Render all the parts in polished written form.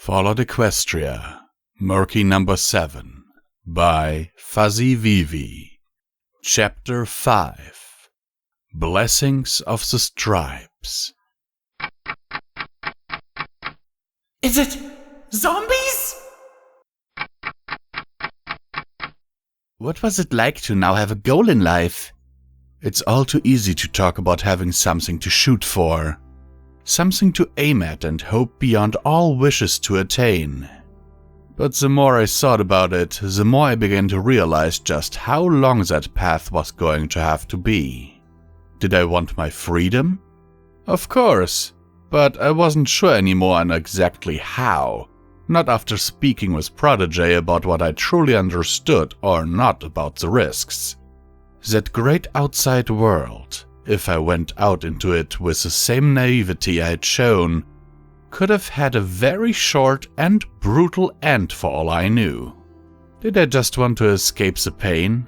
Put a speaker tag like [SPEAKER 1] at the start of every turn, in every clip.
[SPEAKER 1] Followed Equestria, Murky Number 7, by Fuzzy Vivi. Chapter 5, Blessings of the Stripes.
[SPEAKER 2] Is it zombies?
[SPEAKER 1] What was it like to now have a goal in life? It's all too easy to talk about having something to shoot for. Something to aim at and hope beyond all wishes to attain. But the more I thought about it, the more I began to realize just how long that path was going to have to be. Did I want my freedom? Of course, but I wasn't sure anymore on exactly how. Not after speaking with Protégé about what I truly understood or not about the risks. That great outside world, if I went out into it with the same naivety I had shown, could have had a very short and brutal end for all I knew. Did I just want to escape the pain?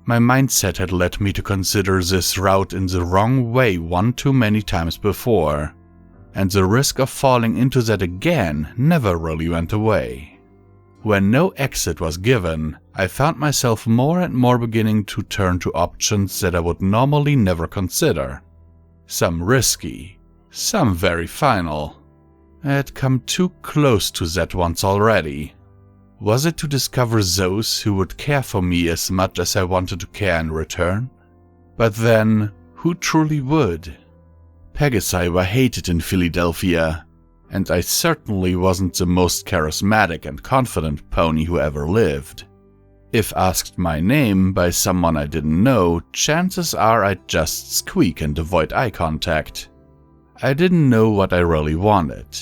[SPEAKER 1] My mindset had led me to consider this route in the wrong way one too many times before, and the risk of falling into that again never really went away. When no exit was given, I found myself more and more beginning to turn to options that I would normally never consider. Some risky, some very final. I had come too close to that once already. Was it to discover those who would care for me as much as I wanted to care in return? But then, who truly would? Pegasi were hated in Fillydelphia, and I certainly wasn't the most charismatic and confident pony who ever lived. If asked my name by someone I didn't know, chances are I'd just squeak and avoid eye contact. I didn't know what I really wanted,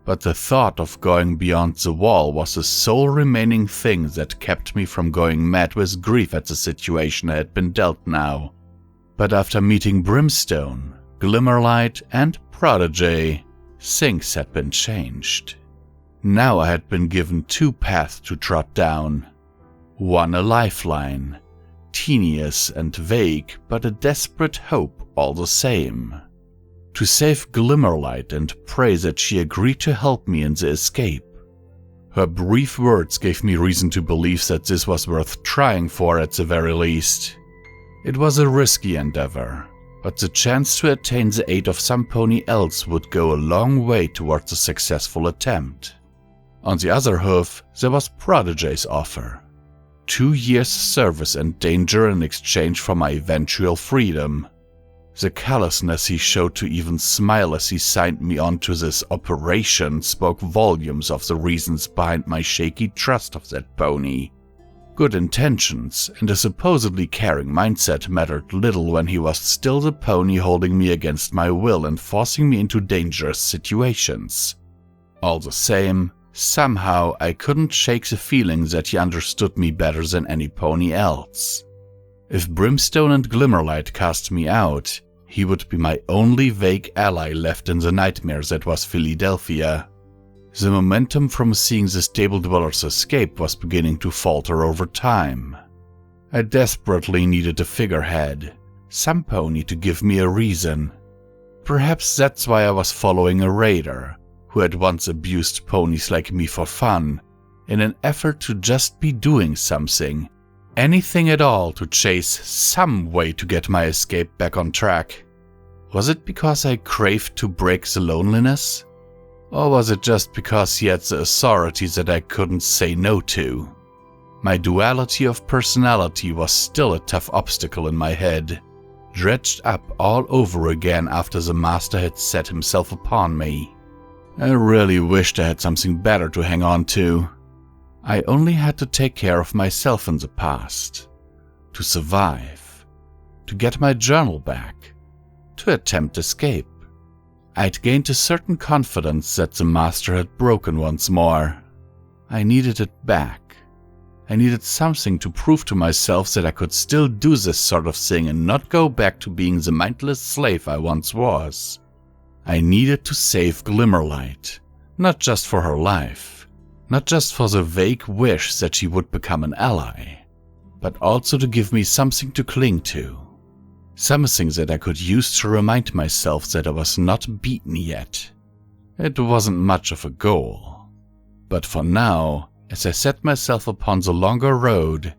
[SPEAKER 1] but the thought of going beyond the wall was the sole remaining thing that kept me from going mad with grief at the situation I had been dealt now. But after meeting Brimstone, Glimmerlight, and Protégé, things had been changed. Now I had been given two paths to trot down. One a lifeline, tenuous and vague, but a desperate hope all the same. To save Glimmerlight and pray that she agreed to help me in the escape. Her brief words gave me reason to believe that this was worth trying for at the very least. It was a risky endeavor, but the chance to attain the aid of some pony else would go a long way towards a successful attempt. On the other hoof, there was Protégé's offer. 2 years' service and danger in exchange for my eventual freedom. The callousness he showed to even smile as he signed me on to this operation spoke volumes of the reasons behind my shaky trust of that pony. Good intentions and a supposedly caring mindset mattered little when he was still the pony holding me against my will and forcing me into dangerous situations. All the same, somehow I couldn't shake the feeling that he understood me better than any pony else. If Brimstone and Glimmerlight cast me out, he would be my only vague ally left in the nightmare that was Fillydelphia. The momentum from seeing the stable dwellers escape was beginning to falter over time. I desperately needed a figurehead, some pony to give me a reason. Perhaps that's why I was following a raider, who had once abused ponies like me for fun, in an effort to just be doing something, anything at all to chase some way to get my escape back on track. Was it because I craved to break the loneliness? Or was it just because he had the authority that I couldn't say no to? My duality of personality was still a tough obstacle in my head, dredged up all over again after the master had set himself upon me. I really wished I had something better to hang on to. I only had to take care of myself in the past. To survive. To get my journal back. To attempt escape. I'd gained a certain confidence that the master had broken once more. I needed it back. I needed something to prove to myself that I could still do this sort of thing and not go back to being the mindless slave I once was. I needed to save Glimmerlight, not just for her life, not just for the vague wish that she would become an ally, but also to give me something to cling to. Something that I could use to remind myself that I was not beaten yet. It wasn't much of a goal. But for now, as I set myself upon the longer road,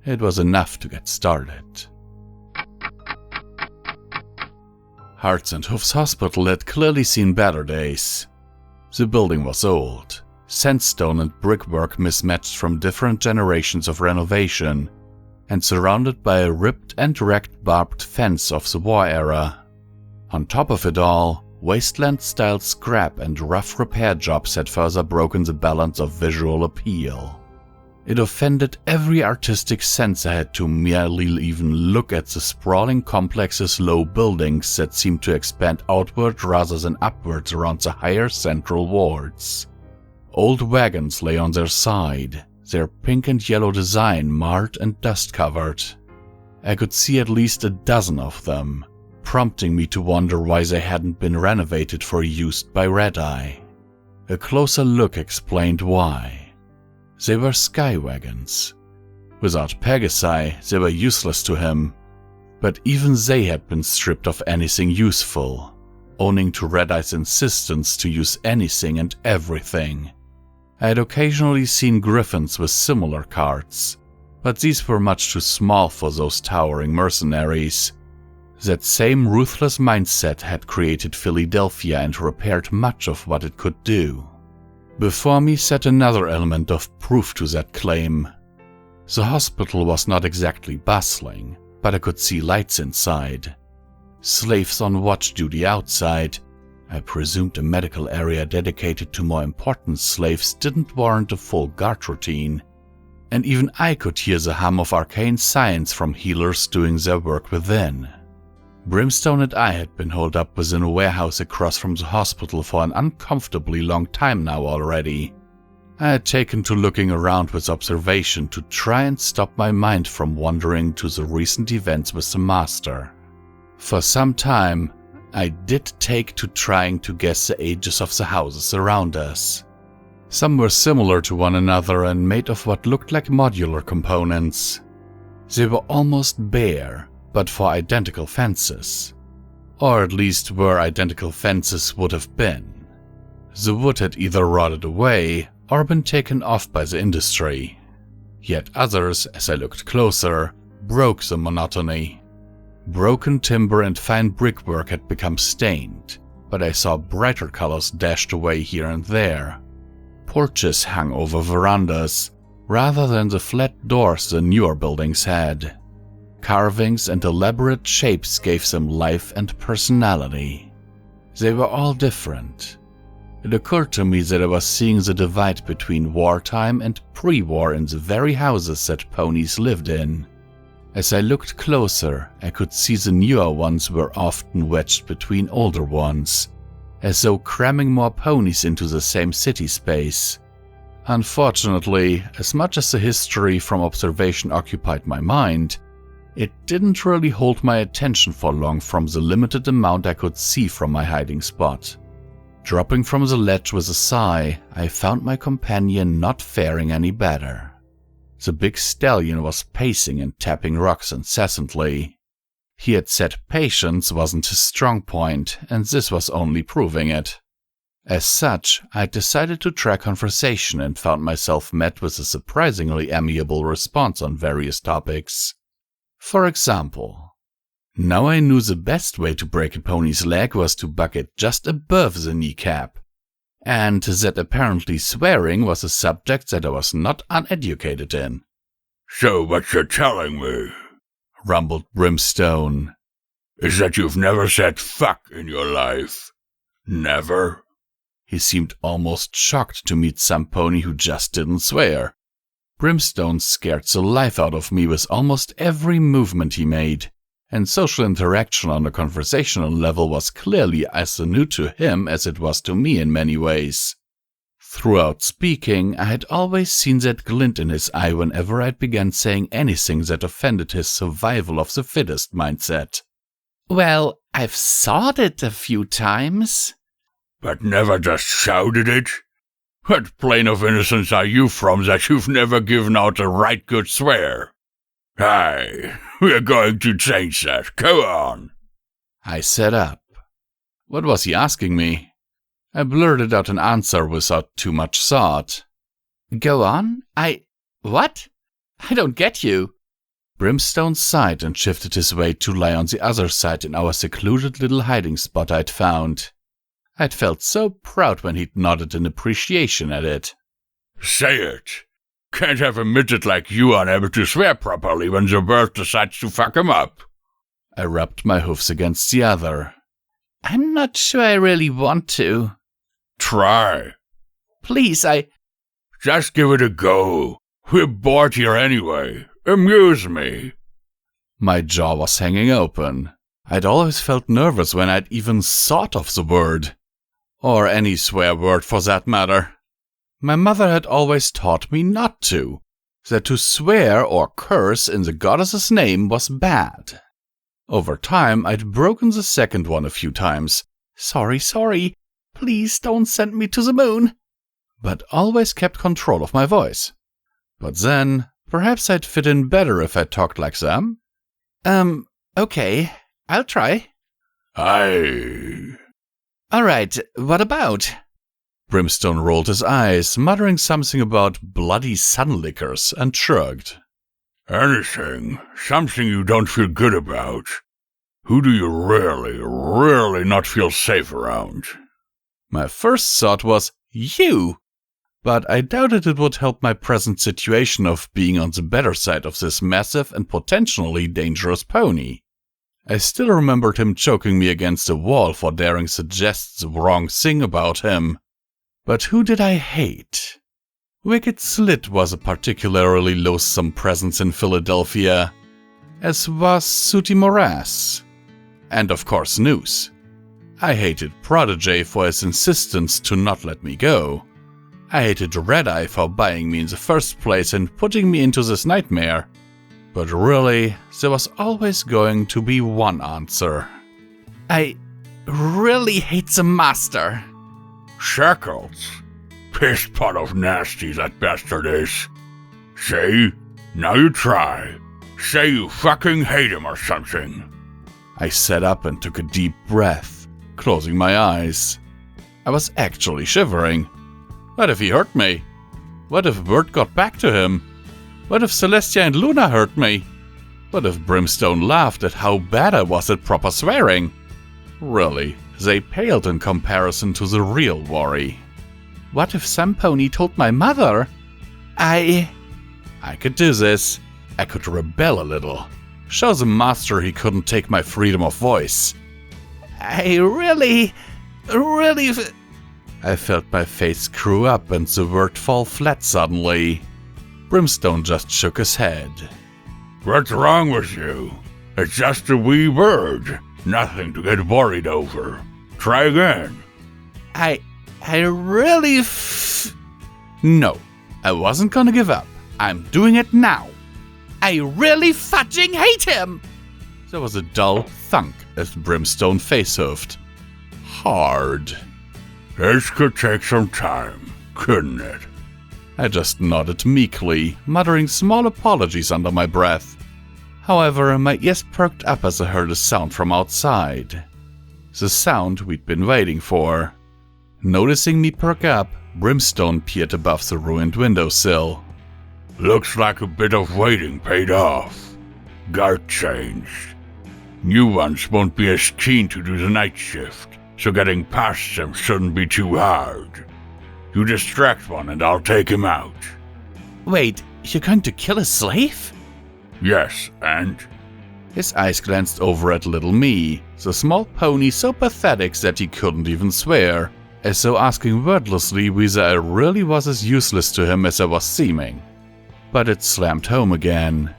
[SPEAKER 1] it was enough to get started. Hearts and Hooves Hospital had clearly seen better days. The building was old, sandstone and brickwork mismatched from different generations of renovation, and surrounded by a ripped and wrecked barbed fence of the war era. On top of it all, Wasteland-style scrap and rough repair jobs had further broken the balance of visual appeal. It offended every artistic sense I had to merely even look at the sprawling complex's low buildings that seemed to expand outward rather than upwards around the higher central wards. Old wagons lay on their side, their pink and yellow design marred and dust-covered. I could see at least a dozen of them, prompting me to wonder why they hadn't been renovated for use by Red Eye. A closer look explained why. They were sky wagons. Without Pegasi, they were useless to him, but even they had been stripped of anything useful, owning to Red Eye's insistence to use anything and everything. I had occasionally seen griffins with similar carts, but these were much too small for those towering mercenaries. That same ruthless mindset had created Fillydelphia and repaired much of what it could do. Before me sat another element of proof to that claim. The hospital was not exactly bustling, but I could see lights inside. Slaves on watch duty outside. I presumed a medical area dedicated to more important slaves didn't warrant a full guard routine. And even I could hear the hum of arcane science from healers doing their work within. Brimstone and I had been holed up within a warehouse across from the hospital for an uncomfortably long time now already. I had taken to looking around with observation to try and stop my mind from wandering to the recent events with the Master. For some time, I did take to trying to guess the ages of the houses around us. Some were similar to one another and made of what looked like modular components. They were almost bare, but for identical fences. Or at least where identical fences would have been. The wood had either rotted away or been taken off by the industry. Yet others, as I looked closer, broke the monotony. Broken timber and fine brickwork had become stained, but I saw brighter colors dashed away here and there. Porches hung over verandas, rather than the flat doors the newer buildings had. Carvings and elaborate shapes gave them life and personality. They were all different. It occurred to me that I was seeing the divide between wartime and pre-war in the very houses that ponies lived in. As I looked closer, I could see the newer ones were often wedged between older ones, as though cramming more ponies into the same city space. Unfortunately, as much as the history from observation occupied my mind, it didn't really hold my attention for long from the limited amount I could see from my hiding spot. Dropping from the ledge with a sigh, I found my companion not faring any better. The big stallion was pacing and tapping rocks incessantly. He had said patience wasn't his strong point, and this was only proving it. As such, I decided to try conversation and found myself met with a surprisingly amiable response on various topics. For example, now I knew the best way to break a pony's leg was to buck it just above the kneecap, and that apparently swearing was a subject that I was not uneducated in.
[SPEAKER 3] "So what you're telling me,"
[SPEAKER 1] rumbled Brimstone,
[SPEAKER 3] "is that you've never said fuck in your life? Never?"
[SPEAKER 1] He seemed almost shocked to meet some pony who just didn't swear. Brimstone scared the life out of me with almost every movement he made, and social interaction on a conversational level was clearly as new to him as it was to me in many ways. Throughout speaking, I had always seen that glint in his eye whenever I'd began saying anything that offended his survival of the fittest mindset.
[SPEAKER 2] "Well, I've thought it a few times."
[SPEAKER 3] "But never just shouted it? What plane of innocence are you from that you've never given out a right good swear? Aye, we're going to change that. Go on."
[SPEAKER 1] I sat up. What was he asking me? I blurted out an answer without too much thought.
[SPEAKER 2] Go on? What? I don't get you.
[SPEAKER 1] Brimstone sighed and shifted his weight to lie on the other side in our secluded little hiding spot I'd found. I'd felt so proud when he'd nodded in appreciation at it.
[SPEAKER 3] Say it. Can't have a midget like you unable to swear properly when the bird decides to fuck him up.
[SPEAKER 1] I rubbed my hoofs against the other.
[SPEAKER 2] I'm not sure I really want to.
[SPEAKER 3] Try.
[SPEAKER 2] Please,
[SPEAKER 3] Just give it a go. We're bored here anyway. Amuse me.
[SPEAKER 1] My jaw was hanging open. I'd always felt nervous when I'd even thought of the word. Or any swear word for that matter. My mother had always taught me not to. That to swear or curse in the goddess's name was bad. Over time, I'd broken the second one a few times. Sorry. Please don't send me to the moon. But always kept control of my voice. But then, perhaps I'd fit in better if I talked like them.
[SPEAKER 2] Okay. I'll try.
[SPEAKER 3] Aye.
[SPEAKER 2] Alright, what about?
[SPEAKER 1] Brimstone rolled his eyes, muttering something about bloody sunlickers, and shrugged.
[SPEAKER 3] Anything. Something you don't feel good about. Who do you really not feel safe around?
[SPEAKER 1] My first thought was, you! But I doubted it would help my present situation of being on the better side of this massive and potentially dangerous pony. I still remembered him choking me against the wall for daring suggest the wrong thing about him. But who did I hate? Wicked Slit was a particularly loathsome presence in Philadelphia, as was Sooty Morass. And of course Noose. I hated Protégé for his insistence to not let me go. I hated Red Eye for buying me in the first place and putting me into this nightmare. But really, there was always going to be one answer.
[SPEAKER 2] I really hate the master.
[SPEAKER 3] Shackles. Piss pot of nasty that bastard is. See? Now you try. Say you fucking hate him or something.
[SPEAKER 1] I sat up and took a deep breath, closing my eyes. I was actually shivering. What if he hurt me? What if word got back to him? What if Celestia and Luna hurt me? What if Brimstone laughed at how bad I was at proper swearing? Really, they paled in comparison to the real worry.
[SPEAKER 2] What if some pony told my mother?
[SPEAKER 1] I could do this. I could rebel a little. Show the master he couldn't take my freedom of voice.
[SPEAKER 2] I really...
[SPEAKER 1] I felt my face screw up and the word fall flat suddenly. Brimstone just shook his head.
[SPEAKER 3] What's wrong with you? It's just a wee bird. Nothing to get worried over. Try again.
[SPEAKER 2] I really
[SPEAKER 1] No, I wasn't gonna give up. I'm doing it now.
[SPEAKER 2] I really fudging hate him.
[SPEAKER 1] There was a dull thunk as Brimstone face-hoofed. Hard.
[SPEAKER 3] This could take some time, couldn't it?
[SPEAKER 1] I just nodded meekly, muttering small apologies under my breath. However, my ears perked up as I heard a sound from outside. The sound we'd been waiting for. Noticing me perk up, Brimstone peered above the ruined windowsill.
[SPEAKER 3] Looks like a bit of waiting paid off. Guard changed. New ones won't be as keen to do the night shift, so getting past them shouldn't be too hard. You distract one and I'll take him out.
[SPEAKER 2] Wait, you're going to kill a slave?
[SPEAKER 3] Yes, and?
[SPEAKER 1] His eyes glanced over at little me, the small pony so pathetic that he couldn't even swear, as though asking wordlessly whether I really was as useless to him as I was seeming. But it slammed home again.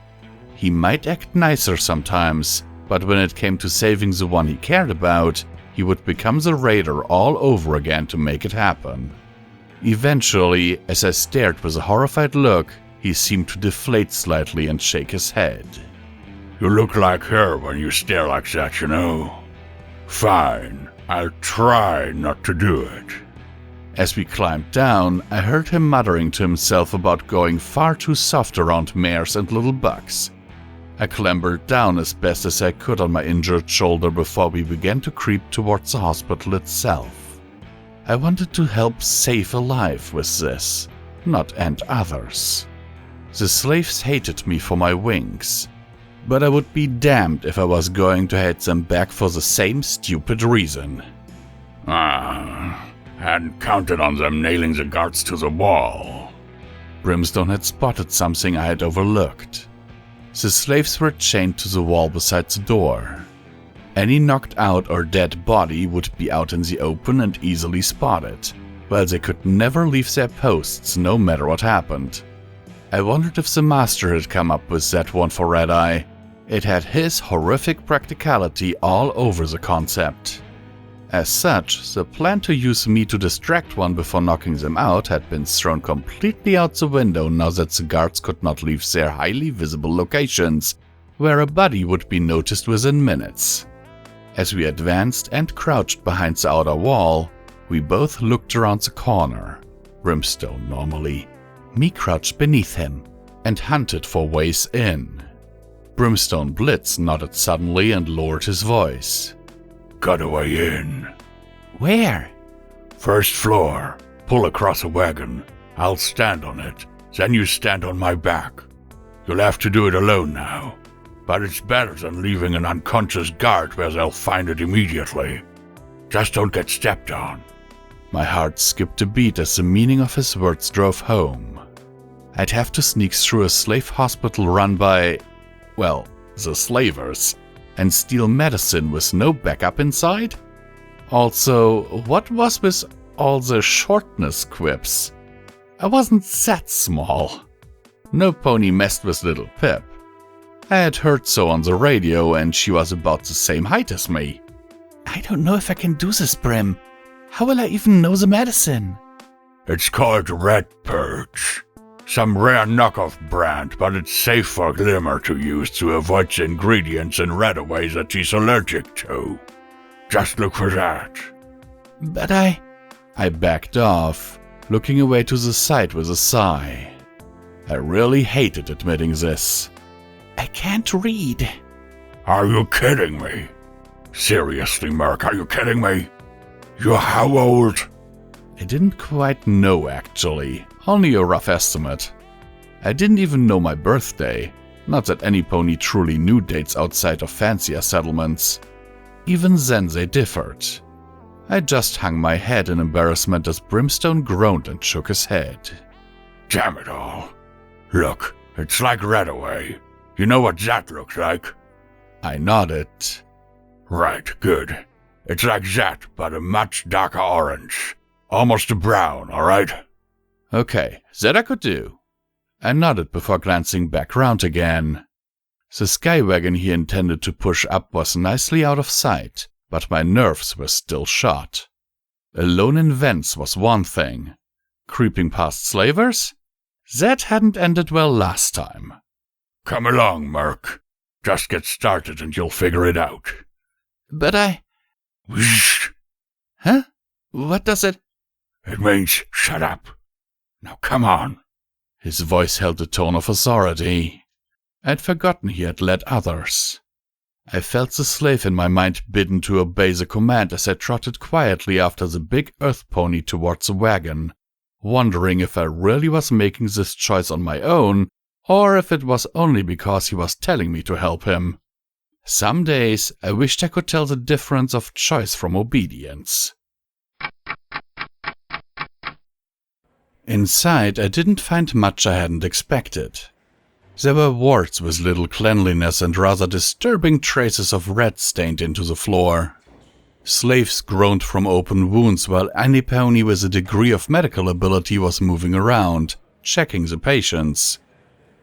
[SPEAKER 1] He might act nicer sometimes, but when it came to saving the one he cared about, he would become the raider all over again to make it happen. Eventually, as I stared with a horrified look, he seemed to deflate slightly and shake his head.
[SPEAKER 3] You look like her when you stare like that, you know. Fine, I'll try not to do it.
[SPEAKER 1] As we climbed down, I heard him muttering to himself about going far too soft around mares and little bucks. I clambered down as best as I could on my injured shoulder before we began to creep towards the hospital itself. I wanted to help save a life with this. not end others. The slaves hated me for my wings, but I would be damned if I was going to hate them back for the same stupid reason.
[SPEAKER 3] Hadn't counted on them nailing the guards to the wall.
[SPEAKER 1] Brimstone had spotted something I had overlooked. The slaves were chained to the wall beside the door. Any knocked out or dead body would be out in the open and easily spotted, while they could never leave their posts no matter what happened. I wondered if the master had come up with that one for Red Eye. It had his horrific practicality all over the concept. As such, the plan to use me to distract one before knocking them out had been thrown completely out the window now that the guards could not leave their highly visible locations, where a body would be noticed within minutes. As we advanced and crouched behind the outer wall, we both looked around the corner. Brimstone normally, me crouched beneath him, and hunted for ways in. Brimstone Blitz nodded suddenly and lowered his voice.
[SPEAKER 3] Got a way in.
[SPEAKER 2] Where?
[SPEAKER 3] First floor. Pull across a wagon. I'll stand on it. Then you stand on my back. You'll have to do it alone now. But it's better than leaving an unconscious guard where they'll find it immediately. Just don't get stepped on.
[SPEAKER 1] My heart skipped a beat as the meaning of his words drove home. I'd have to sneak through a slave hospital run by, well, the slavers, and steal medicine with no backup inside? Also, what was with all the shortness quips? I wasn't that small. No pony messed with little Pip. I had heard so on the radio, and she was about the same height as me.
[SPEAKER 2] I don't know if I can do this, Brim. How will I even know the medicine?
[SPEAKER 3] It's called Red Purge. Some rare knockoff brand, but it's safe for Glimmer to use to avoid the ingredients in Redaway that he's allergic to. Just look for that.
[SPEAKER 2] But
[SPEAKER 1] I backed off, looking away to the side with a sigh. I really hated admitting this.
[SPEAKER 2] I can't read.
[SPEAKER 3] Are you kidding me? Seriously, Murk, are you kidding me? You're how old?
[SPEAKER 1] I didn't quite know, actually. Only a rough estimate. I didn't even know my birthday. Not that any pony truly knew dates outside of fancier settlements. Even then they differed. I just hung my head in embarrassment as Brimstone groaned and shook his head.
[SPEAKER 3] Damn it all. Look, it's like Redaway. You know what that looks like?
[SPEAKER 1] I nodded.
[SPEAKER 3] Right, good. It's like that, but a much darker orange. Almost a brown, alright?
[SPEAKER 1] Okay, that I could do. I nodded before glancing back round again. The sky wagon he intended to push up was nicely out of sight, but my nerves were still shot. Alone in vents was one thing. Creeping past slavers? That hadn't ended well last time.
[SPEAKER 3] Come along, Murk. Just get started and you'll figure it out.
[SPEAKER 2] But
[SPEAKER 3] Whoosh!
[SPEAKER 2] Huh? What does it...
[SPEAKER 3] It means shut up. Now come on.
[SPEAKER 1] His voice held the tone of authority. I'd forgotten he had led others. I felt the slave in my mind bidden to obey the command as I trotted quietly after the big earth pony towards the wagon, wondering if I really was making this choice on my own, or if it was only because he was telling me to help him. Some days I wished I could tell the difference of choice from obedience. Inside, I didn't find much I hadn't expected. There were wards with little cleanliness and rather disturbing traces of red stained into the floor. Slaves groaned from open wounds while any pony with a degree of medical ability was moving around, checking the patients.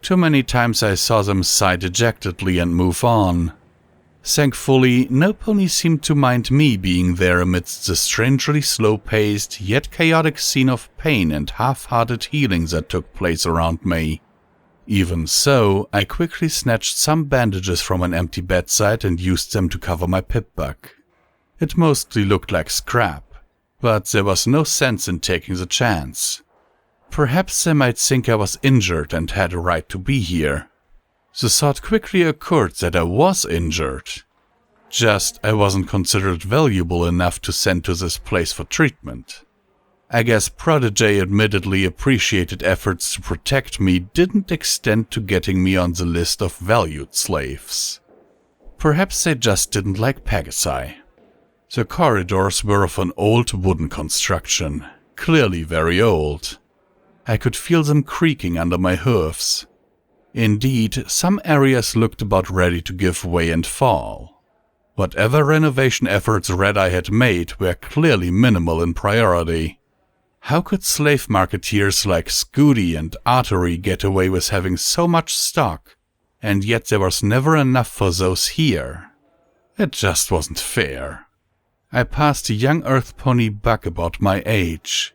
[SPEAKER 1] Too many times I saw them sigh dejectedly and move on. Thankfully, no pony seemed to mind me being there amidst the strangely slow-paced yet chaotic scene of pain and half-hearted healing that took place around me. Even so, I quickly snatched some bandages from an empty bedside and used them to cover my pip-buck. It mostly looked like scrap, but there was no sense in taking the chance. Perhaps they might think I was injured and had a right to be here. The thought quickly occurred that I was injured. Just I wasn't considered valuable enough to send to this place for treatment. I guess Protégé admittedly appreciated efforts to protect me didn't extend to getting me on the list of valued slaves. Perhaps they just didn't like Pegasi. The corridors were of an old wooden construction, clearly very old. I could feel them creaking under my hooves. Indeed, some areas looked about ready to give way and fall. Whatever renovation efforts Red Eye had made were clearly minimal in priority. How could slave marketeers like Scooty and Artery get away with having so much stock, and yet there was never enough for those here? It just wasn't fair. I passed a young earth pony buck about my age,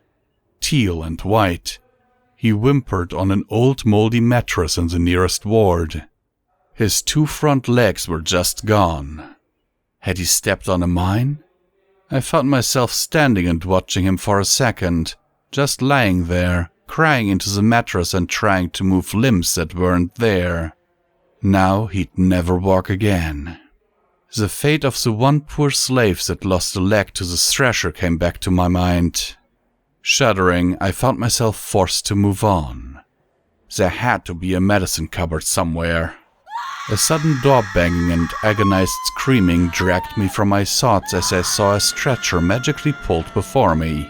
[SPEAKER 1] teal and white. He whimpered on an old moldy mattress in the nearest ward. His 2 front legs were just gone. Had he stepped on a mine? I found myself standing and watching him for a second, just lying there, crying into the mattress and trying to move limbs that weren't there. Now he'd never walk again. The fate of the one poor slave that lost a leg to the thresher came back to my mind. Shuddering, I found myself forced to move on. There had to be a medicine cupboard somewhere. A sudden door banging and agonized screaming dragged me from my thoughts as I saw a stretcher magically pulled before me.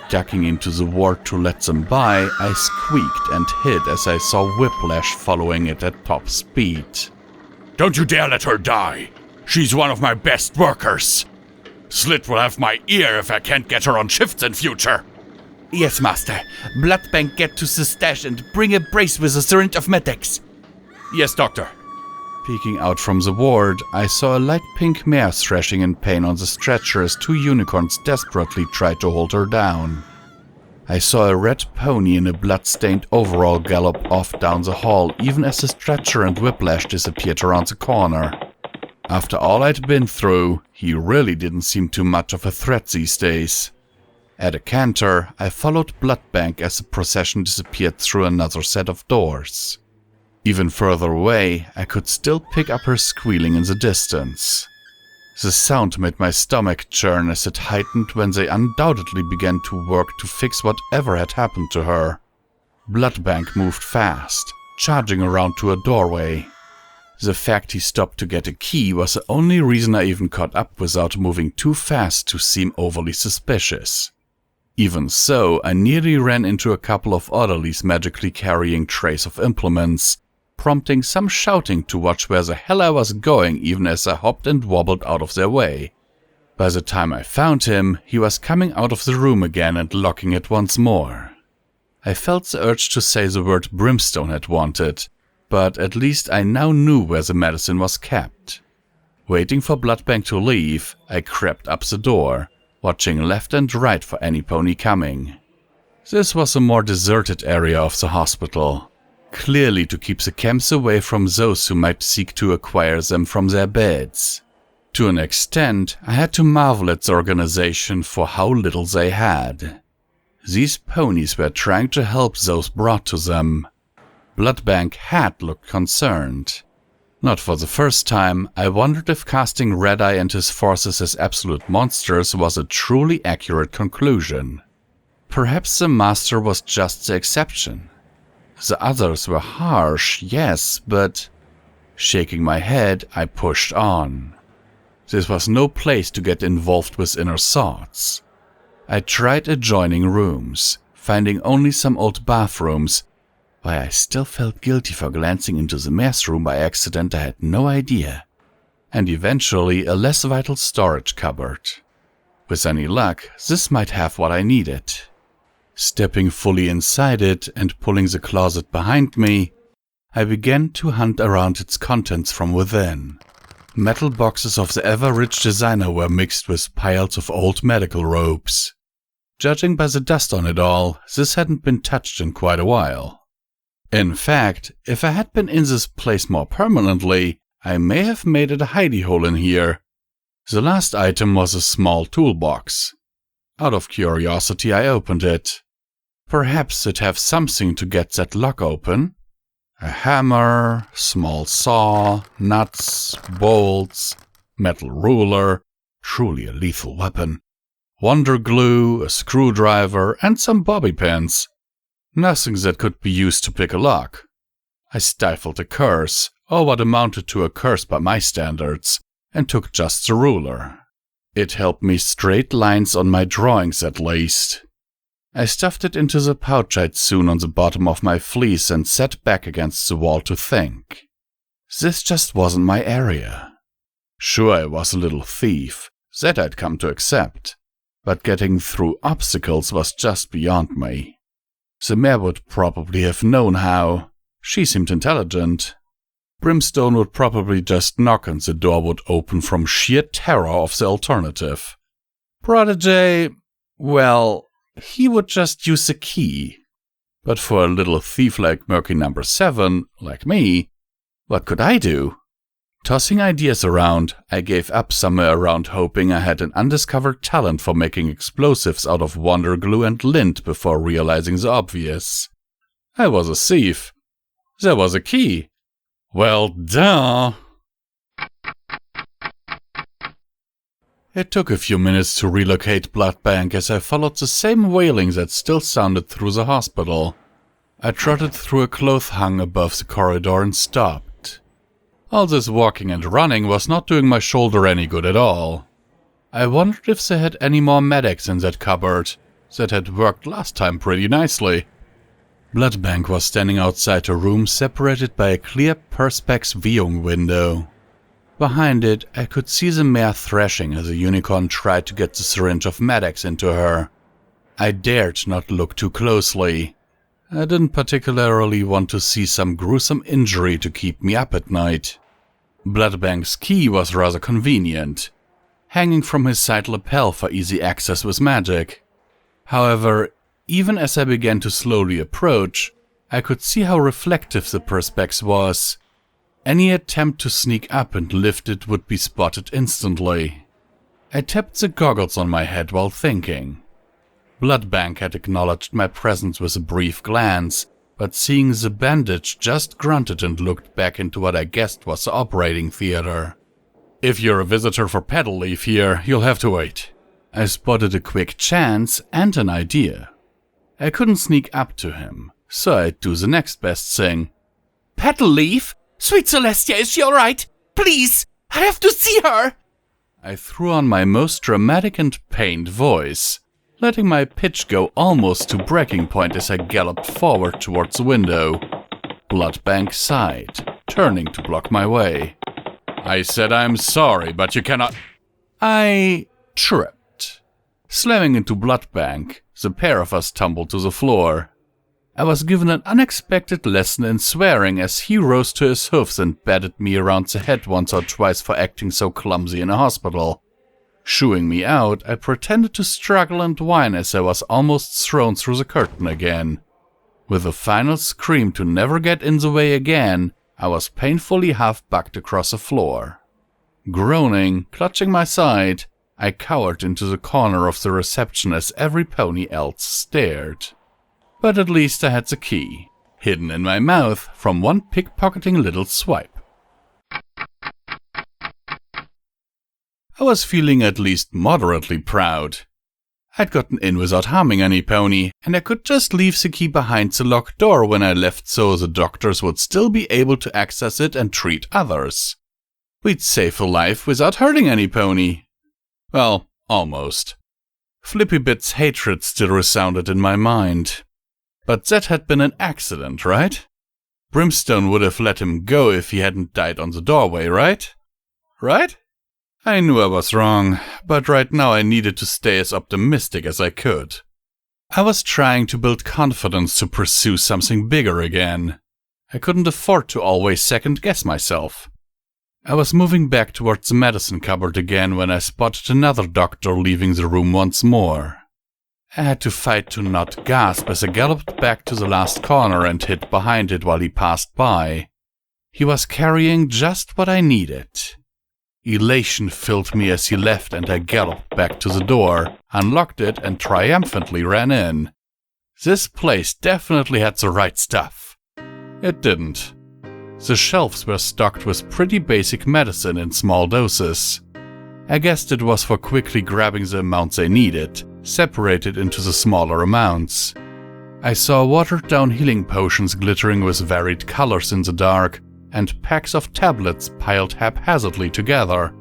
[SPEAKER 1] Ducking into the ward to let them by, I squeaked and hid as I saw Whiplash following it at top speed.
[SPEAKER 3] Don't you dare let her die! She's one of my best workers! Slit will have my ear if I can't get her on shifts in future!
[SPEAKER 2] Yes, Master. Bloodbank, get to the stash and bring a brace with a syringe of Medex.
[SPEAKER 3] Yes, Doctor.
[SPEAKER 1] Peeking out from the ward, I saw a light pink mare thrashing in pain on the stretcher as 2 unicorns desperately tried to hold her down. I saw a red pony in a blood-stained overall gallop off down the hall even as the stretcher and Whiplash disappeared around the corner. After all I'd been through, he really didn't seem too much of a threat these days. At a canter, I followed Bloodbank as the procession disappeared through another set of doors. Even further away, I could still pick up her squealing in the distance. The sound made my stomach churn as it heightened when they undoubtedly began to work to fix whatever had happened to her. Bloodbank moved fast, charging around to a doorway. The fact he stopped to get a key was the only reason I even caught up without moving too fast to seem overly suspicious. Even so, I nearly ran into a couple of orderlies magically carrying trays of implements, prompting some shouting to watch where the hell I was going even as I hopped and wobbled out of their way. By the time I found him, he was coming out of the room again and locking it once more. I felt the urge to say the word Brimstone had wanted, but at least I now knew where the medicine was kept. Waiting for Bloodbank to leave, I crept up the door, watching left and right for any pony coming. This was a more deserted area of the hospital, clearly to keep the camps away from those who might seek to acquire them from their beds. To an extent, I had to marvel at the organization for how little they had. These ponies were trying to help those brought to them. Bloodbank had looked concerned. Not for the first time, I wondered if casting Red Eye and his forces as absolute monsters was a truly accurate conclusion. Perhaps the Master was just the exception. The others were harsh, yes, but... Shaking my head, I pushed on. This was no place to get involved with inner thoughts. I tried adjoining rooms, finding only some old bathrooms. Why I still felt guilty for glancing into the mess room by accident, I had no idea. And eventually a less vital storage cupboard. With any luck, this might have what I needed. Stepping fully inside it and pulling the closet behind me, I began to hunt around its contents from within. Metal boxes of the ever-rich designer were mixed with piles of old medical robes. Judging by the dust on it all, this hadn't been touched in quite a while. In fact, if I had been in this place more permanently, I may have made it a hidey hole in here. The last item was a small toolbox. Out of curiosity, I opened it. Perhaps it'd have something to get that lock open. A hammer, small saw, nuts, bolts, metal ruler, truly a lethal weapon. Wonder glue, a screwdriver, and some bobby pins. Nothing that could be used to pick a lock. I stifled a curse, or what amounted to a curse by my standards, and took just the ruler. It helped me straight lines on my drawings at least. I stuffed it into the pouch I'd sewn on the bottom of my fleece and sat back against the wall to think. This just wasn't my area. Sure, I was a little thief, that I'd come to accept, but getting through obstacles was just beyond me. The mare would probably have known how. She seemed intelligent. Brimstone would probably just knock and the door would open from sheer terror of the alternative. Protégé, well, he would just use a key. But for a little thief like Murky Number 7, like me, what could I do? Tossing ideas around, I gave up somewhere around hoping I had an undiscovered talent for making explosives out of wonder glue and lint before realizing the obvious. I was a thief. There was a key. Well, duh! It took a few minutes to relocate Blood Bank as I followed the same wailing that still sounded through the hospital. I trotted through a cloth hung above the corridor and stopped. All this walking and running was not doing my shoulder any good at all. I wondered if they had any more medics in that cupboard. That had worked last time pretty nicely. Bloodbank was standing outside a room separated by a clear perspex viewing window. Behind it, I could see the mare thrashing as a unicorn tried to get the syringe of medics into her. I dared not look too closely. I didn't particularly want to see some gruesome injury to keep me up at night. Bloodbank's key was rather convenient, hanging from his side lapel for easy access with magic. However, even as I began to slowly approach, I could see how reflective the perspex was. Any attempt to sneak up and lift it would be spotted instantly. I tapped the goggles on my head while thinking. Bloodbank had acknowledged my presence with a brief glance, but seeing the bandage just grunted and looked back into what I guessed was the operating theater. If you're a visitor for petal leaf here, you'll have to wait. I spotted a quick chance and an idea. I couldn't sneak up to him, so I'd do the next best thing.
[SPEAKER 2] Petal leaf? Sweet Celestia, is she alright? Please, I have to see her!
[SPEAKER 1] I threw on my most dramatic and pained voice, letting my pitch go almost to breaking point as I galloped forward towards the window. Bloodbank sighed, turning to block my way. I said I'm sorry, but you cannot... I tripped. Slamming into Bloodbank, the pair of us tumbled to the floor. I was given an unexpected lesson in swearing as he rose to his hoofs and batted me around the head once or twice for acting so clumsy in a hospital. Shooing me out, I pretended to struggle and whine as I was almost thrown through the curtain again. With a final scream to never get in the way again, I was painfully half-bucked across the floor. Groaning, clutching my side, I cowered into the corner of the reception as every pony else stared. But at least I had the key, hidden in my mouth from one pickpocketing little swipe. I was feeling at least moderately proud. I'd gotten in without harming any pony, and I could just leave the key behind the locked door when I left so the doctors would still be able to access it and treat others. We'd save a life without hurting any pony. Well, almost. Flippy Bit's hatred still resounded in my mind. But that had been an accident, right? Brimstone would have let him go if he hadn't died on the doorway, right? Right? I knew I was wrong, but right now I needed to stay as optimistic as I could. I was trying to build confidence to pursue something bigger again. I couldn't afford to always second-guess myself. I was moving back towards the medicine cupboard again when I spotted another doctor leaving the room once more. I had to fight to not gasp as I galloped back to the last corner and hid behind it while he passed by. He was carrying just what I needed. Elation filled me as he left and I galloped back to the door, unlocked it and triumphantly ran in. This place definitely had the right stuff. It didn't. The shelves were stocked with pretty basic medicine in small doses. I guessed it was for quickly grabbing the amounts they needed, separated into the smaller amounts. I saw watered-down healing potions glittering with varied colors in the dark, and packs of tablets piled haphazardly together.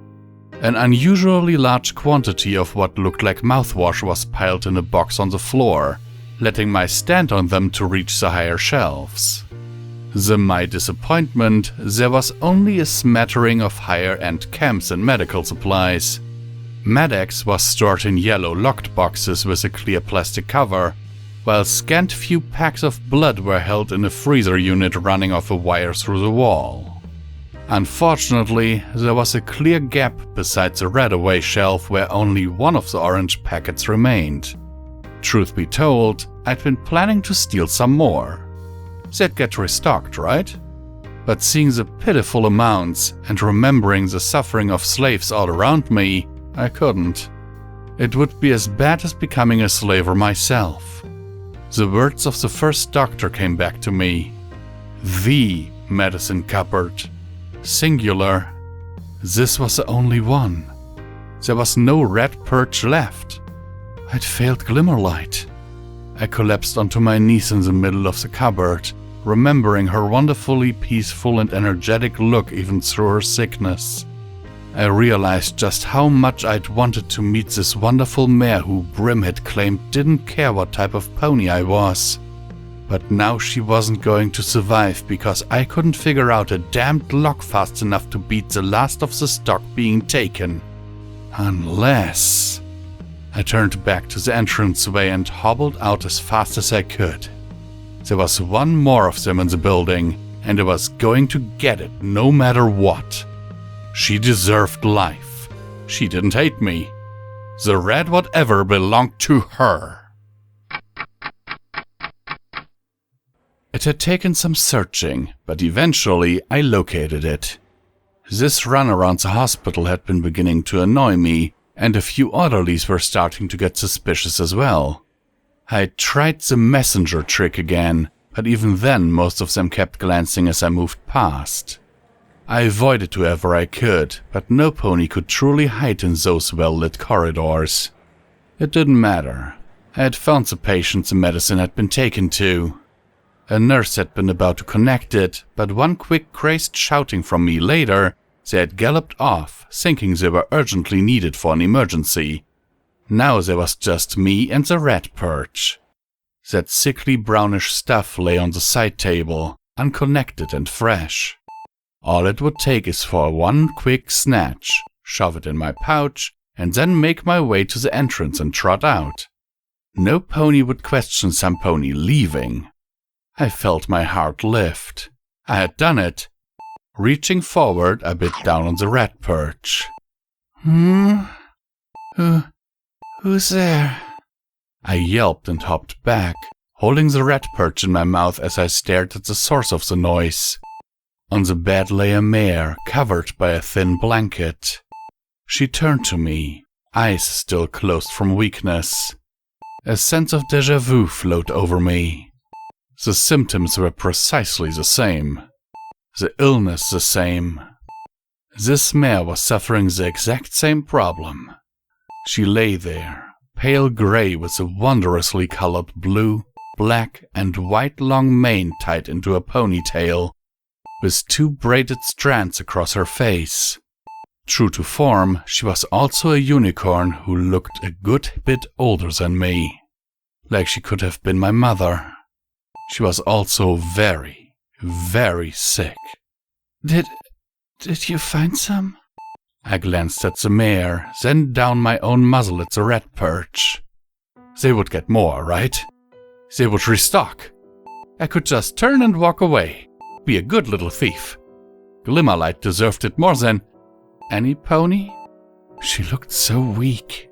[SPEAKER 1] An unusually large quantity of what looked like mouthwash was piled in a box on the floor, letting my stand on them to reach the higher shelves. To my disappointment, there was only a smattering of higher-end chems and medical supplies. Med-X was stored in yellow locked boxes with a clear plastic cover, while scant few packs of blood were held in a freezer unit running off a wire through the wall. Unfortunately, there was a clear gap beside the red-away shelf where only one of the orange packets remained. Truth be told, I'd been planning to steal some more. They'd get restocked, right? But seeing the pitiful amounts and remembering the suffering of slaves all around me, I couldn't. It would be as bad as becoming a slaver myself. The words of the first doctor came back to me. The medicine cupboard. Singular. This was the only one. There was no red perch left. I'd failed Glimmerlight. I collapsed onto my knees in the middle of the cupboard, remembering her wonderfully peaceful and energetic look even through her sickness. I realized just how much I'd wanted to meet this wonderful mare who Brim had claimed didn't care what type of pony I was. But now she wasn't going to survive because I couldn't figure out a damned lock fast enough to beat the last of the stock being taken. Unless... I turned back to the entranceway and hobbled out as fast as I could. There was one more of them in the building, and I was going to get it no matter what. She deserved life. She didn't hate me. The red whatever belonged to her. It had taken some searching, but eventually I located it. This run around the hospital had been beginning to annoy me, and a few orderlies were starting to get suspicious as well. I tried the messenger trick again, but even then most of them kept glancing as I moved past. I avoided whoever I could, but no pony could truly hide in those well-lit corridors. It didn't matter. I had found the patient the medicine had been taken to. A nurse had been about to connect it, but one quick crazed shouting from me later, they had galloped off, thinking they were urgently needed for an emergency. Now there was just me and the red perch. That sickly brownish stuff lay on the side table, unconnected and fresh. All it would take is for one quick snatch, shove it in my pouch, and then make my way to the entrance and trot out. No pony would question some pony leaving. I felt my heart lift. I had done it. Reaching forward, I bit down on the red perch. Who's there? I yelped and hopped back, holding the red perch in my mouth as I stared at the source of the noise. On the bed lay a mare, covered by a thin blanket. She turned to me, eyes still closed from weakness. A sense of déjà vu flowed over me. The symptoms were precisely the same. The illness the same. This mare was suffering the exact same problem. She lay there, pale gray with a wondrously colored blue, black, and white long mane tied into a ponytail, with 2 braided strands across her face. True to form, she was also a unicorn who looked a good bit older than me, like she could have been my mother. She was also very, very sick. Did you find some? I glanced at the mare, then down my own muzzle at the red perch. They would get more, right? They would restock. I could just turn and walk away. Be a good little thief. Glimmerlight deserved it more than any pony. She looked so weak.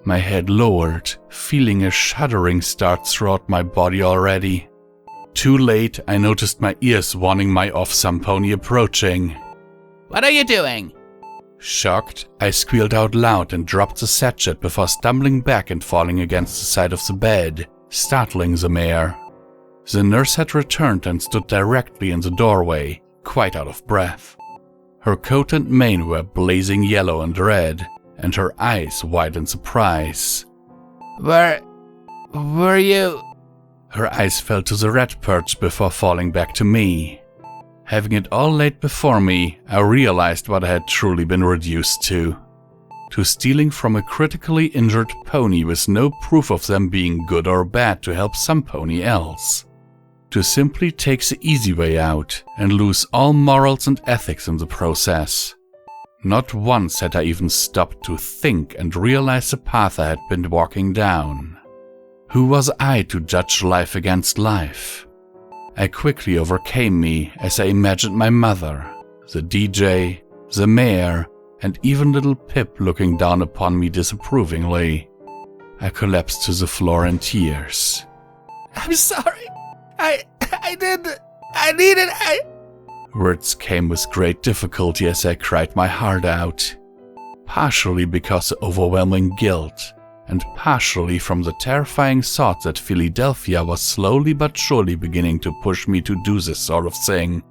[SPEAKER 1] My head lowered, feeling a shuddering start throughout my body already. Too late, I noticed my ears warning my off-some pony approaching.
[SPEAKER 2] What are you doing?
[SPEAKER 1] Shocked, I squealed out loud and dropped the sachet before stumbling back and falling against the side of the bed, startling the mare. The nurse had returned and stood directly in the doorway, quite out of breath. Her coat and mane were blazing yellow and red, and her eyes wide in surprise.
[SPEAKER 2] Were you?
[SPEAKER 1] Her eyes fell to the red perch before falling back to me. Having it all laid before me, I realized what I had truly been reduced to stealing from a critically injured pony with no proof of them being good or bad to help some pony else. To simply take the easy way out and lose all morals and ethics in the process. Not once had I even stopped to think and realize the path I had been walking down. Who was I to judge life against life? I quickly overcame me as I imagined my mother, the DJ, the mayor, and even little Pip looking down upon me disapprovingly. I collapsed to the floor in tears.
[SPEAKER 2] I'm sorry. I
[SPEAKER 1] Words came with great difficulty as I cried my heart out. Partially because of overwhelming guilt, and partially from the terrifying thought that Fillydelphia was slowly but surely beginning to push me to do this sort of thing.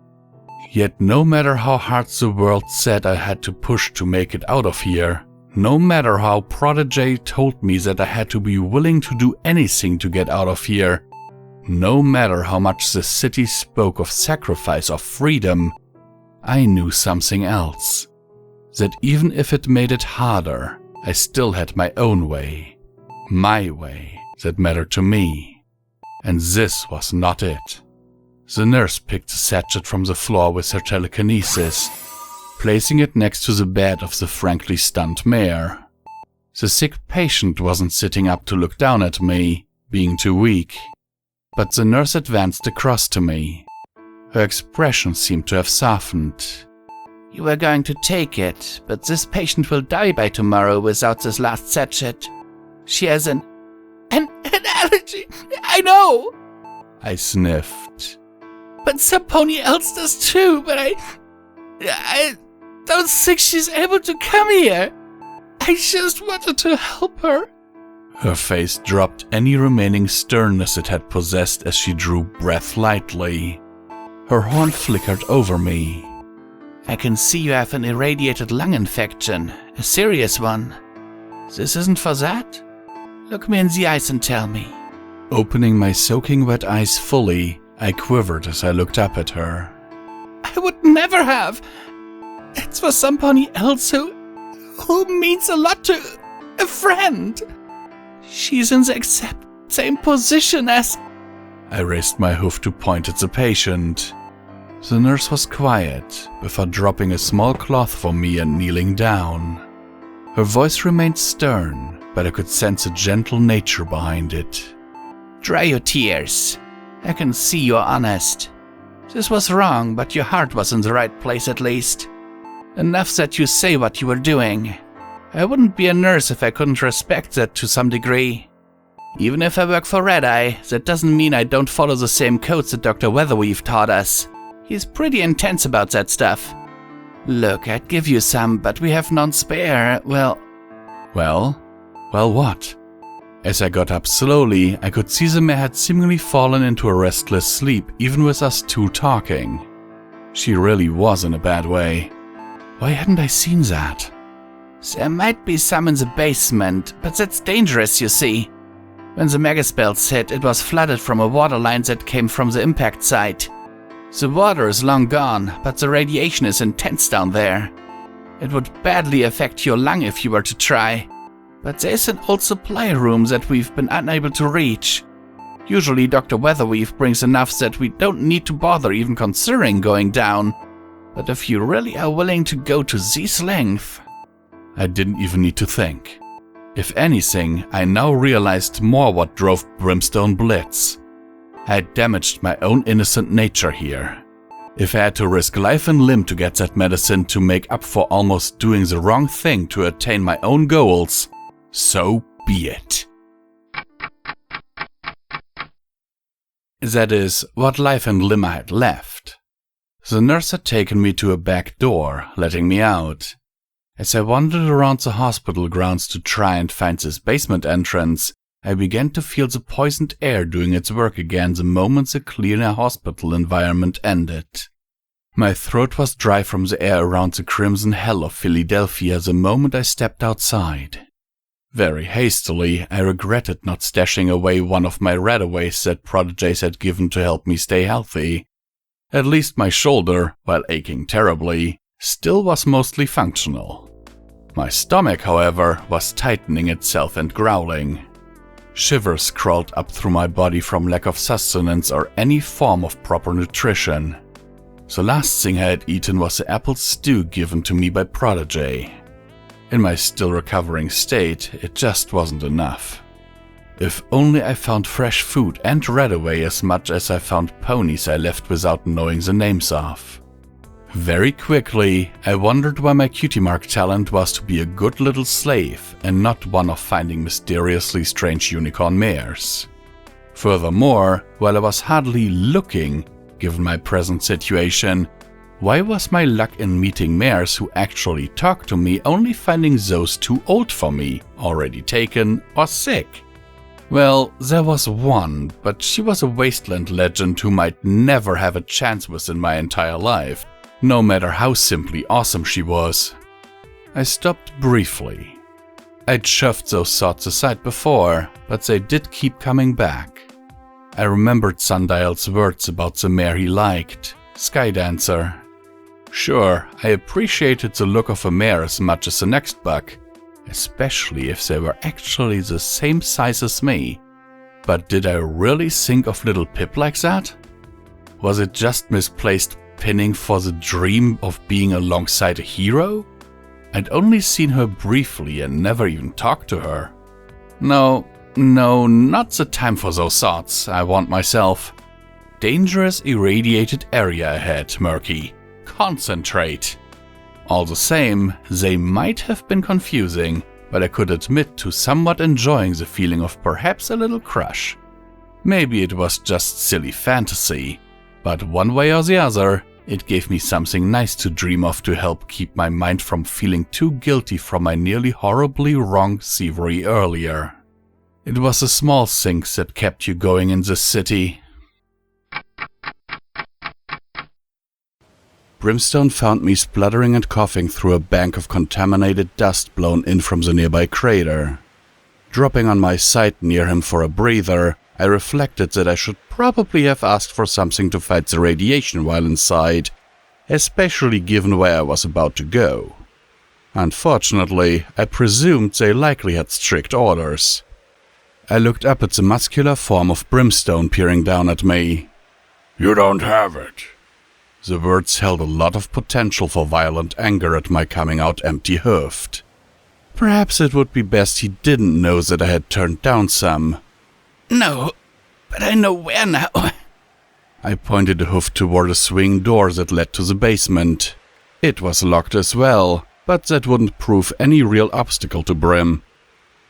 [SPEAKER 1] Yet no matter how hard the world said I had to push to make it out of here, no matter how Protégé told me that I had to be willing to do anything to get out of here, no matter how much the city spoke of sacrifice of freedom, I knew something else. That even if it made it harder, I still had my own way. My way that mattered to me. And this was not it. The nurse picked the sachet from the floor with her telekinesis, placing it next to the bed of the frankly stunned mare. The sick patient wasn't sitting up to look down at me, being too weak. But the nurse advanced across to me. Her expression seemed to have softened.
[SPEAKER 2] You were going to take it, but this patient will die by tomorrow without this last sachet. She has an allergy. I know.
[SPEAKER 1] I sniffed.
[SPEAKER 2] But some pony else does too, but I don't think she's able to come here. I just wanted to help her.
[SPEAKER 1] Her face dropped any remaining sternness it had possessed as she drew breath lightly. Her horn flickered over me.
[SPEAKER 2] I can see you have an irradiated lung infection, a serious one. This isn't for that? Look me in the eyes and tell me.
[SPEAKER 1] Opening my soaking wet eyes fully, I quivered as I looked up at her.
[SPEAKER 2] I would never have. It's for some pony else who means a lot to a friend. She's in the exact same position as...
[SPEAKER 1] I raised my hoof to point at the patient. The nurse was quiet, before dropping a small cloth for me and kneeling down. Her voice remained stern, but I could sense a gentle nature behind it.
[SPEAKER 2] Dry your tears. I can see you're honest. This was wrong, but your heart was in the right place at least. Enough that you say what you were doing. I wouldn't be a nurse if I couldn't respect that to some degree. Even if I work for Red Eye, that doesn't mean I don't follow the same codes that Dr. Weatherweave taught us. He's pretty intense about that stuff. Look, I'd give you some, but we have none spare. Well,
[SPEAKER 1] what? As I got up slowly, I could see the mare had seemingly fallen into a restless sleep, even with us two talking. She really was in a bad way. Why hadn't I seen that?
[SPEAKER 2] There might be some in the basement, but that's dangerous, you see. When the megaspells hit, it was flooded from a water line that came from the impact site. The water is long gone, but the radiation is intense down there. It would badly affect your lung if you were to try. But there's an old supply room that we've been unable to reach. Usually Dr. Weatherweave brings enough that we don't need to bother even considering going down. But if you really are willing to go to this length...
[SPEAKER 1] I didn't even need to think. If anything, I now realized more what drove Brimstone Blitz. I had damaged my own innocent nature here. If I had to risk life and limb to get that medicine to make up for almost doing the wrong thing to attain my own goals, so be it. That is, what life and limb I had left. The nurse had taken me to a back door, letting me out. As I wandered around the hospital grounds to try and find this basement entrance, I began to feel the poisoned air doing its work again the moment the cleaner hospital environment ended. My throat was dry from the air around the crimson hell of Fillydelphia the moment I stepped outside. Very hastily, I regretted not stashing away one of my radaways that Protégé had given to help me stay healthy. At least my shoulder, while aching terribly, still was mostly functional. My stomach, however, was tightening itself and growling. Shivers crawled up through my body from lack of sustenance or any form of proper nutrition. The last thing I had eaten was the apple stew given to me by Protégé. In my still recovering state, it just wasn't enough. If only I found fresh food and radaway as much as I found ponies I left without knowing the names of. Very quickly, I wondered why my cutie mark talent was to be a good little slave and not one of finding mysteriously strange unicorn mares. Furthermore, while I was hardly looking, given my present situation, why was my luck in meeting mares who actually talked to me only finding those too old for me, already taken, or sick? Well, there was one, but she was a Wasteland legend whom I'd never have a chance with in my entire life, no matter how simply awesome she was. I stopped briefly. I'd shoved those thoughts aside before, but they did keep coming back. I remembered Sundial's words about the mare he liked, Skydancer. Sure, I appreciated the look of a mare as much as the next buck, especially if they were actually the same size as me. But did I really think of little Pip like that? Was it just misplaced pinning for the dream of being alongside a hero? I'd only seen her briefly and never even talked to her. No, not the time for those thoughts, I warned myself. Dangerous irradiated area ahead, Murky. Concentrate. All the same, they might have been confusing, but I could admit to somewhat enjoying the feeling of perhaps a little crush. Maybe it was just silly fantasy, but one way or the other, it gave me something nice to dream of to help keep my mind from feeling too guilty from my nearly horribly wrong thievery earlier. It was the small things that kept you going in this city. Brimstone found me spluttering and coughing through a bank of contaminated dust blown in from the nearby crater. Dropping on my side near him for a breather, I reflected that I should probably have asked for something to fight the radiation while inside, especially given where I was about to go. Unfortunately, I presumed they likely had strict orders. I looked up at the muscular form of Brimstone peering down at me.
[SPEAKER 3] You don't have it.
[SPEAKER 1] The words held a lot of potential for violent anger at my coming out empty-hoofed. Perhaps it would be best he didn't know that I had turned down some.
[SPEAKER 2] No, but I know where now.
[SPEAKER 1] I pointed a hoof toward a swing door that led to the basement. It was locked as well, but that wouldn't prove any real obstacle to Brim.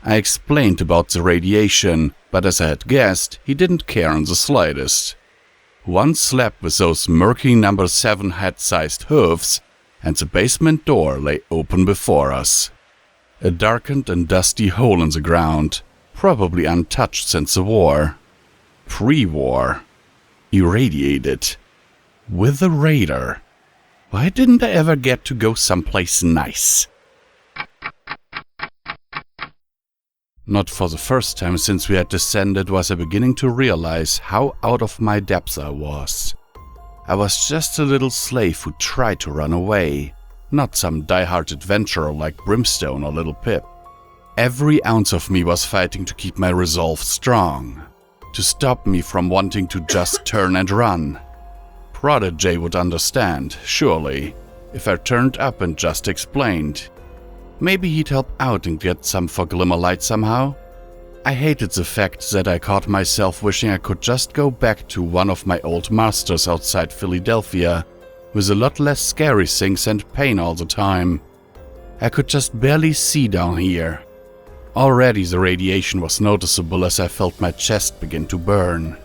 [SPEAKER 1] I explained about the radiation, but as I had guessed, he didn't care in the slightest. One slap with those Murky Number 7 head-sized hooves, and the basement door lay open before us. A darkened and dusty hole in the ground, probably untouched since the war. Pre-war. Irradiated. With a raider. Why didn't I ever get to go someplace nice? Not for the first time since we had descended was I beginning to realize how out of my depth I was. I was just a little slave who tried to run away, not some die-hard adventurer like Brimstone or Little Pip. Every ounce of me was fighting to keep my resolve strong, to stop me from wanting to just turn and run. Protégé would understand, surely, if I turned up and just explained. Maybe he'd help out and get some for Glimmerlight somehow. I hated the fact that I caught myself wishing I could just go back to one of my old masters outside Fillydelphia, with a lot less scary things and pain all the time. I could just barely see down here. Already the radiation was noticeable as I felt my chest begin to burn.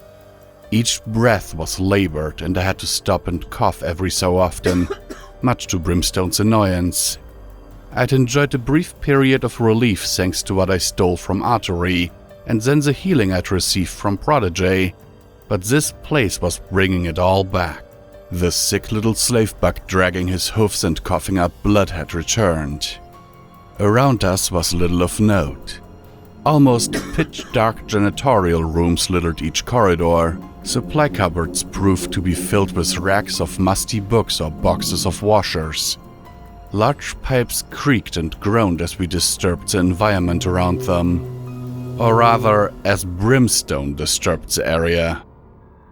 [SPEAKER 1] Each breath was labored and I had to stop and cough every so often, much to Brimstone's annoyance. I'd enjoyed a brief period of relief thanks to what I stole from Artery, and then the healing I'd received from Protégé, but this place was bringing it all back. The sick little slave bug dragging his hoofs and coughing up blood had returned. Around us was little of note. Almost pitch-dark janitorial rooms littered each corridor. Supply cupboards proved to be filled with racks of musty books or boxes of washers. Large pipes creaked and groaned as we disturbed the environment around them. Or rather, as Brimstone disturbed the area.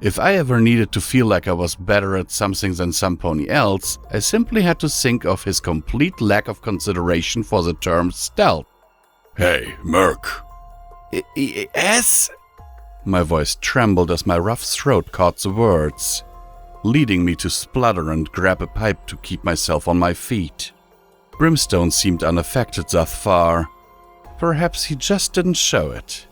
[SPEAKER 1] If I ever needed to feel like I was better at something than some pony else, I simply had to think of his complete lack of consideration for the term stealth.
[SPEAKER 3] Hey, Murk.
[SPEAKER 2] Yes?
[SPEAKER 1] My voice trembled as my rough throat caught the words, leading me to splutter and grab a pipe to keep myself on my feet. Brimstone seemed unaffected thus far. Perhaps he just didn't show it.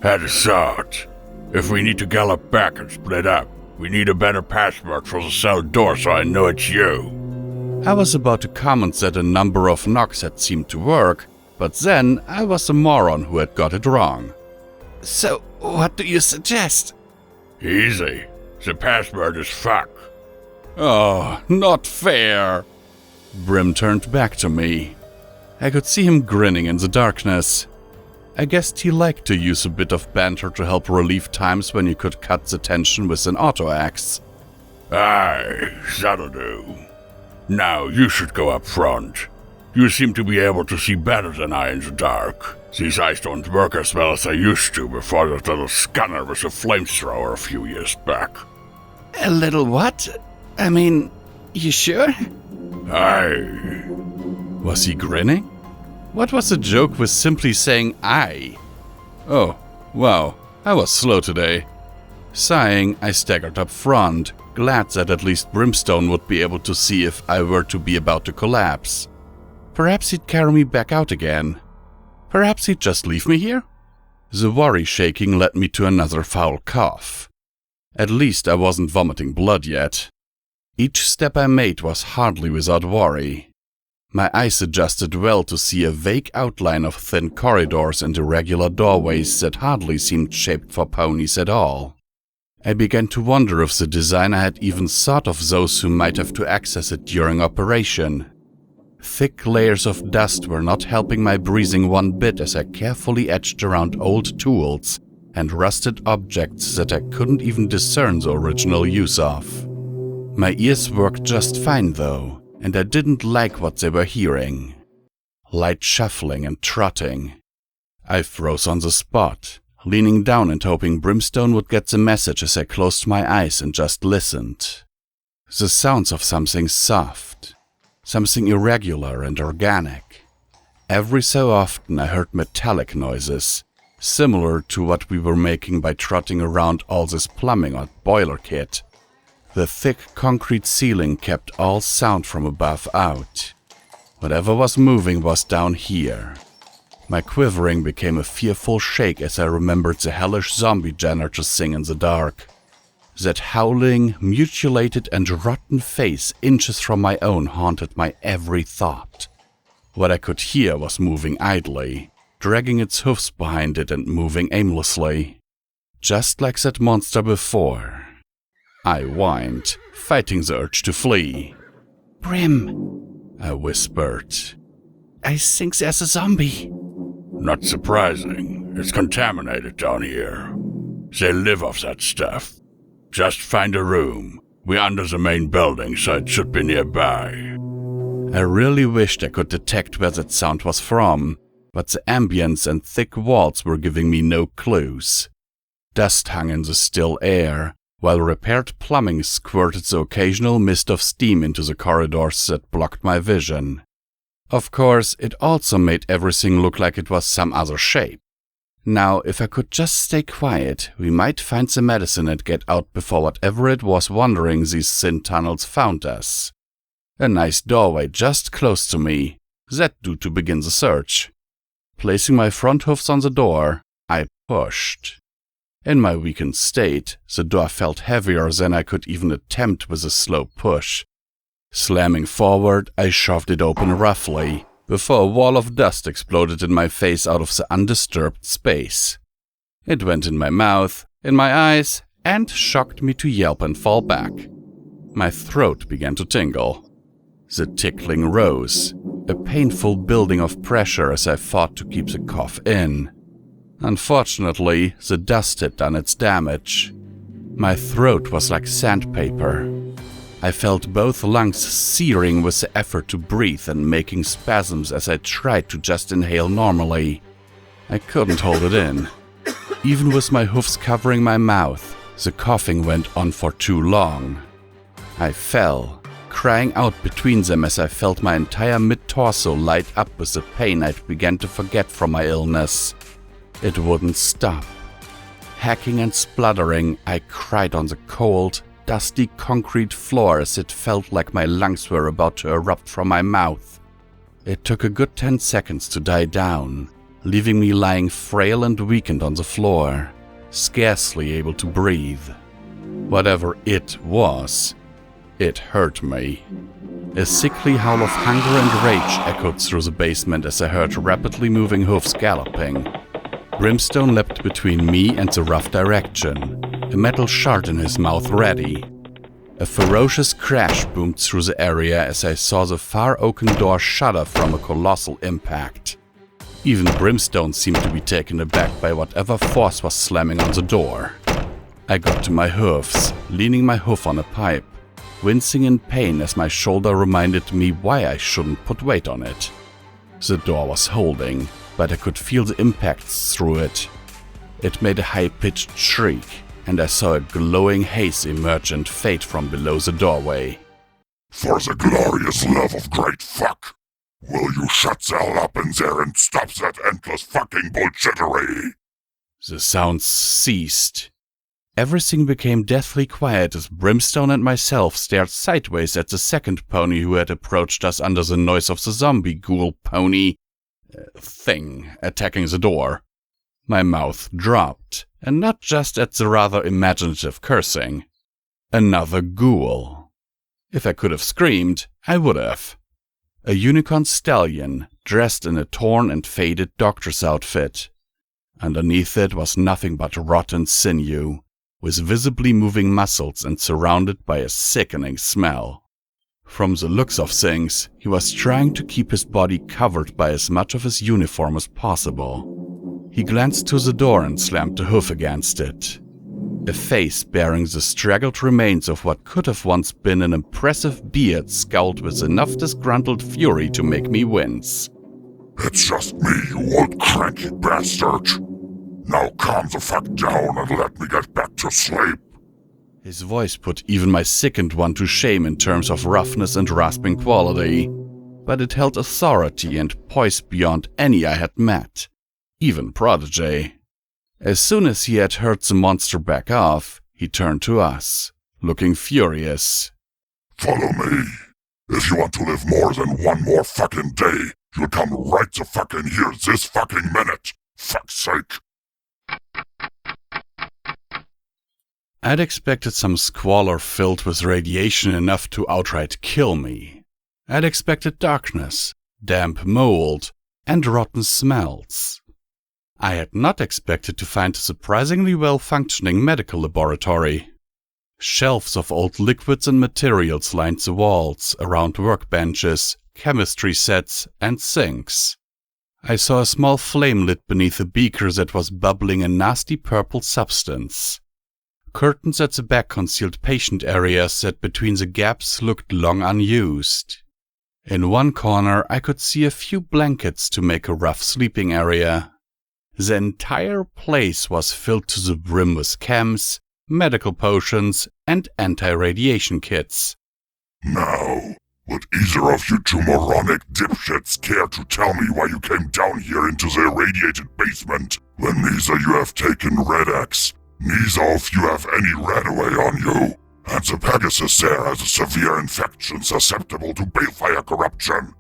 [SPEAKER 3] Had a thought. If we need to gallop back and split up, we need a better password for the cell door so I know it's you.
[SPEAKER 1] I was about to comment that a number of knocks had seemed to work, but then I was the moron who had got it wrong.
[SPEAKER 2] So, what do you suggest?
[SPEAKER 3] Easy. The password is fuck.
[SPEAKER 1] Oh, not fair. Brim turned back to me. I could see him grinning in the darkness. I guessed he liked to use a bit of banter to help relieve times when you could cut the tension with an auto-axe.
[SPEAKER 3] Aye, that'll do. Now you should go up front. You seem to be able to see better than I in the dark. These eyes don't work as well as they used to before that little scanner with a flamethrower a few years back.
[SPEAKER 2] A little what? I mean, you sure?
[SPEAKER 3] Aye.
[SPEAKER 1] Was he grinning? What was the joke with simply saying aye? Oh, wow, I was slow today. Sighing, I staggered up front, glad that at least Brimstone would be able to see if I were to be about to collapse. Perhaps he'd carry me back out again. Perhaps he'd just leave me here? The worry shaking led me to another foul cough. At least I wasn't vomiting blood yet. Each step I made was hardly without worry. My eyes adjusted well to see a vague outline of thin corridors and irregular doorways that hardly seemed shaped for ponies at all. I began to wonder if the designer had even thought of those who might have to access it during operation. Thick layers of dust were not helping my breathing one bit as I carefully edged around old tools and rusted objects that I couldn't even discern the original use of. My ears worked just fine though, and I didn't like what they were hearing. Light shuffling and trotting. I froze on the spot, leaning down and hoping Brimstone would get the message as I closed my eyes and just listened. The sounds of something soft, something irregular and organic. Every so often I heard metallic noises, similar to what we were making by trotting around all this plumbing or boiler kit. The thick concrete ceiling kept all sound from above out. Whatever was moving was down here. My quivering became a fearful shake as I remembered the hellish zombie janitor sing in the dark. That howling, mutilated and rotten face inches from my own haunted my every thought. What I could hear was moving idly, dragging its hoofs behind it and moving aimlessly. Just like that monster before. I whined, fighting the urge to flee.
[SPEAKER 2] Brim,
[SPEAKER 1] I whispered.
[SPEAKER 2] I think there's a zombie.
[SPEAKER 3] Not surprising. It's contaminated down here. They live off that stuff. Just find a room. We're under the main building, so it should be nearby.
[SPEAKER 1] I really wished I could detect where that sound was from, but the ambience and thick walls were giving me no clues. Dust hung in the still air, while repaired plumbing squirted the occasional mist of steam into the corridors that blocked my vision. Of course, it also made everything look like it was some other shape. Now, if I could just stay quiet, we might find the medicine and get out before whatever it was wandering these thin tunnels found us. A nice doorway just close to me. That do to begin the search. Placing my front hoofs on the door, I pushed. In my weakened state, the door felt heavier than I could even attempt with a slow push. Slamming forward, I shoved it open roughly, before a wall of dust exploded in my face out of the undisturbed space. It went in my mouth, in my eyes, and shocked me to yelp and fall back. My throat began to tingle. The tickling rose, a painful building of pressure as I fought to keep the cough in. Unfortunately, the dust had done its damage. My throat was like sandpaper. I felt both lungs searing with the effort to breathe and making spasms as I tried to just inhale normally. I couldn't hold it in. Even with my hoofs covering my mouth, the coughing went on for too long. I fell, crying out between them as I felt my entire mid-torso light up with the pain I'd begun to forget from my illness. It wouldn't stop. Hacking and spluttering, I cried on the cold, dusty concrete floor as it felt like my lungs were about to erupt from my mouth. It took a good 10 seconds to die down, leaving me lying frail and weakened on the floor, scarcely able to breathe. Whatever it was, it hurt me. A sickly howl of hunger and rage echoed through the basement as I heard rapidly moving hoofs galloping. Brimstone leapt between me and the rough direction, a metal shard in his mouth ready. A ferocious crash boomed through the area as I saw the far oaken door shudder from a colossal impact. Even Brimstone seemed to be taken aback by whatever force was slamming on the door. I got to my hoofs, leaning my hoof on a pipe, wincing in pain as my shoulder reminded me why I shouldn't put weight on it. The door was holding, but I could feel the impacts through it. It made a high-pitched shriek, and I saw a glowing haze emerge and fade from below the doorway.
[SPEAKER 4] For the glorious love of great fuck, will you shut the hell up in there and stop that endless fucking bullshittery?
[SPEAKER 1] The sounds ceased. Everything became deathly quiet as Brimstone and myself stared sideways at the second pony who had approached us under the noise of the zombie ghoul pony thing attacking the door. My mouth dropped, and not just at the rather imaginative cursing. Another ghoul. If I could have screamed, I would have. A unicorn stallion, dressed in a torn and faded doctor's outfit. Underneath it was nothing but rotten sinew, with visibly moving muscles and surrounded by a sickening smell. From the looks of things, he was trying to keep his body covered by as much of his uniform as possible. He glanced to the door and slammed the hoof against it. A face bearing the straggled remains of what could have once been an impressive beard scowled with enough disgruntled fury to make me wince.
[SPEAKER 4] It's just me, you old cranky bastard. Now calm the fuck down and let me get back to sleep.
[SPEAKER 1] His voice put even my sickened one to shame in terms of roughness and rasping quality, but it held authority and poise beyond any I had met, even Protégé. As soon as he had heard the monster back off, he turned to us, looking furious.
[SPEAKER 4] Follow me. If you want to live more than one more fucking day, you'll come right to fucking here this fucking minute. Fuck's sake.
[SPEAKER 1] I'd expected some squalor filled with radiation enough to outright kill me. I'd expected darkness, damp mold, and rotten smells. I had not expected to find a surprisingly well-functioning medical laboratory. Shelves of old liquids and materials lined the walls around workbenches, chemistry sets, and sinks. I saw a small flame lit beneath a beaker that was bubbling a nasty purple substance. Curtains at the back concealed patient areas that between the gaps looked long unused. In one corner I could see a few blankets to make a rough sleeping area. The entire place was filled to the brim with chems, medical potions, and anti-radiation kits.
[SPEAKER 4] Now, would either of you two moronic dipshits care to tell me why you came down here into the irradiated basement when neither you have taken Red X, neither of you have any Radaway on you, and the Pegasus there has a severe infection susceptible to balefire corruption?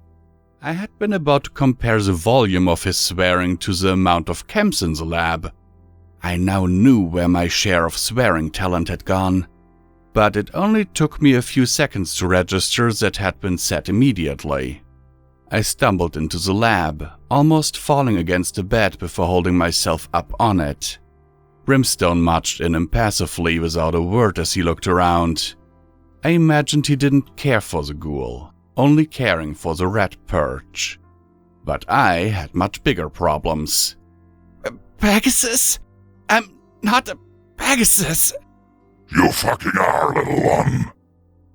[SPEAKER 1] I had been about to compare the volume of his swearing to the amount of chems in the lab. I now knew where my share of swearing talent had gone, but it only took me a few seconds to register that had been said immediately. I stumbled into the lab, almost falling against the bed before holding myself up on it. Brimstone marched in impassively without a word as he looked around. I imagined he didn't care for the ghoul, only caring for the rat perch. But I had much bigger problems.
[SPEAKER 2] Pegasus? I'm not a Pegasus.
[SPEAKER 4] You fucking are, little one.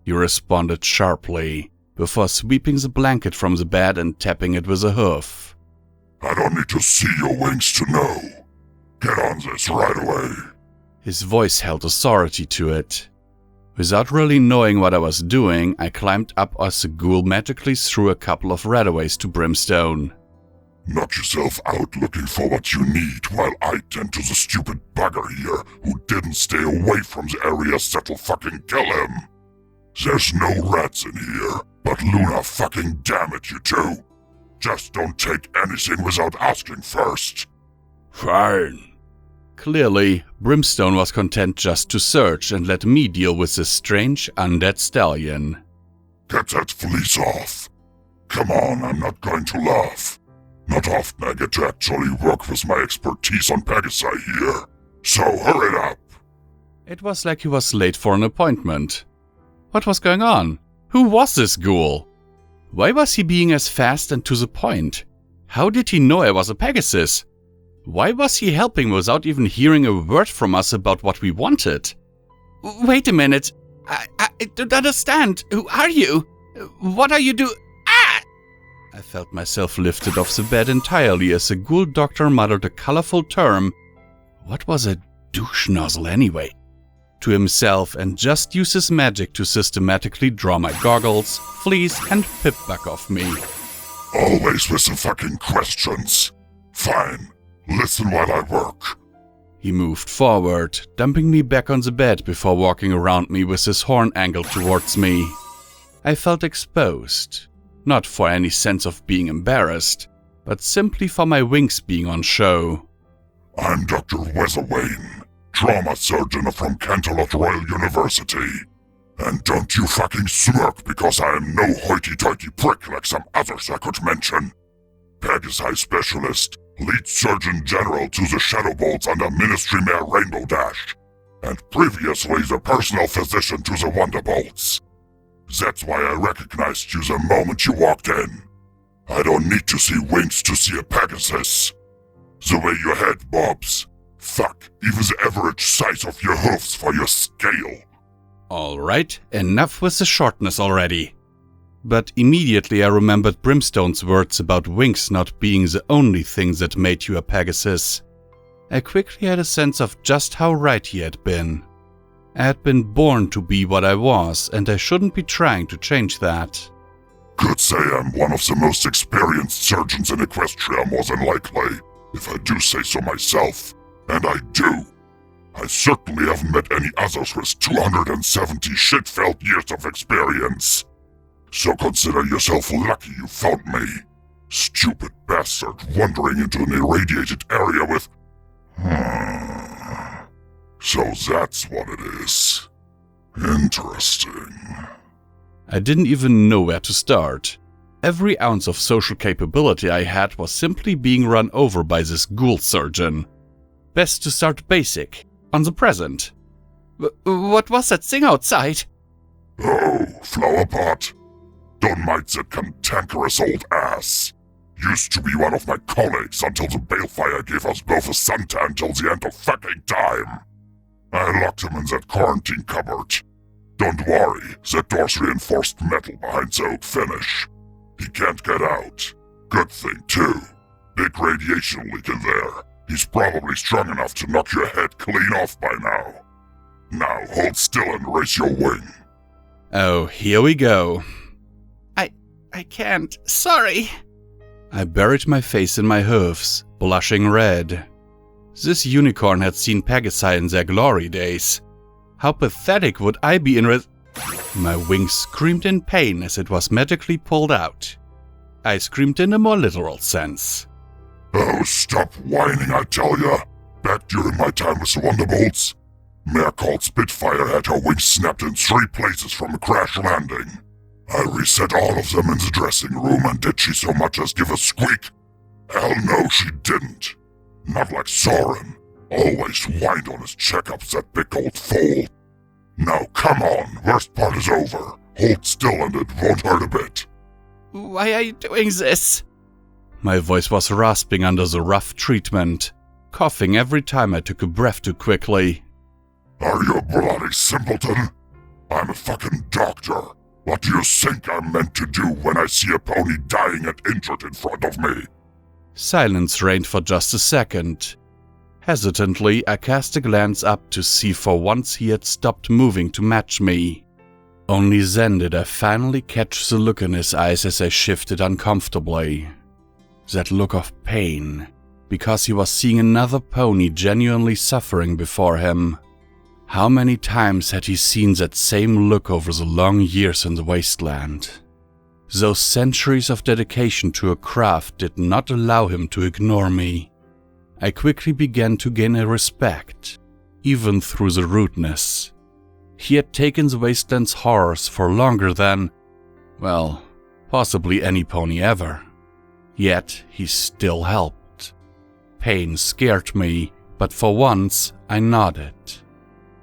[SPEAKER 1] He responded sharply, before sweeping the blanket from the bed and tapping it with a hoof.
[SPEAKER 4] I don't need to see your wings to know. Get on this right away.
[SPEAKER 1] His voice held authority to it. Without really knowing what I was doing, I climbed up as the ghoul magically threw a couple of radaways to Brimstone.
[SPEAKER 4] Knock yourself out looking for what you need while I tend to the stupid bugger here who didn't stay away from the areas that'll fucking kill him. There's no rats in here, but Luna fucking damn it, you two. Just don't take anything without asking first.
[SPEAKER 3] Fine.
[SPEAKER 1] Clearly, Brimstone was content just to search and let me deal with this strange undead stallion.
[SPEAKER 4] Get that fleece off. Come on, I'm not going to laugh. Not often I get to actually work with my expertise on Pegasi here, so hurry it up.
[SPEAKER 1] It was like he was late for an appointment. What was going on? Who was this ghoul? Why was he being as fast and to the point? How did he know I was a Pegasus? Why was he helping without even hearing a word from us about what we wanted?
[SPEAKER 2] Wait a minute. I don't understand. Who are you? What are you doing? Ah!
[SPEAKER 1] I felt myself lifted off the bed entirely as the ghoul doctor muttered a colorful term. What was a douche nozzle anyway? To himself and just used his magic to systematically draw my goggles, fleece, and pip-buck off me.
[SPEAKER 4] Always with the fucking questions. Fine. Listen while I work.
[SPEAKER 1] He moved forward, dumping me back on the bed before walking around me with his horn angled towards me. I felt exposed, not for any sense of being embarrassed, but simply for my wings being on show.
[SPEAKER 4] I'm Dr. Weatherwain, trauma surgeon from Canterlot Royal University. And don't you fucking smirk because I am no hoity-toity prick like some others I could mention. Pegasi specialist, lead surgeon general to the Shadow Bolts under Ministry Mayor Rainbow Dash, and previously the personal physician to the Wonderbolts. That's why I recognized you the moment you walked in. I don't need to see wings to see a Pegasus. The way your head bobs. Fuck, even the average size of your hoofs for your scale.
[SPEAKER 1] Alright, enough with the shortness already. But immediately I remembered Brimstone's words about wings not being the only thing that made you a Pegasus. I quickly had a sense of just how right he had been. I had been born to be what I was, and I shouldn't be trying to change that.
[SPEAKER 4] Could say I'm one of the most experienced surgeons in Equestria, more than likely, if I do say so myself. And I do. I certainly haven't met any others with 270 shit-filled years of experience. So consider yourself lucky you found me. Stupid bastard wandering into an irradiated area with... So that's what it is. Interesting.
[SPEAKER 1] I didn't even know where to start. Every ounce of social capability I had was simply being run over by this ghoul surgeon. Best to start basic, on the present.
[SPEAKER 2] What was that thing outside?
[SPEAKER 4] Oh, flower pot. Don't mind that cantankerous old ass. Used to be one of my colleagues until the balefire gave us both a suntan till the end of fucking time. I locked him in that quarantine cupboard. Don't worry, that door's reinforced metal behind the oak finish. He can't get out. Good thing, too. Big radiation leak in there. He's probably strong enough to knock your head clean off by now. Now hold still and raise your wing.
[SPEAKER 1] Oh, here we go.
[SPEAKER 2] I can't. Sorry.
[SPEAKER 1] I buried my face in my hoofs, blushing red. This unicorn had seen Pegasi in their glory days. How pathetic would I be in My wings screamed in pain as it was magically pulled out. I screamed in a more literal sense.
[SPEAKER 4] Oh, stop whining, I tell ya. Back during my time with the Wonderbolts, Mare called Spitfire had her wings snapped in 3 places from a crash landing. I reset all of them in the dressing room, and did she so much as give a squeak? Hell no, she didn't. Not like Soren. Always whined on his checkups, that big old fool. Now come on, worst part is over. Hold still and it won't hurt a bit.
[SPEAKER 2] Why are you doing this?
[SPEAKER 1] My voice was rasping under the rough treatment, coughing every time I took a breath too quickly.
[SPEAKER 4] Are you a bloody simpleton? I'm a fucking doctor. What do you think I'm meant to do when I see a pony dying and injured in front of me?
[SPEAKER 1] Silence reigned for just a second. Hesitantly, I cast a glance up to see for once he had stopped moving to match me. Only then did I finally catch the look in his eyes as I shifted uncomfortably. That look of pain, because he was seeing another pony genuinely suffering before him. How many times had he seen that same look over the long years in the Wasteland? Those centuries of dedication to a craft did not allow him to ignore me. I quickly began to gain a respect, even through the rudeness. He had taken the Wasteland's horrors for longer than, well, possibly any pony ever. Yet he still helped. Pain scared me, but for once I nodded.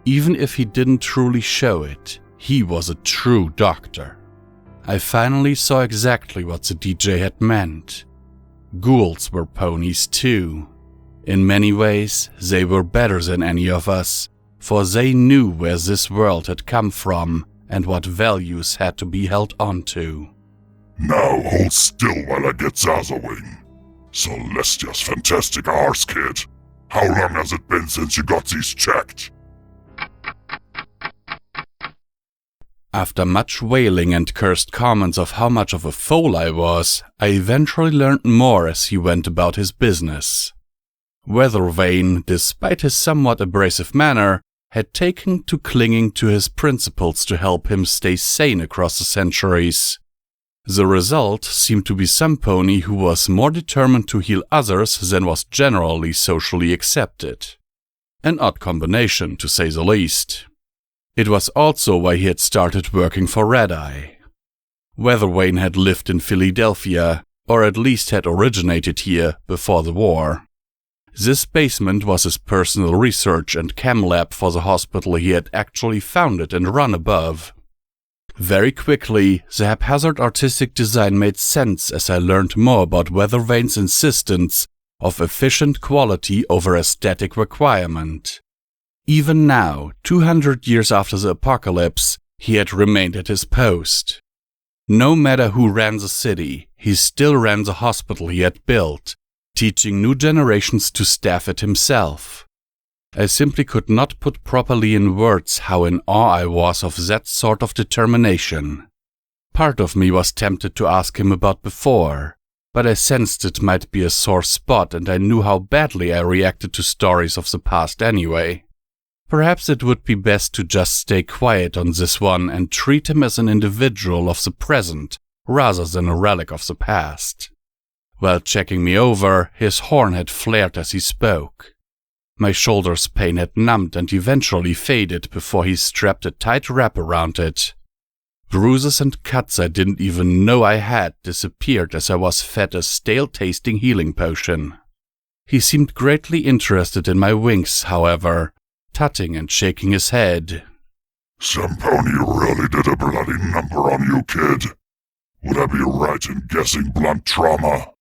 [SPEAKER 1] Even if he didn't truly show it, he was a true doctor. I finally saw exactly what the DJ had meant. Ghouls were ponies too. In many ways, they were better than any of us, for they knew where this world had come from and what values had to be held onto.
[SPEAKER 4] Now hold still while I get Zazawing. Celestia's fantastic arse, kid. How long has it been since you got these checked?
[SPEAKER 1] After much wailing and cursed comments of how much of a fool I was, I eventually learned more as he went about his business. Weathervane, despite his somewhat abrasive manner, had taken to clinging to his principles to help him stay sane across the centuries. The result seemed to be some pony who was more determined to heal others than was generally socially accepted. An odd combination, to say the least. It was also why he had started working for Red Eye. Weathervane had lived in Fillydelphia, or at least had originated here before the war. This basement was his personal research and chem lab for the hospital he had actually founded and run above. Very quickly, the haphazard artistic design made sense as I learned more about Weathervane's insistence of efficient quality over aesthetic requirement. Even now, 200 years after the apocalypse, he had remained at his post. No matter who ran the city, he still ran the hospital he had built, teaching new generations to staff it himself. I simply could not put properly in words how in awe I was of that sort of determination. Part of me was tempted to ask him about before, but I sensed it might be a sore spot and I knew how badly I reacted to stories of the past anyway. Perhaps it would be best to just stay quiet on this one and treat him as an individual of the present rather than a relic of the past. While checking me over, his horn had flared as he spoke. My shoulder's pain had numbed and eventually faded before he strapped a tight wrap around it. Bruises and cuts I didn't even know I had disappeared as I was fed a stale-tasting healing potion. He seemed greatly interested in my wings, however, tutting and shaking his head.
[SPEAKER 4] Some pony really did a bloody number on you, kid. Would I be right in guessing blunt trauma?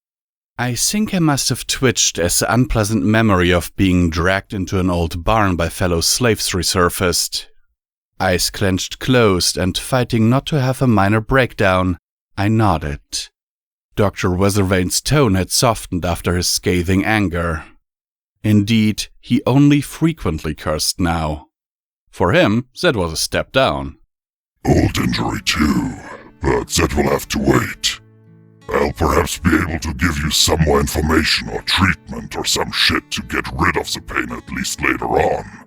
[SPEAKER 1] I think I must have twitched as the unpleasant memory of being dragged into an old barn by fellow slaves resurfaced. Eyes clenched closed and fighting not to have a minor breakdown, I nodded. Dr. Weathervane's tone had softened after his scathing anger. Indeed, he only frequently cursed now. For him, that was a step down.
[SPEAKER 4] Old injury too, but that will have to wait. I'll perhaps be able to give you some more information or treatment or some shit to get rid of the pain at least later on.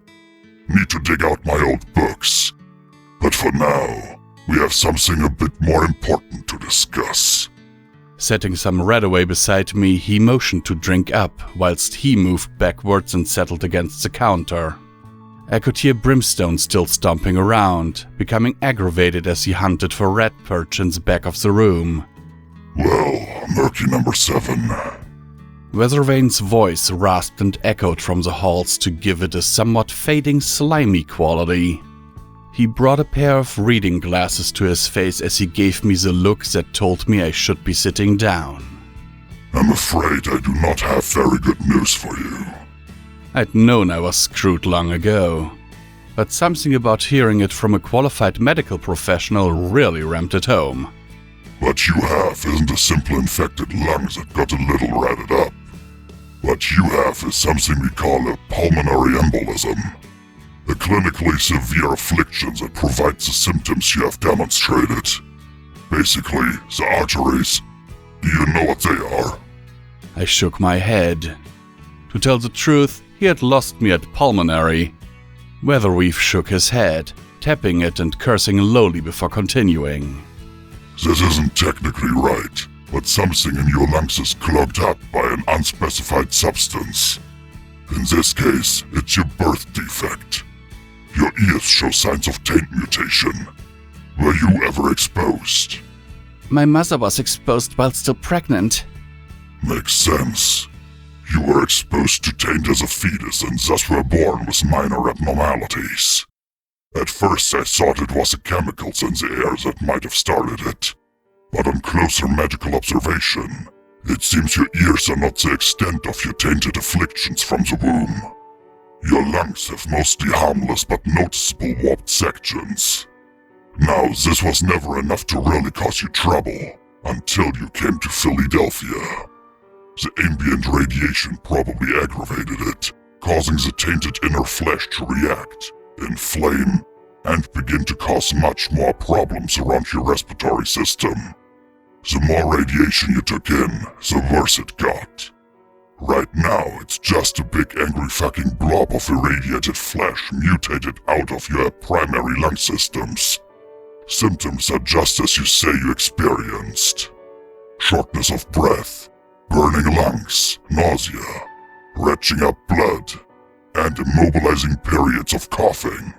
[SPEAKER 4] Need to dig out my old books. But for now, we have something a bit more important to discuss.
[SPEAKER 1] Setting some red away beside me, he motioned to drink up, whilst he moved backwards and settled against the counter. I could hear Brimstone still stomping around, becoming aggravated as he hunted for rat perch in the back of the room.
[SPEAKER 4] Well, Murky Number 7.
[SPEAKER 1] Weathervane's voice rasped and echoed from the halls to give it a somewhat fading, slimy quality. He brought a pair of reading glasses to his face as he gave me the look that told me I should be sitting down.
[SPEAKER 4] I'm afraid I do not have very good news for you.
[SPEAKER 1] I'd known I was screwed long ago, but something about hearing it from a qualified medical professional really rammed it home.
[SPEAKER 4] What you have isn't a simple infected lung that got a little ratted up. What you have is something we call a pulmonary embolism. A clinically severe affliction that provides the symptoms you have demonstrated. Basically, the arteries. Do you know what they are?
[SPEAKER 1] I shook my head. To tell the truth, he had lost me at pulmonary. Weatherweave shook his head, tapping it and cursing lowly before continuing.
[SPEAKER 4] This isn't technically right, but something in your lungs is clogged up by an unspecified substance. In this case, it's your birth defect. Your ears show signs of taint mutation. Were you ever exposed?
[SPEAKER 2] My mother was exposed while still pregnant.
[SPEAKER 4] Makes sense. You were exposed to taint as a fetus and thus were born with minor abnormalities. At first I thought it was the chemicals in the air that might have started it. But on closer medical observation, it seems your ears are not the extent of your tainted afflictions from the womb. Your lungs have mostly harmless but noticeable warped sections. Now, this was never enough to really cause you trouble, until you came to Fillydelphia. The ambient radiation probably aggravated it, causing the tainted inner flesh to react, inflame, and begin to cause much more problems around your respiratory system. The more radiation you took in, the worse it got. Right now, it's just a big angry fucking blob of irradiated flesh mutated out of your primary lung systems. Symptoms are just as you say you experienced. Shortness of breath, burning lungs, nausea, retching up blood, and immobilizing periods of coughing.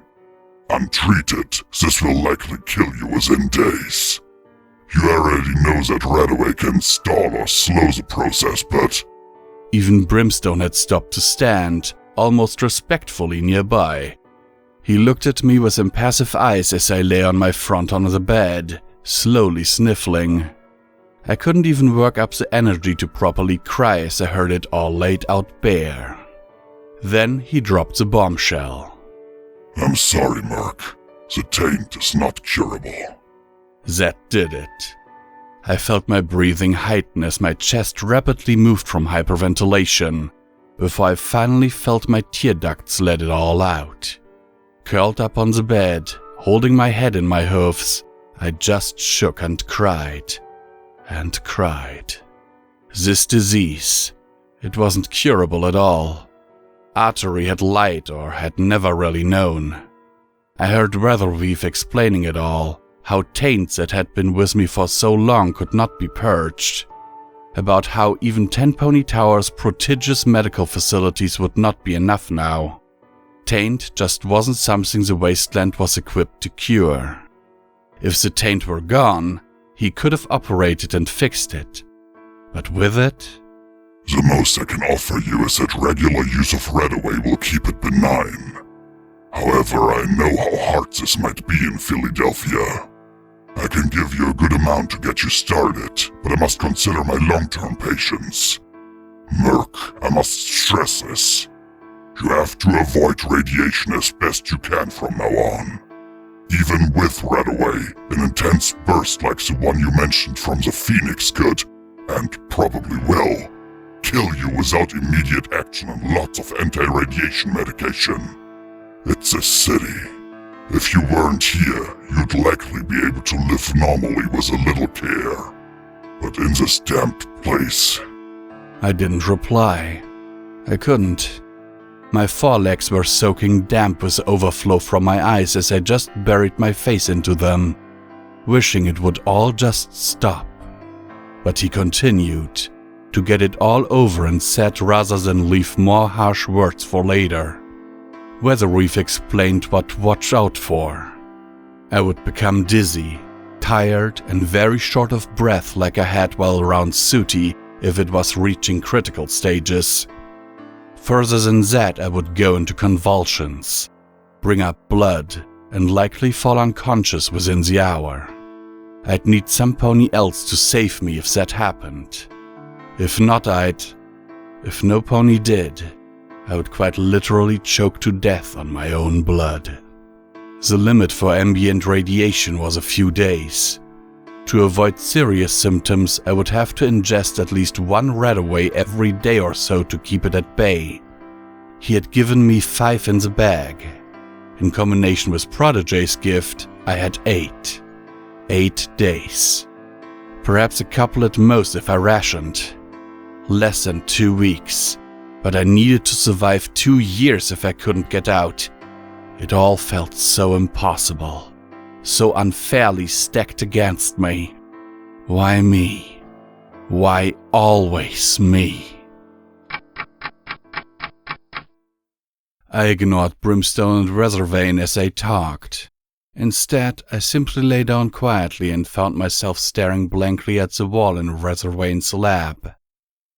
[SPEAKER 4] Untreated, this will likely kill you within days. You already know that Radaway can stall or slow the process, but...
[SPEAKER 1] Even Brimstone had stopped to stand, almost respectfully nearby. He looked at me with impassive eyes as I lay on my front on the bed, slowly sniffling. I couldn't even work up the energy to properly cry as I heard it all laid out bare. Then he dropped the bombshell.
[SPEAKER 4] I'm sorry, Murk. The taint is not curable.
[SPEAKER 1] That did it. I felt my breathing heighten as my chest rapidly moved from hyperventilation, before I finally felt my tear ducts let it all out. Curled up on the bed, holding my head in my hooves, I just shook and cried. And cried. This disease, it wasn't curable at all. Artery had lied or had never really known. I heard Weatherweave explaining it all, how taints that had been with me for so long could not be purged. About how even 10 Pony Tower's prodigious medical facilities would not be enough now. Taint just wasn't something the Wasteland was equipped to cure. If the taint were gone, he could have operated and fixed it. But with it...
[SPEAKER 4] The most I can offer you is that regular use of Radaway will keep it benign. However, I know how hard this might be in Fillydelphia. I can give you a good amount to get you started, but I must consider my long-term patients. Murk, I must stress this. You have to avoid radiation as best you can from now on. Even with Radaway, an intense burst like the one you mentioned from the Phoenix could, and probably will, kill you without immediate action and lots of anti-radiation medication. It's a city. If you weren't here, you'd likely be able to live normally with a little care. But in this damp place...
[SPEAKER 1] I didn't reply. I couldn't. My forelegs were soaking damp with overflow from my eyes as I just buried my face into them, wishing it would all just stop. But he continued, to get it all over, and said rather than leave more harsh words for later. Weatherweave explained what to watch out for. I would become dizzy, tired, and very short of breath like I had while around Sooty if it was reaching critical stages. Further than that, I would go into convulsions, bring up blood, and likely fall unconscious within the hour. I'd need some pony else to save me if that happened. If not, if no pony did, I would quite literally choke to death on my own blood. The limit for ambient radiation was a few days. To avoid serious symptoms, I would have to ingest at least one Radaway every day or so to keep it at bay. He had given me 5 in the bag. In combination with Protégé's gift, I had 8. 8 days. Perhaps a couple at most if I rationed. Less than 2 weeks. But I needed to survive 2 years if I couldn't get out. It all felt so impossible. So unfairly stacked against me. Why me? Why always me? I ignored Brimstone and Razorvane as they talked. Instead, I simply lay down quietly and found myself staring blankly at the wall in Razorvane's lab.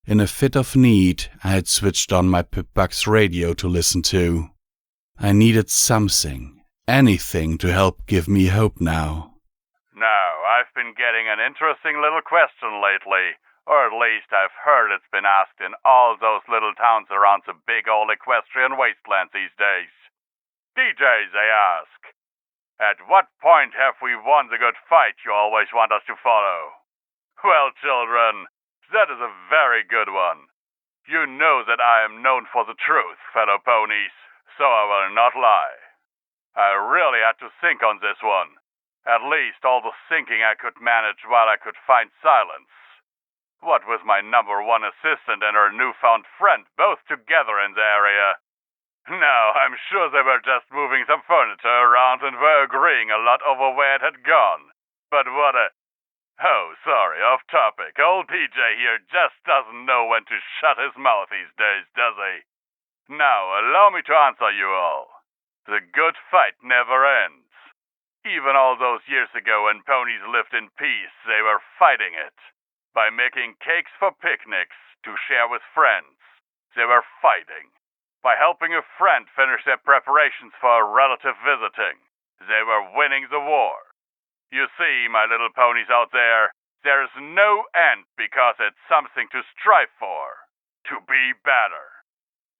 [SPEAKER 1] In a fit of need, I had switched on my Pip-Bug's radio to listen to. I needed something, anything to help give me hope now.
[SPEAKER 5] Now, I've been getting an interesting little question lately, or at least I've heard it's been asked in all those little towns around the big old Equestrian Wasteland these days. DJs, they ask, at what point have we won the good fight you always want us to follow? Well, children, that is a very good one. You know that I am known for the truth, fellow ponies, so I will not lie. I really had to think on this one. At least all the thinking I could manage while I could find silence. What with my number 1 assistant and her newfound friend both together in the area. Now, I'm sure they were just moving some furniture around and were agreeing a lot over where it had gone. But what a... Oh, sorry, off topic. Old PJ here just doesn't know when to shut his mouth these days, does he? Now, allow me to answer you all. The good fight never ends. Even all those years ago when ponies lived in peace, they were fighting it. By making cakes for picnics to share with friends, they were fighting. By helping a friend finish their preparations for a relative visiting, they were winning the war. You see, my little ponies out there is no end because it's something to strive for, to be better.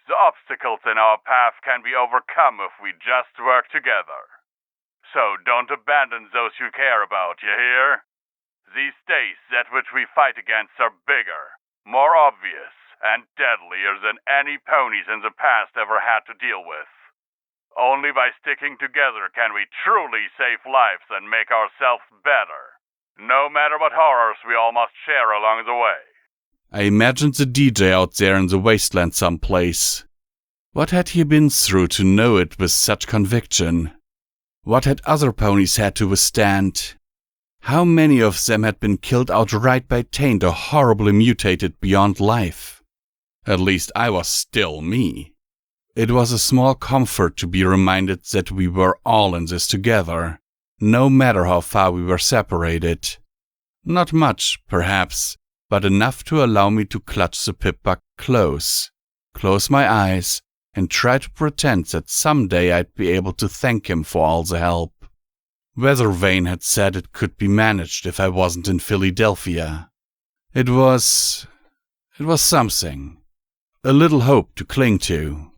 [SPEAKER 5] The obstacles in our path can be overcome if we just work together. So don't abandon those you care about, you hear? These days, that which we fight against are bigger, more obvious, and deadlier than any ponies in the past ever had to deal with. Only by sticking together can we truly save lives and make ourselves better, no matter what horrors we all must share along the way.
[SPEAKER 1] I imagined the DJ out there in the wasteland someplace. What had he been through to know it with such conviction? What had other ponies had to withstand? How many of them had been killed outright by taint or horribly mutated beyond life? At least I was still me. It was a small comfort to be reminded that we were all in this together, no matter how far we were separated. Not much, perhaps, but enough to allow me to clutch the Pip-Bug close my eyes, and try to pretend that someday I'd be able to thank him for all the help. Weathervane had said it could be managed if I wasn't in Fillydelphia. It was something. A little hope to cling to.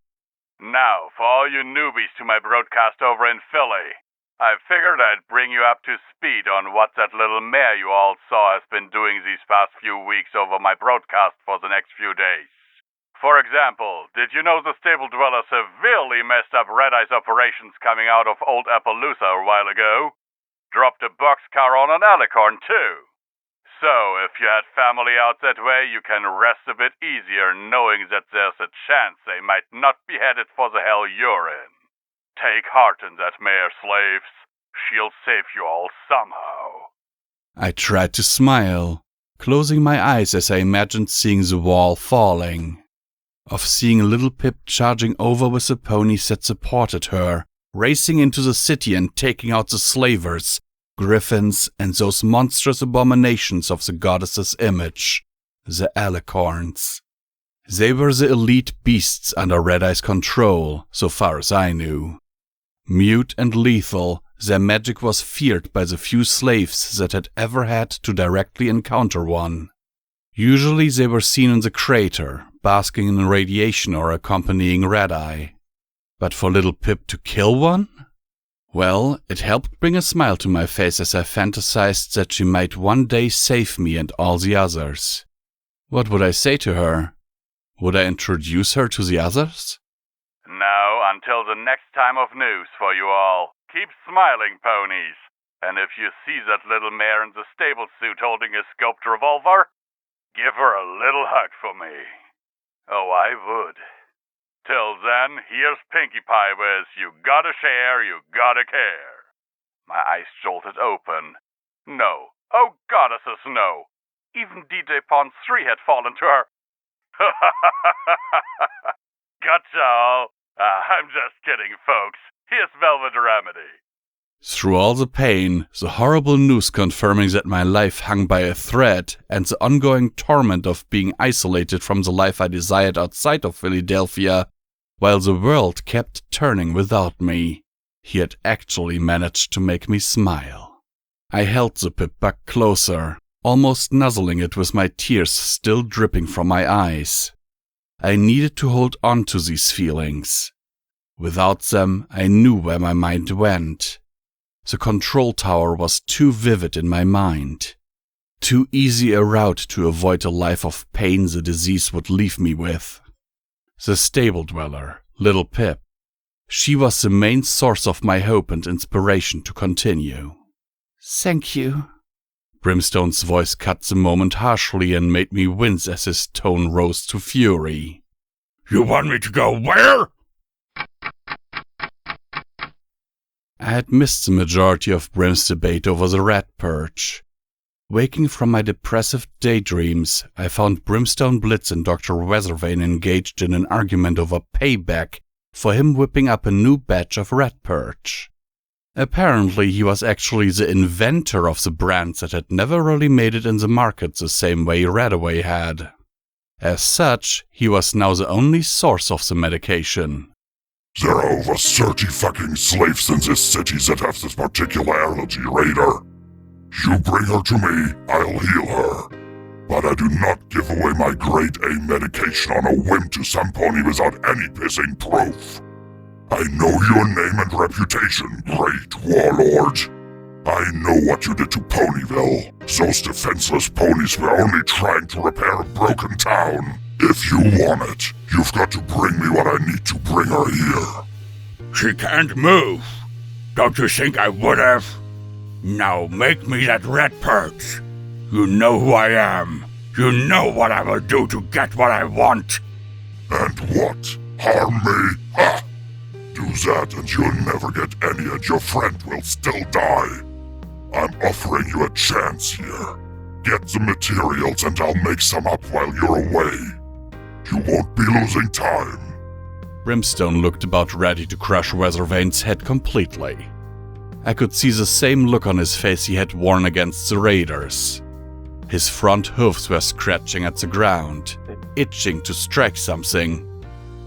[SPEAKER 5] Now, for all you newbies to my broadcast over in Philly, I figured I'd bring you up to speed on what that little mare you all saw has been doing these past few weeks over my broadcast for the next few days. For example, did you know the stable dweller severely messed up Red Eye's operations coming out of Old Appaloosa a while ago? Dropped a boxcar on an alicorn, too. So, if you had family out that way, you can rest a bit easier knowing that there's a chance they might not be headed for the hell you're in. Take heart in that mare, slaves. She'll save you all somehow.
[SPEAKER 1] I tried to smile, closing my eyes as I imagined seeing the wall falling. Of seeing little Pip charging over with the ponies that supported her, racing into the city and taking out the slavers, griffins, and those monstrous abominations of the goddess's image, the alicorns. They were the elite beasts under Red Eye's control, so far as I knew. Mute and lethal, their magic was feared by the few slaves that had ever had to directly encounter one. Usually they were seen in the crater, basking in radiation or accompanying red-eye. But for little Pip to kill one? Well, it helped bring a smile to my face as I fantasized that she might one day save me and all the others. What would I say to her? Would I introduce her to the others?
[SPEAKER 5] No, until the next time of news for you all. Keep smiling, ponies. And if you see that little mare in the stable suit holding a scoped revolver, give her a little hug for me. Oh, I would. Till then, here's Pinkie Pie with You Gotta Share, You Gotta Care. My eyes jolted open. No. Oh, goddesses, no. Even DJ Pond 3 had fallen to her. Gotcha all. I'm just kidding, folks. Here's Velvet Remedy.
[SPEAKER 1] Through all the pain, the horrible news confirming that my life hung by a thread, and the ongoing torment of being isolated from the life I desired outside of Philadelphia, while the world kept turning without me, he had actually managed to make me smile. I held the Pip back closer, almost nuzzling it with my tears still dripping from my eyes. I needed to hold on to these feelings. Without them, I knew where my mind went. The control tower was too vivid in my mind. Too easy a route to avoid a life of pain the disease would leave me with. The stable dweller, little Pip. She was the main source of my hope and inspiration to continue.
[SPEAKER 2] Thank you.
[SPEAKER 1] Brimstone's voice cut the moment harshly and made me wince as his tone rose to fury.
[SPEAKER 3] You want me to go where?
[SPEAKER 1] I had missed the majority of Brim's debate over the rat perch. Waking from my depressive daydreams, I found Brimstone Blitz and Dr. Weathervane engaged in an argument over payback for him whipping up a new batch of rat perch. Apparently, he was actually the inventor of the brands that had never really made it in the market the same way Radaway had. As such, he was now the only source of the medication.
[SPEAKER 4] There are over 30 fucking slaves in this city that have this particular allergy, Raider. You bring her to me, I'll heal her. But I do not give away my grade A medication on a whim to some pony without any pissing proof. I know your name and reputation, great warlord. I know what you did to Ponyville. Those defenseless ponies were only trying to repair a broken town. If you want it, you've got to bring me what I need to bring her here.
[SPEAKER 3] She can't move. Don't you think I would have? Now make me that rat perch. You know who I am. You know what I will do to get what I want.
[SPEAKER 4] And what? Harm me? Ha! Do that and you'll never get any and your friend will still die. I'm offering you a chance here. Get the materials and I'll make some up while you're away. You won't be losing time.
[SPEAKER 1] Brimstone looked about ready to crush Weathervane's head completely. I could see the same look on his face he had worn against the raiders. His front hooves were scratching at the ground, itching to strike something.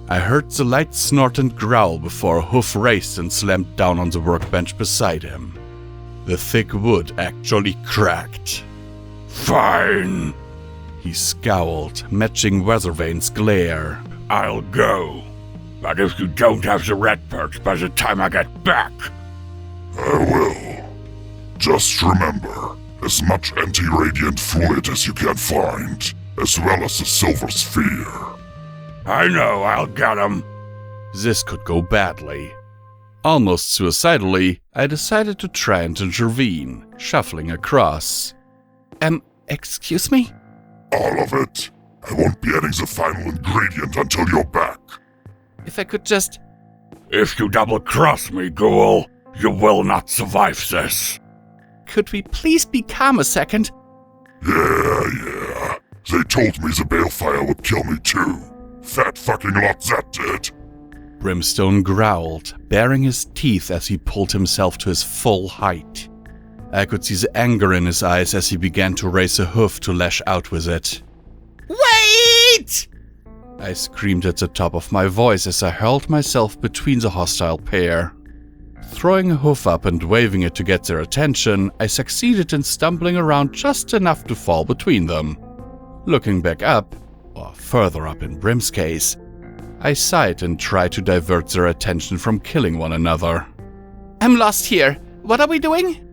[SPEAKER 1] I heard the light snort and growl before a hoof raced and slammed down on the workbench beside him. The thick wood actually cracked.
[SPEAKER 3] Fine.
[SPEAKER 1] He scowled, matching Weathervane's glare.
[SPEAKER 3] I'll go. But if you don't have the rat perch by the time I get back...
[SPEAKER 4] I will. Just remember, as much anti-radiant fluid as you can find, as well as the silver sphere.
[SPEAKER 3] I know, I'll get him.
[SPEAKER 1] This could go badly. Almost suicidally, I decided to try and intervene, shuffling across.
[SPEAKER 2] Excuse me?
[SPEAKER 4] All of it. I won't be adding the final ingredient until you're back.
[SPEAKER 2] If I could just...
[SPEAKER 3] If you double-cross me, Ghoul, you will not survive this.
[SPEAKER 2] Could we please be calm a second?
[SPEAKER 4] Yeah. They told me the balefire would kill me too. Fat fucking lot that did.
[SPEAKER 1] Brimstone growled, baring his teeth as he pulled himself to his full height. I could see the anger in his eyes as he began to raise a hoof to lash out with it.
[SPEAKER 2] Wait!
[SPEAKER 1] I screamed at the top of my voice as I hurled myself between the hostile pair. Throwing a hoof up and waving it to get their attention, I succeeded in stumbling around just enough to fall between them. Looking back up, or further up in Brim's case, I sighed and tried to divert their attention from killing one another.
[SPEAKER 2] I'm lost here. What are we doing?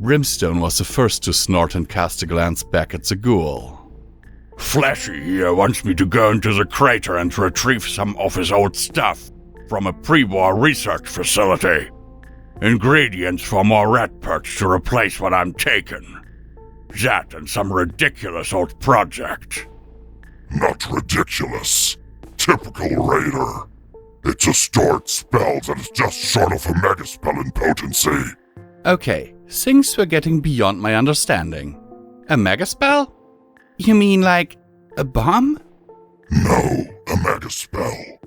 [SPEAKER 1] Brimstone was the first to snort and cast a glance back at the ghoul.
[SPEAKER 3] Flashy here wants me to go into the crater and retrieve some of his old stuff from a pre-war research facility. Ingredients for more rat perch to replace what I'm taking. That and some ridiculous old project.
[SPEAKER 4] Not ridiculous. Typical raider. It's a stored spell that is just short of a megaspell in potency.
[SPEAKER 1] Okay, things were getting beyond my understanding. A megaspell?
[SPEAKER 2] You mean like a bomb?
[SPEAKER 4] No, a megaspell.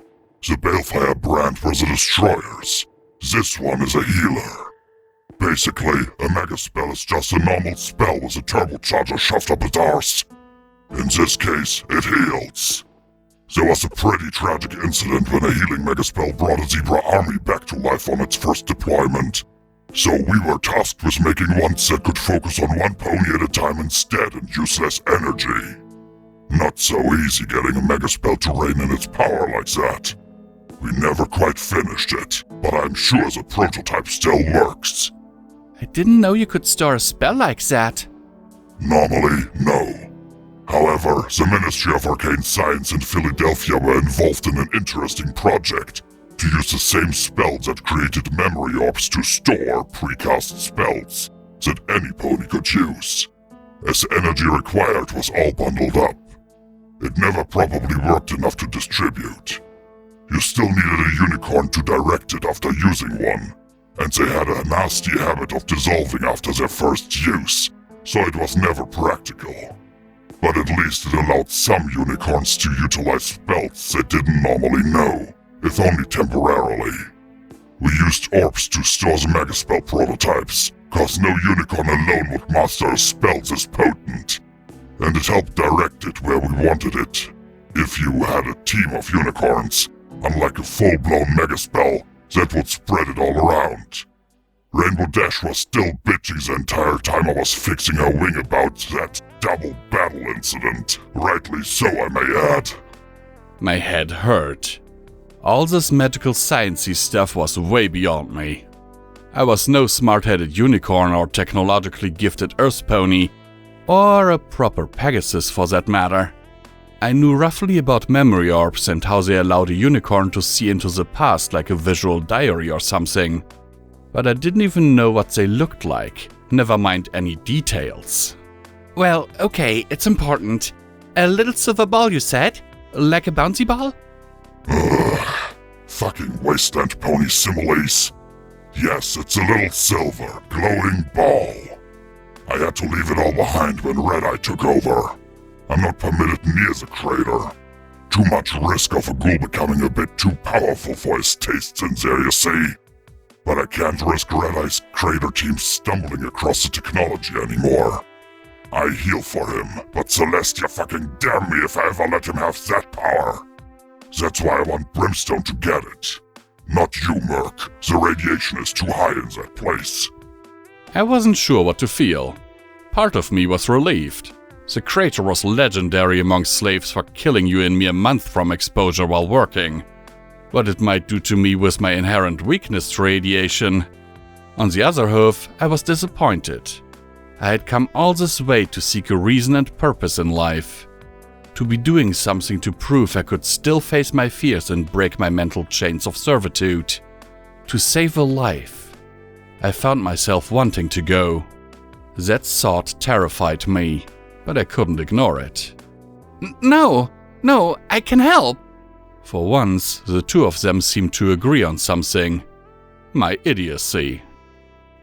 [SPEAKER 4] The Balefire brand for the destroyers. This one is a healer. Basically, a megaspell is just a normal spell with a turbocharger shoved up its arse. In this case, it heals. There was a pretty tragic incident when a healing megaspell brought a Zebra army back to life on its first deployment. So we were tasked with making one that could focus on one pony at a time instead and use less energy. Not so easy getting a megaspell to reign in its power like that. We never quite finished it, but I'm sure the prototype still works.
[SPEAKER 2] I didn't know you could store a spell like that.
[SPEAKER 4] Normally, no. However, the Ministry of Arcane Science and Philadelphia were involved in an interesting project to use the same spell that created memory orbs to store precast spells that any pony could use, as the energy required was all bundled up. It never probably worked enough to distribute. You still needed a unicorn to direct it after using one, and they had a nasty habit of dissolving after their first use, so it was never practical. But at least it allowed some unicorns to utilize spells they didn't normally know, if only temporarily. We used orbs to store the megaspell prototypes, cause no unicorn alone would master a spell this potent, and it helped direct it where we wanted it. If you had a team of unicorns, unlike a full-blown megaspell, that would spread it all around. Rainbow Dash was still bitching the entire time I was fixing her wing about that double battle incident. Rightly so, I may add.
[SPEAKER 1] My head hurt. All this medical sciencey stuff was way beyond me. I was no smart-headed unicorn or technologically gifted earth pony, or a proper Pegasus for that matter. I knew roughly about memory orbs and how they allowed a unicorn to see into the past like a visual diary or something. But I didn't even know what they looked like, never mind any details.
[SPEAKER 2] Well, okay, it's important. A little silver ball, you said? Like a bouncy ball?
[SPEAKER 4] Ugh. Fucking Wasteland pony similes. Yes, it's a little silver, glowing ball. I had to leave it all behind when Red Eye took over. I'm not permitted near the crater. Too much risk of a ghoul becoming a bit too powerful for his tastes in there, you see. But I can't risk Red Eye's crater team stumbling across the technology anymore. I heal for him, but Celestia fucking damn me if I ever let him have that power. That's why I want Brimstone to get it. Not you, Murk. The radiation is too high in that place.
[SPEAKER 1] I wasn't sure what to feel. Part of me was relieved. The crater was legendary among slaves for killing you in mere months from exposure while working. What it might do to me with my inherent weakness to radiation. On the other hand, I was disappointed. I had come all this way to seek a reason and purpose in life. To be doing something to prove I could still face my fears and break my mental chains of servitude. To save a life. I found myself wanting to go. That thought terrified me, but I couldn't ignore it.
[SPEAKER 2] No, I can help.
[SPEAKER 1] For once, the two of them seemed to agree on something. My idiocy.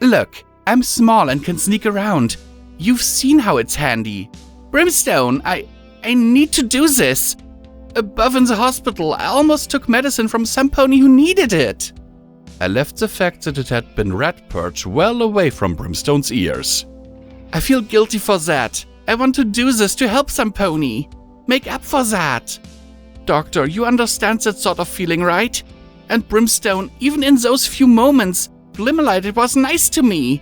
[SPEAKER 2] Look, I'm small and can sneak around. You've seen how it's handy. Brimstone, I need to do this. Above in the hospital, I almost took medicine from some pony who needed it.
[SPEAKER 1] I left the fact that it had been rat perch well away from Brimstone's ears.
[SPEAKER 2] I feel guilty for that. I want to do this to help some pony. Make up for that. Doctor, you understand that sort of feeling, right? And Brimstone, even in those few moments, Glimmerlight, it was nice to me.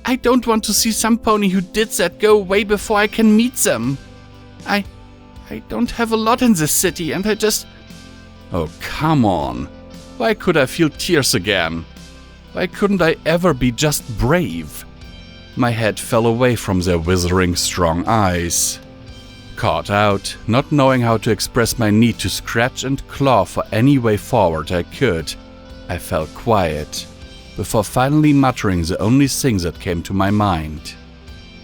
[SPEAKER 2] I don't want to see some pony who did that go away before I can meet them. I don't have a lot in this city, and I just...
[SPEAKER 1] Oh, come on. Why could I feel tears again? Why couldn't I ever be just brave? My head fell away from their withering strong eyes. Caught out, not knowing how to express my need to scratch and claw for any way forward I could, I fell quiet, before finally muttering the only thing that came to my mind.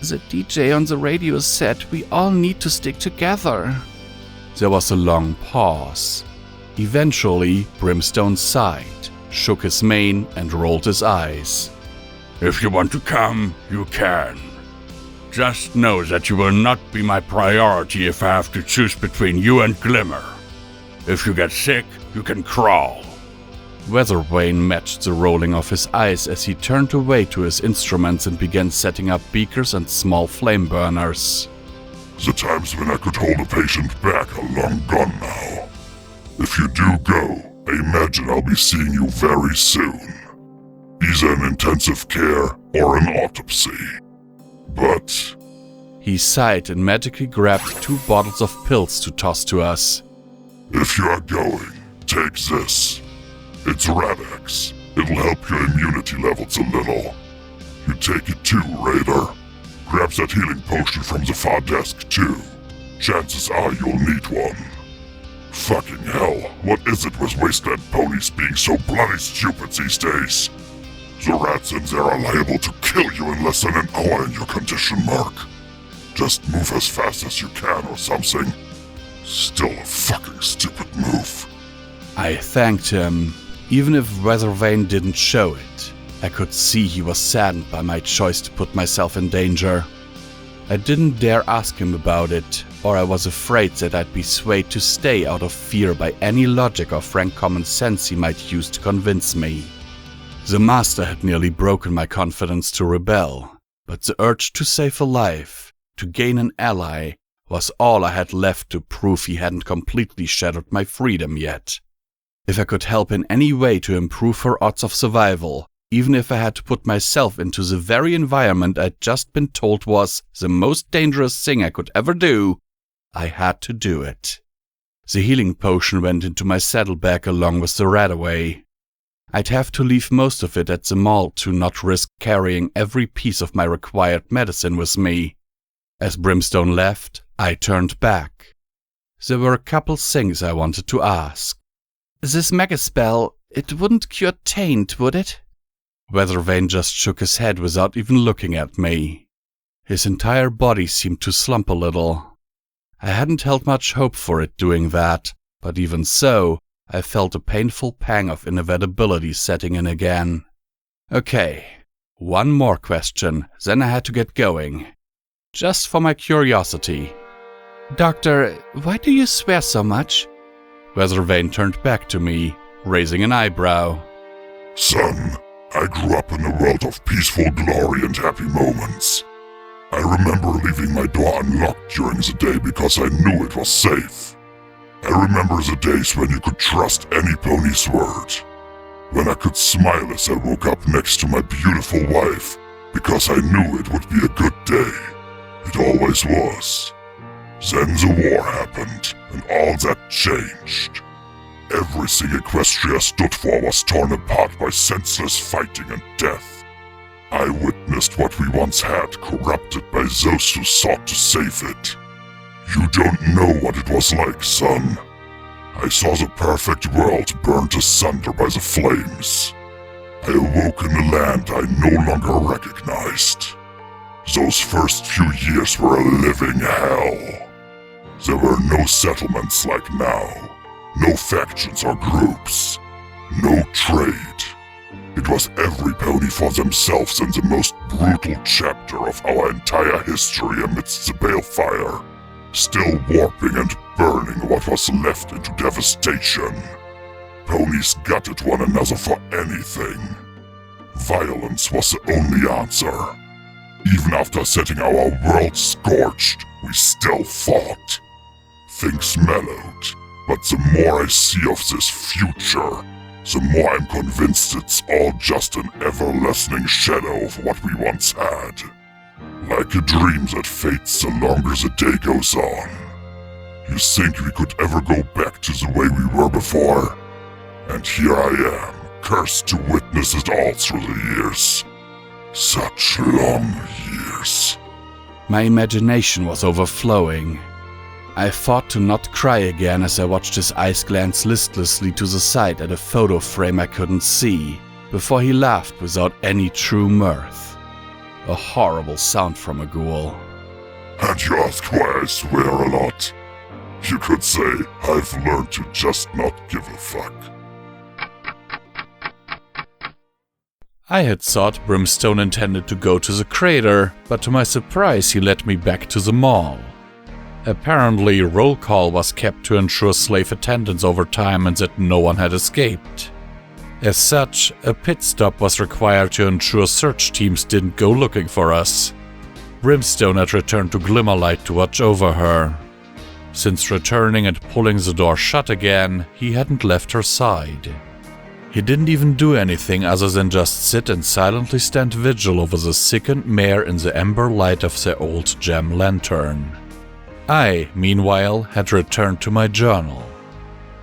[SPEAKER 2] The DJ on the radio said we all need to stick together.
[SPEAKER 1] There was a long pause. Eventually, Brimstone sighed, shook his mane, and rolled his eyes.
[SPEAKER 3] If you want to come, you can. Just know that you will not be my priority if I have to choose between you and Glimmer. If you get sick, you can crawl.
[SPEAKER 1] Weathervane matched the rolling of his eyes as he turned away to his instruments and began setting up beakers and small flame burners.
[SPEAKER 4] The times when I could hold a patient back are long gone now. If you do go, I imagine I'll be seeing you very soon. Either in intensive care or an autopsy. But...
[SPEAKER 1] He sighed and magically grabbed 2 bottles of pills to toss to us.
[SPEAKER 4] If you are going, take this. It's Rad-X. It'll help your immunity levels a little. You take it too, Raider. Grab that healing potion from the far desk too. Chances are you'll need one. Fucking hell, what is it with Wasteland ponies being so bloody stupid these days? The rats in there are liable to kill you in less than an hour in your condition, Mark. Just move as fast as you can or something. Still a fucking stupid move.
[SPEAKER 1] I thanked him. Even if Weathervane didn't show it, I could see he was saddened by my choice to put myself in danger. I didn't dare ask him about it, or I was afraid that I'd be swayed to stay out of fear by any logic or frank common sense he might use to convince me. The Master had nearly broken my confidence to rebel, but the urge to save a life, to gain an ally, was all I had left to prove he hadn't completely shattered my freedom yet. If I could help in any way to improve her odds of survival, even if I had to put myself into the very environment I'd just been told was the most dangerous thing I could ever do, I had to do it. The healing potion went into my saddlebag along with the Radaway. I'd have to leave most of it at the mall to not risk carrying every piece of my required medicine with me. As Brimstone left, I turned back. There were a couple things I wanted to ask.
[SPEAKER 2] This megaspell, it wouldn't cure taint, would it?
[SPEAKER 1] Weathervane just shook his head without even looking at me. His entire body seemed to slump a little. I hadn't held much hope for it doing that, but even so, I felt a painful pang of inevitability setting in again. Okay, one more question, then I had to get going. Just for my curiosity.
[SPEAKER 2] Doctor, why do you swear so much?
[SPEAKER 1] Weathervane turned back to me, raising an eyebrow.
[SPEAKER 4] Son, I grew up in a world of peaceful glory and happy moments. I remember leaving my door unlocked during the day because I knew it was safe. I remember the days when you could trust any pony's word. When I could smile as I woke up next to my beautiful wife because I knew it would be a good day. It always was. Then the war happened, and all that changed. Everything Equestria stood for was torn apart by senseless fighting and death. I witnessed what we once had corrupted by those who sought to save it. You don't know what it was like, son. I saw the perfect world burned asunder by the flames. I awoke in a land I no longer recognized. Those first few years were a living hell. There were no settlements like now. No factions or groups. No trade. It was every pony for themselves in the most brutal chapter of our entire history amidst the balefire, still warping and burning what was left into devastation. Ponies gutted one another for anything. Violence was the only answer. Even after setting our world scorched, we still fought. Things mellowed, but the more I see of this future, the more I'm convinced it's all just an ever-lessening shadow of what we once had. Like a dream that fades the longer the day goes on. You think we could ever go back to the way we were before? And here I am, cursed to witness it all through the years. Such long years.
[SPEAKER 1] My imagination was overflowing. I fought to not cry again as I watched his eyes glance listlessly to the side at a photo frame I couldn't see, before he laughed without any true mirth. A horrible sound from a ghoul.
[SPEAKER 4] And you ask why I swear a lot? You could say I've learned to just not give a fuck.
[SPEAKER 1] I had thought Brimstone intended to go to the crater, but to my surprise he led me back to the mall. Apparently, roll call was kept to ensure slave attendance over time and that no one had escaped. As such, a pit stop was required to ensure search teams didn't go looking for us. Brimstone had returned to Glimmerlight to watch over her. Since returning and pulling the door shut again, he hadn't left her side. He didn't even do anything other than just sit and silently stand vigil over the sickened mare in the ember light of the old gem lantern. I, meanwhile, had returned to my journal.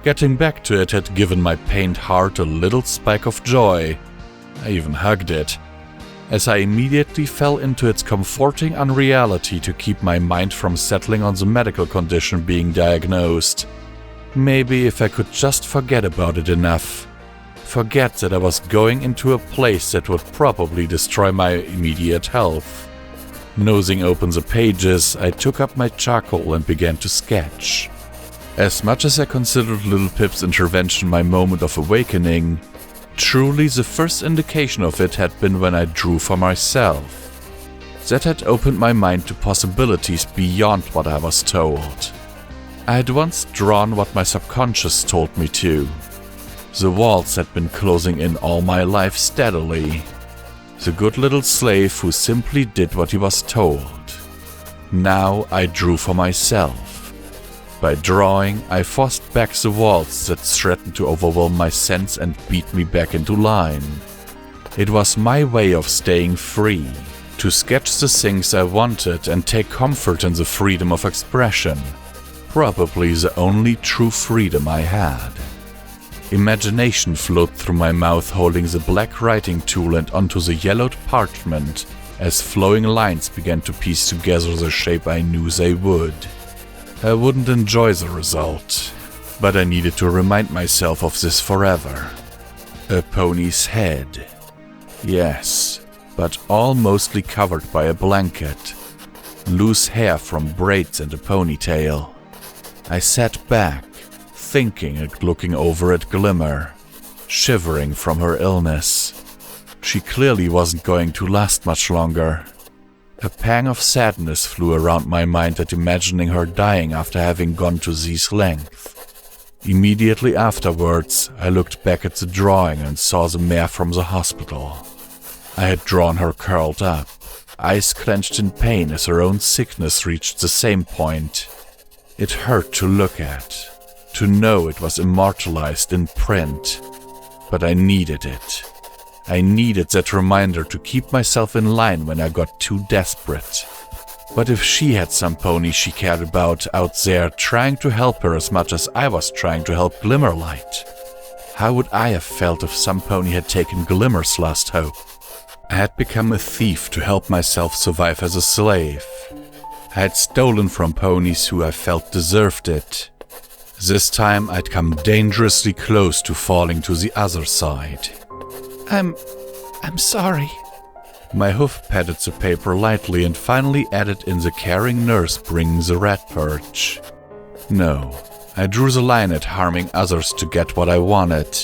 [SPEAKER 1] Getting back to it had given my pained heart a little spike of joy. I even hugged it, as I immediately fell into its comforting unreality to keep my mind from settling on the medical condition being diagnosed. Maybe if I could just forget about it enough. Forget that I was going into a place that would probably destroy my immediate health. Nosing open the pages, I took up my charcoal and began to sketch. As much as I considered Little Pip's intervention my moment of awakening, truly the first indication of it had been when I drew for myself. That had opened my mind to possibilities beyond what I was told. I had once drawn what my subconscious told me to. The walls had been closing in all my life steadily. The good little slave who simply did what he was told. Now I drew for myself. By drawing, I forced back the walls that threatened to overwhelm my sense and beat me back into line. It was my way of staying free, to sketch the things I wanted and take comfort in the freedom of expression, probably the only true freedom I had. Imagination flowed through my mouth holding the black writing tool and onto the yellowed parchment as flowing lines began to piece together the shape I knew they would. I wouldn't enjoy the result, but I needed to remind myself of this forever. A pony's head. Yes, but all mostly covered by a blanket. Loose hair from braids and a ponytail. I sat back, thinking and looking over at Glimmer, shivering from her illness. She clearly wasn't going to last much longer. A pang of sadness flew around my mind at imagining her dying after having gone to these lengths. Immediately afterwards, I looked back at the drawing and saw the mare from the hospital. I had drawn her curled up, eyes clenched in pain as her own sickness reached the same point. It hurt to look at. To know it was immortalized in print, but I needed it. I needed that reminder to keep myself in line when I got too desperate. What if she had some pony she cared about out there trying to help her as much as I was trying to help Glimmerlight? How would I have felt if some pony had taken Glimmer's last hope? I had become a thief to help myself survive as a slave. I had stolen from ponies who I felt deserved it. This time I'd come dangerously close to falling to the other side.
[SPEAKER 2] I'm sorry.
[SPEAKER 1] My hoof patted the paper lightly and finally added in the caring nurse bringing the rat perch. No, I drew the line at harming others to get what I wanted.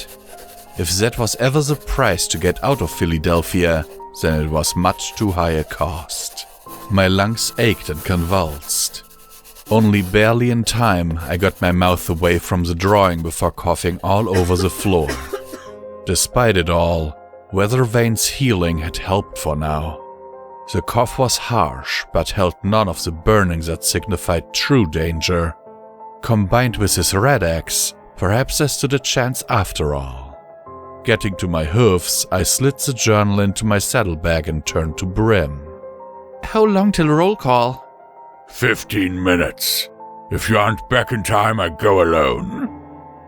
[SPEAKER 1] If that was ever the price to get out of Fillydelphia, then it was much too high a cost. My lungs ached and convulsed. Only barely in time, I got my mouth away from the drawing before coughing all over the floor. Despite it all, Weathervane's healing had helped for now. The cough was harsh, but held none of the burning that signified true danger. Combined with his red axe, perhaps there stood a chance after all. Getting to my hoofs, I slid the journal into my saddlebag and turned to Brim.
[SPEAKER 2] How long till roll call?
[SPEAKER 3] 15 minutes. If you aren't back in time, I go alone.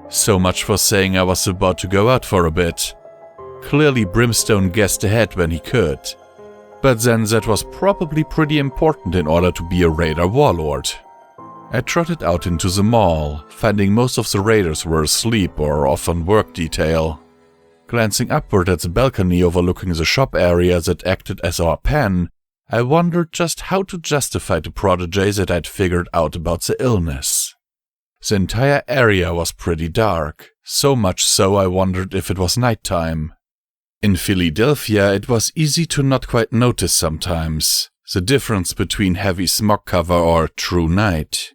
[SPEAKER 1] So much for saying I was about to go out for a bit. Clearly Brimstone guessed ahead when he could. But then that was probably pretty important in order to be a raider warlord. I trotted out into the mall, finding most of the raiders were asleep or off on work detail. Glancing upward at the balcony overlooking the shop area that acted as our pen, I wondered just how to justify to Protégé that I'd figured out about the illness. The entire area was pretty dark, so much so I wondered if it was nighttime. In Fillydelphia, it was easy to not quite notice sometimes, the difference between heavy smog cover or true night.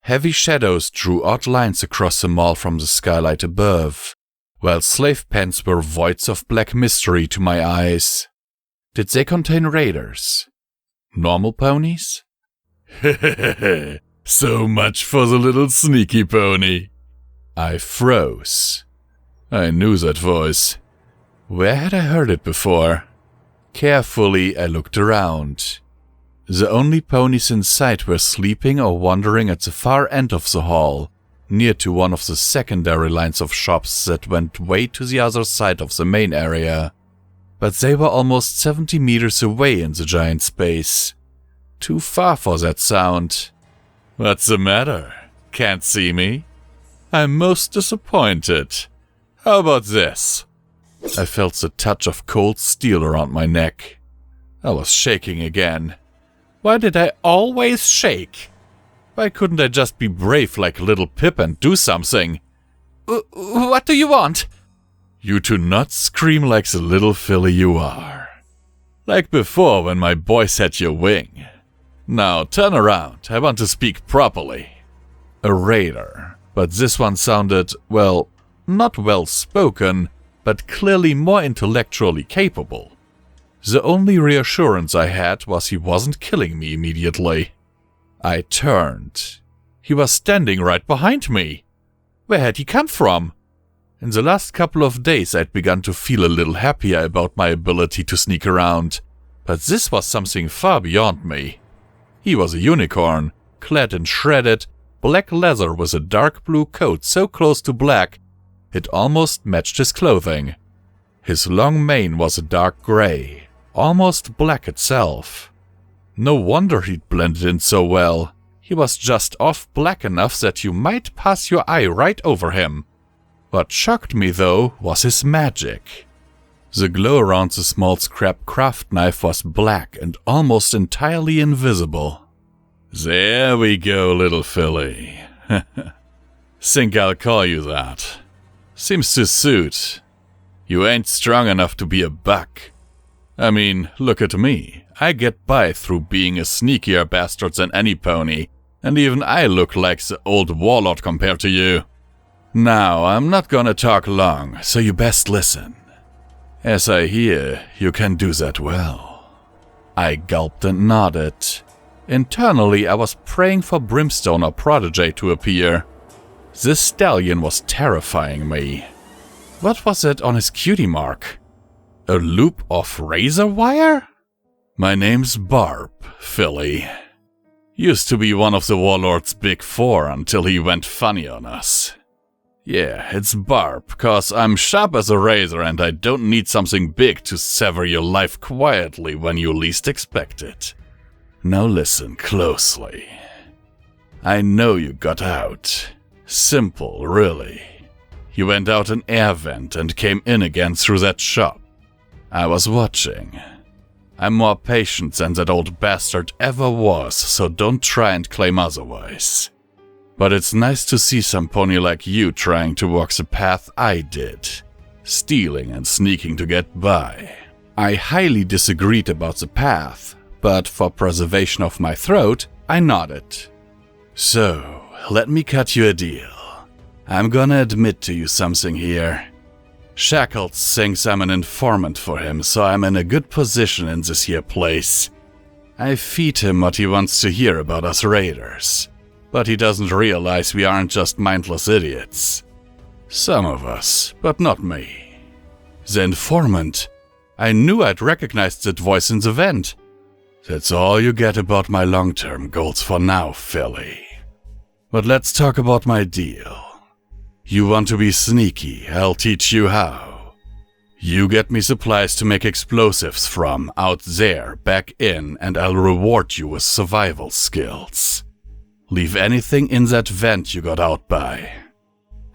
[SPEAKER 1] Heavy shadows drew odd lines across the mall from the skylight above, while slave pens were voids of black mystery to my eyes. Did they contain raiders? Normal ponies? So much for the little sneaky pony. I froze. I knew that voice. Where had I heard it before? Carefully, I looked around. The only ponies in sight were sleeping or wandering at the far end of the hall, near to one of the secondary lines of shops that went way to the other side of the main area. But they were almost 70 meters away in the giant space. Too far for that sound. What's the matter? Can't see me? I'm most disappointed. How about this? I felt the touch of cold steel around my neck. I was shaking again. Why did I always shake? Why couldn't I just be brave like little Pip and do something?
[SPEAKER 2] What do you want?
[SPEAKER 1] You to not scream like the little filly you are. Like before when my boy set your wing. Now turn around, I want to speak properly. A raider, but this one sounded, well, not well spoken, but clearly more intellectually capable. The only reassurance I had was he wasn't killing me immediately. I turned. He was standing right behind me. Where had he come from? In the last couple of days I'd begun to feel a little happier about my ability to sneak around, but this was something far beyond me. He was a unicorn, clad in shredded, black leather with a dark blue coat so close to black it almost matched his clothing. His long mane was a dark gray, almost black itself. No wonder he'd blended in so well. He was just off black enough that you might pass your eye right over him. What shocked me, though, was his magic. The glow around the small scrap craft knife was black and almost entirely invisible. There we go, little filly. Think I'll call you that. Seems to suit. You ain't strong enough to be a buck. I mean, look at me. I get by through being a sneakier bastard than any pony, and even I look like the old warlord compared to you. Now, I'm not gonna talk long, so you best listen. As I hear, you can do that well. I gulped and nodded. Internally, I was praying for Brimstone or Protégé to appear. This stallion was terrifying me. What was it on his cutie mark? A loop of razor wire? My name's Barb, Filly. Used to be one of the warlord's big four until he went funny on us. Yeah, it's Barb, 'cause I'm sharp as a razor and I don't need something big to sever your life quietly when you least expect it. Now listen closely. I know you got out. Simple, really. You went out an air vent and came in again through that shop. I was watching. I'm more patient than that old bastard ever was, so don't try and claim otherwise. But it's nice to see some pony like you trying to walk the path I did, stealing and sneaking to get by. I highly disagreed about the path, but for preservation of my throat, I nodded. So, let me cut you a deal. I'm gonna admit to you something here. Shackles thinks I'm an informant for him, so I'm in a good position in this here place. I feed him what he wants to hear about us raiders. But he doesn't realize we aren't just mindless idiots. Some of us, but not me. The informant. I knew I'd recognized that voice in the vent. That's all you get about my long-term goals for now, Philly. But let's talk about my deal. You want to be sneaky, I'll teach you how. You get me supplies to make explosives from out there, back in, and I'll reward you with survival skills. Leave anything in that vent you got out by.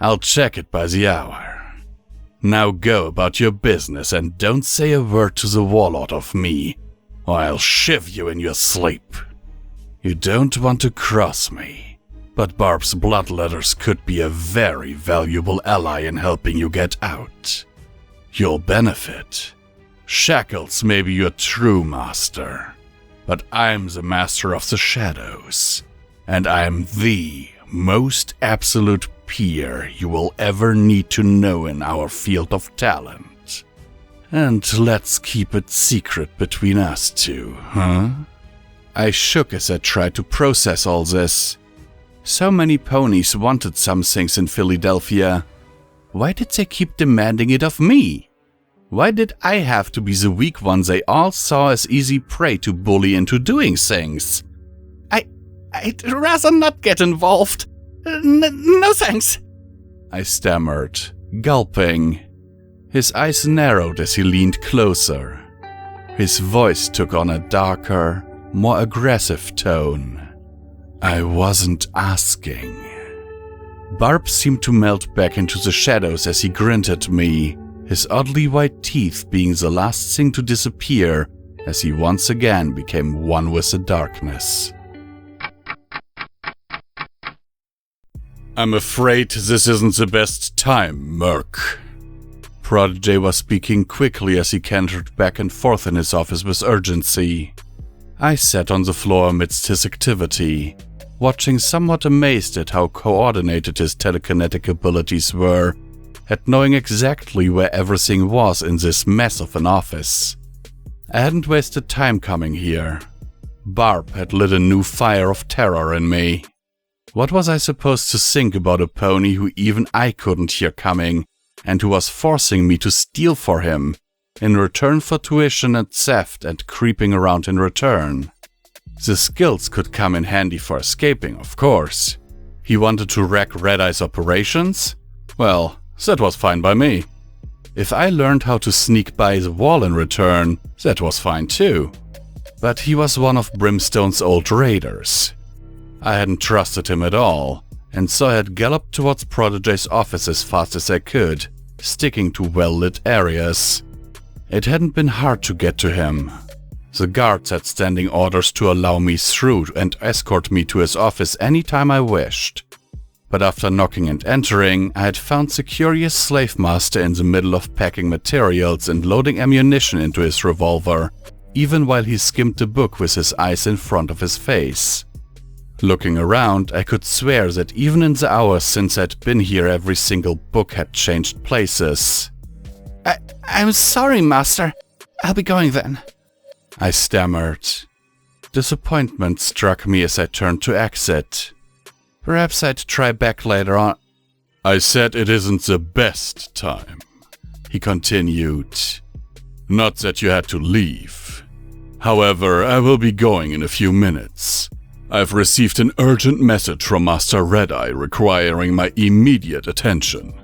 [SPEAKER 1] I'll check it by the hour. Now go about your business and don't say a word to the warlord of me, or I'll shiv you in your sleep. You don't want to cross me, but Barb's bloodletters could be a very valuable ally in helping you get out. You'll benefit. Shackles may be your true master, but I'm the master of the shadows, and I'm the most absolute peer you will ever need to know in our field of talent. And let's keep it secret between us two, huh? I shook as I tried to process all this. So many ponies wanted some things in Fillydelphia. Why did they keep demanding it of me? Why did I have to be the weak one they all saw as easy prey to bully into doing things? I'd rather not get involved. No thanks, I stammered, gulping. His eyes narrowed as he leaned closer. His voice took on a darker, more aggressive tone. I wasn't asking. Barb seemed to melt back into the shadows as he grinned at me, his oddly white teeth being the last thing to disappear as he once again became one with the darkness. I'm afraid this isn't the best time, Murk. Protégé was speaking quickly as he cantered back and forth in his office with urgency. I sat on the floor amidst his activity, watching somewhat amazed at how coordinated his telekinetic abilities were, at knowing exactly where everything was in this mess of an office. I hadn't wasted time coming here. Barb had lit a new fire of terror in me. What was I supposed to think about a pony who even I couldn't hear coming, and who was forcing me to steal for him, in return for tuition and theft and creeping around in return? The skills could come in handy for escaping, of course. He wanted to wreck Red Eye's operations? Well, that was fine by me. If I learned how to sneak by the wall in return, that was fine too. But he was one of Brimstone's old raiders. I hadn't trusted him at all, and so I had galloped towards Protégé's office as fast as I could, sticking to well-lit areas. It hadn't been hard to get to him. The guards had standing orders to allow me through and escort me to his office anytime I wished. But after knocking and entering, I had found the curious slave master in the middle of packing materials and loading ammunition into his revolver, even while he skimmed the book with his eyes in front of his face. Looking around, I could swear that even in the hours since I'd been here, every single book had changed places. I'm sorry, Master. I'll be going then, I stammered. Disappointment struck me as I turned to exit. Perhaps I'd try back later on. I said it isn't the best time, he continued. Not that you had to leave. However, I will be going in a few minutes. I've received an urgent message from Master Red Eye requiring my immediate attention.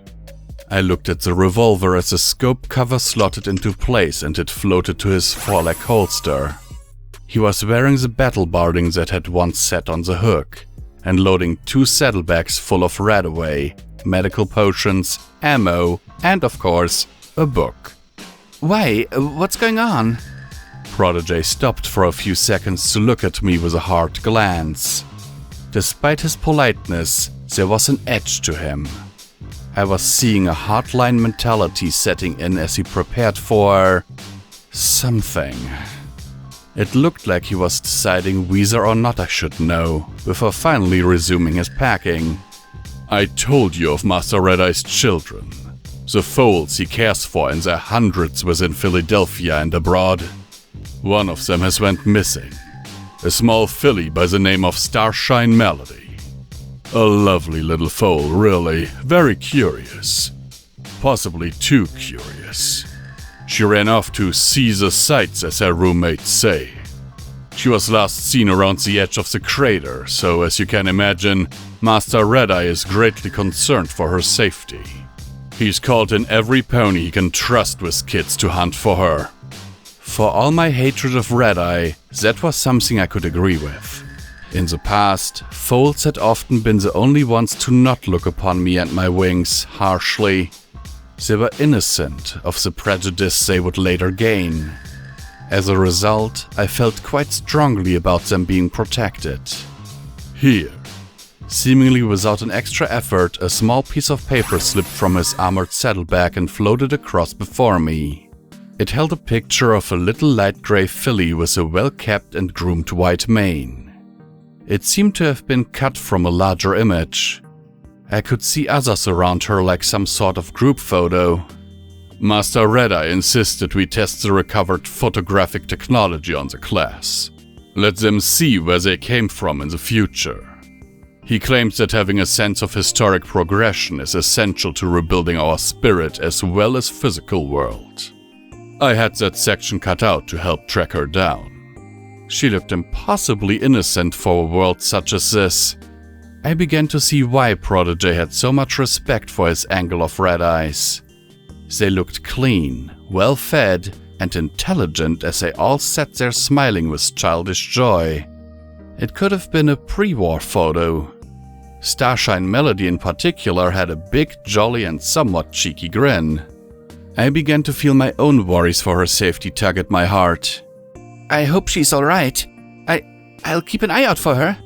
[SPEAKER 1] I looked at the revolver as the scope cover slotted into place and it floated to his foreleg holster. He was wearing the battle barding that had once sat on the hook, and loading 2 saddlebags full of radaway, medical potions, ammo, and of course, a book. Why? What's going on? Protégé stopped for a few seconds to look at me with a hard glance. Despite his politeness, there was an edge to him. I was seeing a hardline mentality setting in as he prepared for something. It looked like he was deciding whether or not I should know, before finally resuming his packing. I told you of Master Red Eye's children, the foals he cares for in their hundreds within Fillydelphia and abroad. One of them has went missing, a small filly by the name of Starshine Melody. A lovely little foal, really, very curious. Possibly too curious.
[SPEAKER 3] She ran off to see the sights, as her roommates say. She was last seen around the edge of the crater, so as you can imagine, Master Red-Eye is greatly concerned for her safety. He's called in every pony he can trust with kids to hunt for her. For all my hatred of Red-Eye, that was something I could agree with. In the past, foals had often been the only ones to not look upon me and my wings harshly. They were innocent of the prejudice they would later gain. As a result, I felt quite strongly about them being protected. Here, seemingly without an extra effort, a small piece of paper slipped from his armored saddlebag and floated across before me. It held a picture of a little light grey filly with a well-kept and groomed white mane. It seemed to have been cut from a larger image. I could see others around her like some sort of group photo. Master Red-Eye insisted we test the recovered photographic technology on the class. Let them see where they came from in the future. He claims that having a sense of historic progression is essential to rebuilding our spirit as well as physical world. I had that section cut out to help track her down. She looked impossibly innocent for a world such as this. I began to see why Protégé had so much respect for his angle of red eyes. They looked clean, well-fed, and intelligent as they all sat there smiling with childish joy. It could have been a pre-war photo. Starshine Melody in particular had a big, jolly, and somewhat cheeky grin. I began to feel my own worries for her safety tug at my heart.
[SPEAKER 2] I hope she's alright. I'll keep an eye out for her.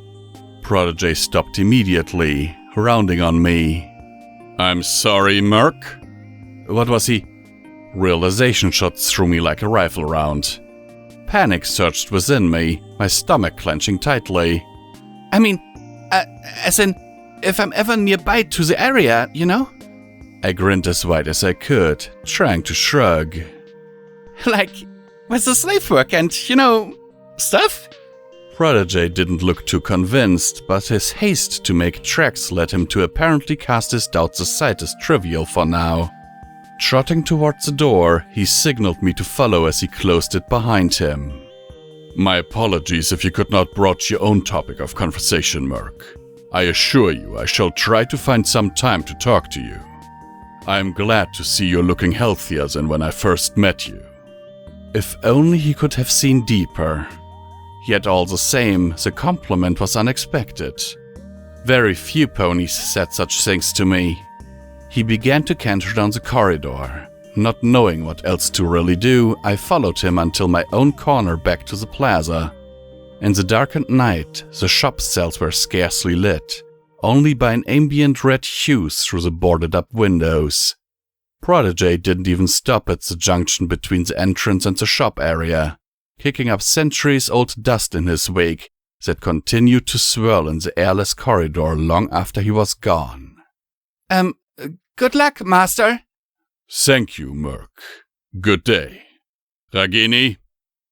[SPEAKER 3] Protégé stopped immediately, rounding on me. I'm sorry, Merc. What was he? Realization shot through me like a rifle round. Panic surged within me, my stomach clenching tightly.
[SPEAKER 2] I mean, as in, if I'm ever nearby to the area, you know?
[SPEAKER 3] I grinned as wide as I could, trying to shrug.
[SPEAKER 2] Like, with the slave work and, stuff?
[SPEAKER 3] Protégé didn't look too convinced, but his haste to make tracks led him to apparently cast his doubts aside as trivial for now. Trotting towards the door, he signaled me to follow as he closed it behind him. My apologies if you could not broach your own topic of conversation, Merc. I assure you I shall try to find some time to talk to you. I am glad to see you're looking healthier than when I first met you. If only he could have seen deeper. Yet all the same, the compliment was unexpected. Very few ponies said such things to me. He began to canter down the corridor. Not knowing what else to really do, I followed him until my own corner back to the plaza. In the darkened night, the shop cells were scarcely lit, only by an ambient red hue through the boarded-up windows. Protégé didn't even stop at the junction between the entrance and the shop area, kicking up centuries-old dust in his wake that continued to swirl in the airless corridor long after he was gone.
[SPEAKER 2] Good luck, Master.
[SPEAKER 3] Thank you, Merc. Good day. Ragini?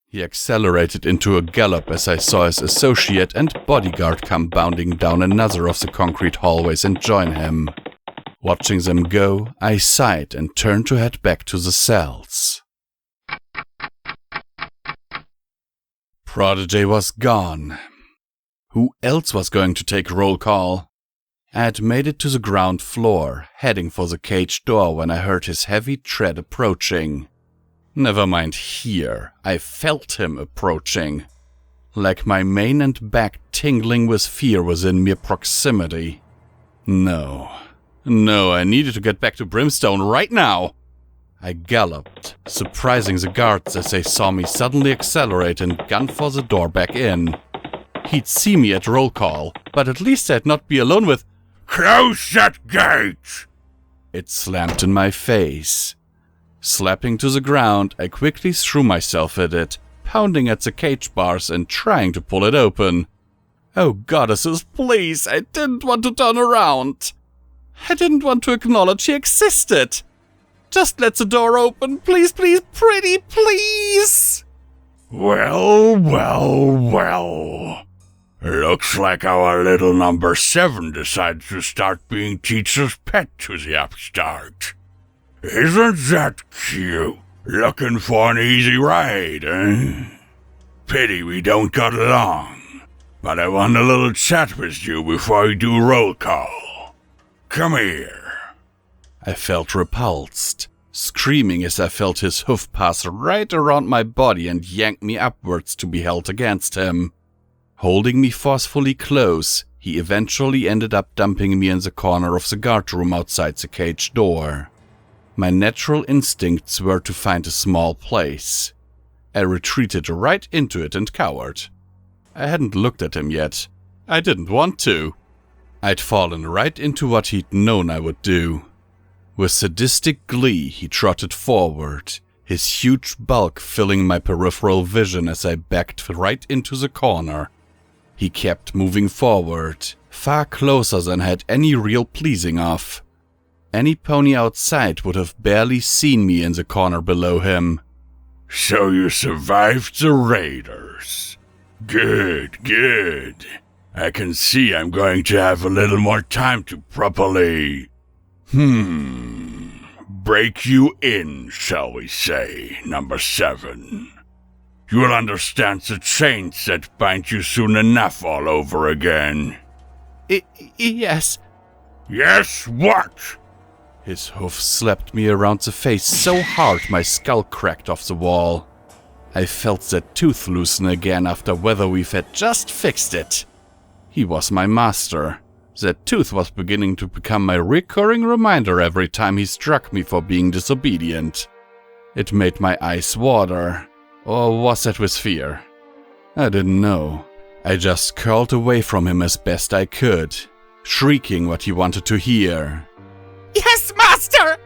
[SPEAKER 3] He accelerated into a gallop as I saw his associate and bodyguard come bounding down another of the concrete hallways and join him. Watching them go, I sighed and turned to head back to the cells. Protégé was gone. Who else was going to take roll call? I had made it to the ground floor, heading for the cage door when I heard his heavy tread approaching. Never mind here, I felt him approaching. Like my mane and back tingling with fear within mere proximity. No, I needed to get back to Brimstone right now. I galloped, surprising the guards as they saw me suddenly accelerate and gun for the door back in. He'd see me at roll call, but at least I'd not be alone with... Close that gate! It slammed in my face. Slapping to the ground, I quickly threw myself at it, pounding at the cage bars and trying to pull it open. Oh goddesses, please, I didn't want to turn around. I didn't want to acknowledge he existed. Just let the door open, please, pretty please! Well. Looks like our little number 7 decides to start being teacher's pet to the upstart. Isn't that cute? Looking for an easy ride, eh? Pity we don't get along. But I want a little chat with you before we do roll call. Come here.
[SPEAKER 1] I felt repulsed, screaming as I felt his hoof pass right around my body and yank me upwards to be held against him. Holding me forcefully close, he eventually ended up dumping me in the corner of the guard room outside the cage door. My natural instincts were to find a small place. I retreated right into it and cowered. I hadn't looked at him yet. I didn't want to. I'd fallen right into what he'd known I would do. With sadistic glee, he trotted forward, his huge bulk filling my peripheral vision as I backed right into the corner. He kept moving forward, far closer than I had any real pleasing of. Any pony outside would have barely seen me in the corner below him.
[SPEAKER 3] So you survived the raiders. Good. I can see I'm going to have a little more time to properly... break you in, shall we say, Number 7. You will understand the chains that bind you soon enough all over again.
[SPEAKER 2] Yes.
[SPEAKER 3] Yes, what?
[SPEAKER 1] His hoof slapped me around the face so hard my skull cracked off the wall. I felt that tooth loosen again after Weatherweave had just fixed it. He was my master. That tooth was beginning to become my recurring reminder every time he struck me for being disobedient. It made my eyes water. Or was that with fear? I didn't know. I just curled away from him as best I could, shrieking what he wanted to hear.
[SPEAKER 2] Yes, master!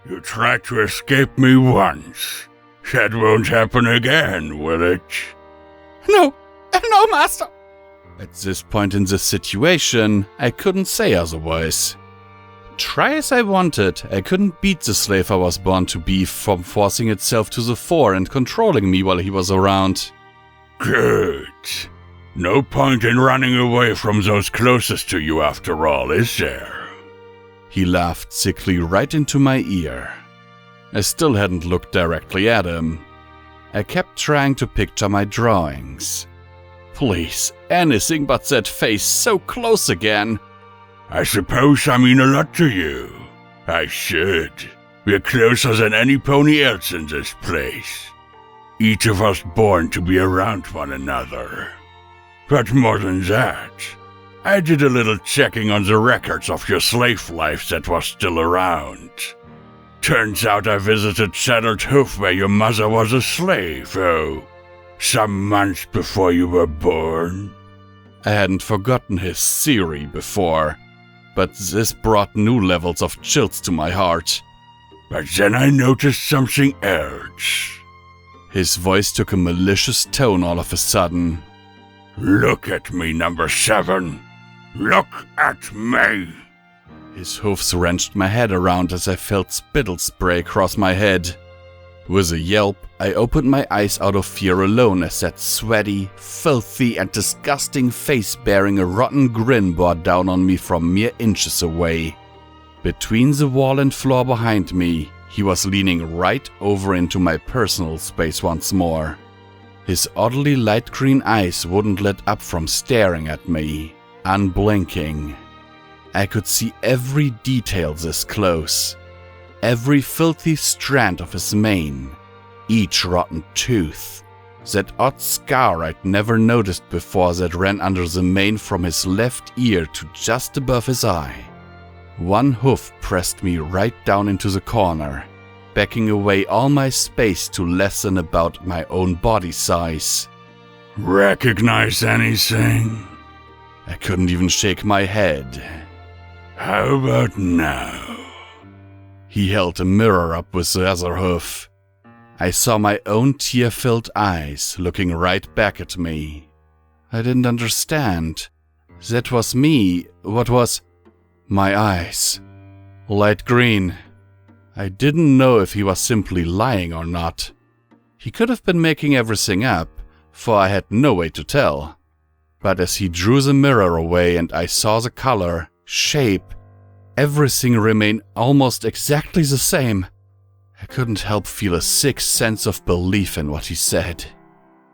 [SPEAKER 3] You tried to escape me once. That won't happen again, will it?
[SPEAKER 2] No, master!
[SPEAKER 1] At this point in the situation, I couldn't say otherwise. Try as I wanted, I couldn't beat the slave I was born to be from forcing itself to the fore and controlling me while he was around.
[SPEAKER 3] Good. No point in running away from those closest to you after all, is there?
[SPEAKER 1] He laughed sickly right into my ear. I still hadn't looked directly at him. I kept trying to picture my drawings. Please, anything but that face so close again.
[SPEAKER 3] I suppose I mean a lot to you. I should. We're closer than any pony else in this place. Each of us born to be around one another. But more than that, I did a little checking on the records of your slave life that was still around. Turns out I visited Shattered Hoof where your mother was a slave, some months before you were born.
[SPEAKER 1] I hadn't forgotten his theory before, but this brought new levels of chills to my heart.
[SPEAKER 3] But then I noticed something else.
[SPEAKER 1] His voice took a malicious tone all of a sudden.
[SPEAKER 3] Look at me, Number 7. Look at me.
[SPEAKER 1] His hoofs wrenched my head around as I felt spittle spray across my head. With a yelp, I opened my eyes out of fear alone as that sweaty, filthy, and disgusting face bearing a rotten grin bore down on me from mere inches away. Between the wall and floor behind me, he was leaning right over into my personal space once more. His oddly light green eyes wouldn't let up from staring at me, unblinking. I could see every detail this close. Every filthy strand of his mane, each rotten tooth, that odd scar I'd never noticed before that ran under the mane from his left ear to just above his eye. One hoof pressed me right down into the corner, backing away all my space to less than about my own body size.
[SPEAKER 3] Recognize anything?
[SPEAKER 1] I couldn't even shake my head.
[SPEAKER 3] How about now?
[SPEAKER 1] He held a mirror up with the other hoof. I saw my own tear-filled eyes looking right back at me. I didn't understand. That was me. What was... my eyes. Light green. I didn't know if he was simply lying or not. He could have been making everything up, for I had no way to tell. But as he drew the mirror away and I saw the color, shape, everything remained almost exactly the same. I couldn't help feel a sick sense of belief in what he said.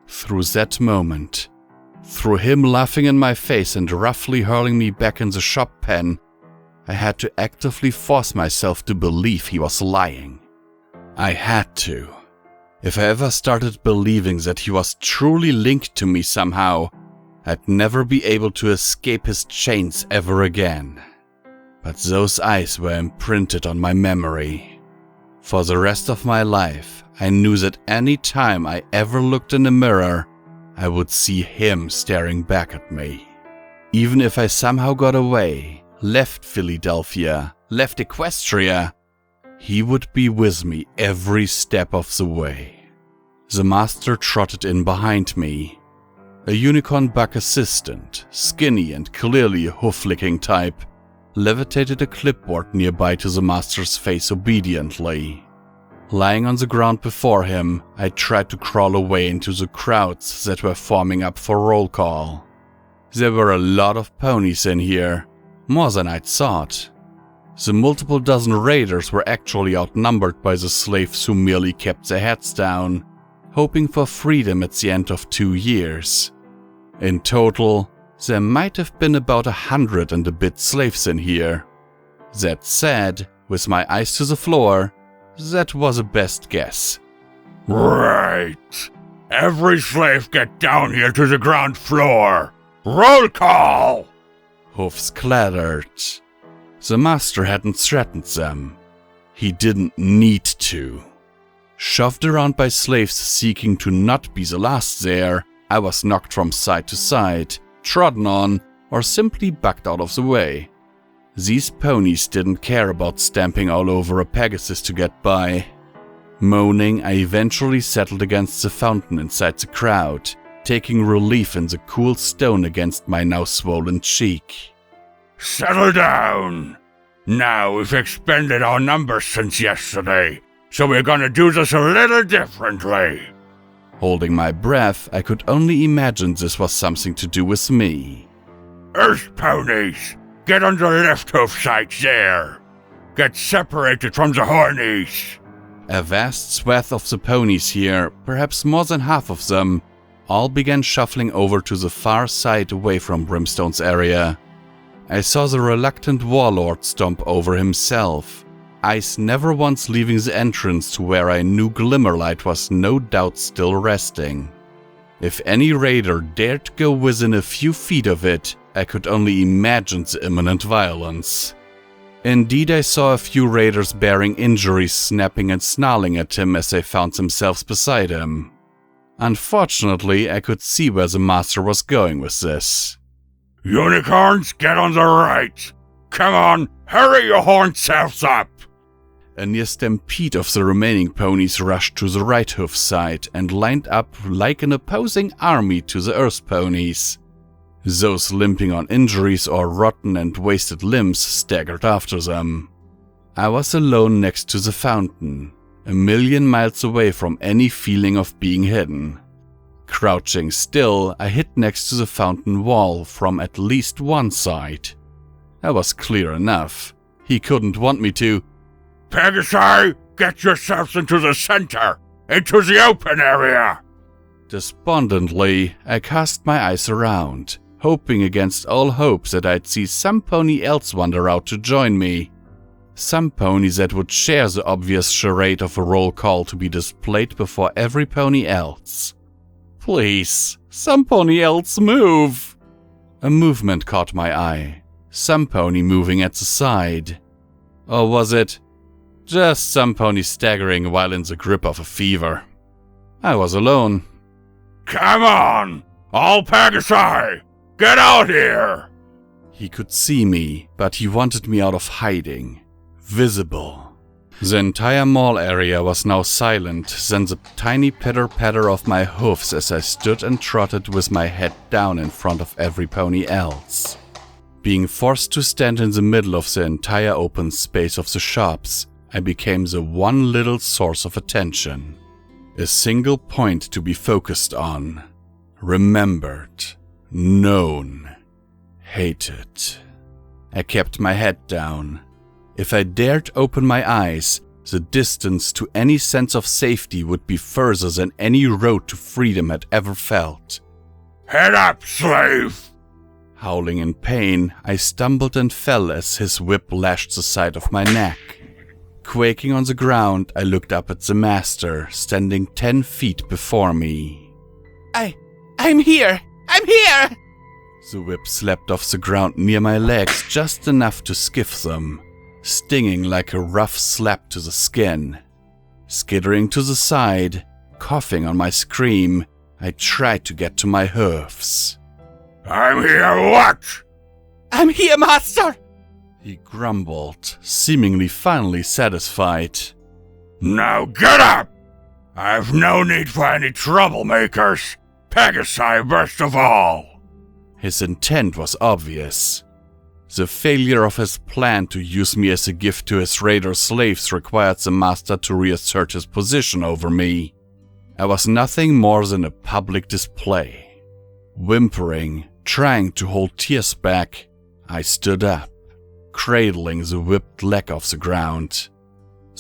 [SPEAKER 1] Through that moment, through him laughing in my face and roughly hurling me back in the shop pen, I had to actively force myself to believe he was lying. I had to. If I ever started believing that he was truly linked to me somehow, I'd never be able to escape his chains ever again. But those eyes were imprinted on my memory. For the rest of my life, I knew that any time I ever looked in a mirror, I would see him staring back at me. Even if I somehow got away, left Fillydelphia, left Equestria, he would be with me every step of the way. The master trotted in behind me. A unicorn buck assistant, skinny and clearly a hoof-licking type, levitated a clipboard nearby to the master's face obediently. Lying on the ground before him, I tried to crawl away into the crowds that were forming up for roll call. There were a lot of ponies in here, more than I'd thought. The multiple dozen raiders were actually outnumbered by the slaves who merely kept their heads down, hoping for freedom at the end of 2 years. In total, there might have been about 100 and a bit slaves in here. That said, with my eyes to the floor, that was a best guess.
[SPEAKER 3] Right. Every slave get down here to the ground floor. Roll call!
[SPEAKER 1] Hoofs clattered. The master hadn't threatened them. He didn't need to. Shoved around by slaves seeking to not be the last there, I was knocked from side to side, trodden on, or simply backed out of the way. These ponies didn't care about stamping all over a Pegasus to get by. Moaning, I eventually settled against the fountain inside the crowd, taking relief in the cool stone against my now swollen cheek.
[SPEAKER 3] Settle down! Now we've expended our numbers since yesterday, so we're gonna do this a little differently.
[SPEAKER 1] Holding my breath, I could only imagine this was something to do with me.
[SPEAKER 3] Earth ponies, get on the left hoof side there. Get separated from the hornies.
[SPEAKER 1] A vast swath of the ponies here, perhaps more than half of them, all began shuffling over to the far side away from Brimstone's area. I saw the reluctant warlord stomp over himself, eyes never once leaving the entrance to where I knew Glimmerlight was no doubt still resting. If any raider dared go within a few feet of it, I could only imagine the imminent violence. Indeed, I saw a few raiders bearing injuries snapping and snarling at him as they found themselves beside him. Unfortunately, I could see where the master was going with this.
[SPEAKER 3] Unicorns, get on the right! Come on, hurry your horned selves up!
[SPEAKER 1] A near stampede of the remaining ponies rushed to the right hoof side and lined up like an opposing army to the earth ponies. Those limping on injuries or rotten and wasted limbs staggered after them. I was alone next to the fountain, a million miles away from any feeling of being hidden. Crouching still, I hid next to the fountain wall from at least one side. That was clear enough. He couldn't want me to.
[SPEAKER 3] Pegasi, get yourselves into the center, into the open area!
[SPEAKER 1] Despondently, I cast my eyes around, hoping against all hopes that I'd see some pony else wander out to join me. Some ponies that would share the obvious charade of a roll call to be displayed before every pony else. Please, some pony else move! A movement caught my eye, some pony moving at the side. Or was it just some pony staggering while in the grip of a fever? I was alone.
[SPEAKER 3] Come on! All Pegasi! Get out here!
[SPEAKER 1] He could see me, but he wanted me out of hiding. Visible. The entire mall area was now silent, than the tiny pitter-patter of my hoofs as I stood and trotted with my head down in front of every pony else. Being forced to stand in the middle of the entire open space of the shops, I became the one little source of attention. A single point to be focused on. Remembered. Known. Hated. I kept my head down. If I dared open my eyes, The distance to any sense of safety would be further than any road to freedom had ever felt.
[SPEAKER 3] Head up, slave!
[SPEAKER 1] Howling in pain, I stumbled and fell as his whip lashed the side of my neck. Quaking on the ground, I looked up at the master, standing 10 feet before me.
[SPEAKER 2] I'm here! I'm here!
[SPEAKER 1] The whip slapped off the ground near my legs just enough to skiff them, stinging like a rough slap to the skin. Skittering to the side, coughing on my scream, I tried to get to my hooves.
[SPEAKER 3] I'm here, what?
[SPEAKER 2] I'm here, master!
[SPEAKER 1] He grumbled, seemingly finally satisfied.
[SPEAKER 3] Now get up! I've no need for any troublemakers. Pegasi best of all.
[SPEAKER 1] His intent was obvious. The failure of his plan to use me as a gift to his raider slaves required the master to reassert his position over me. I was nothing more than a public display. Whimpering, trying to hold tears back, I stood up, cradling the whipped leg off the ground.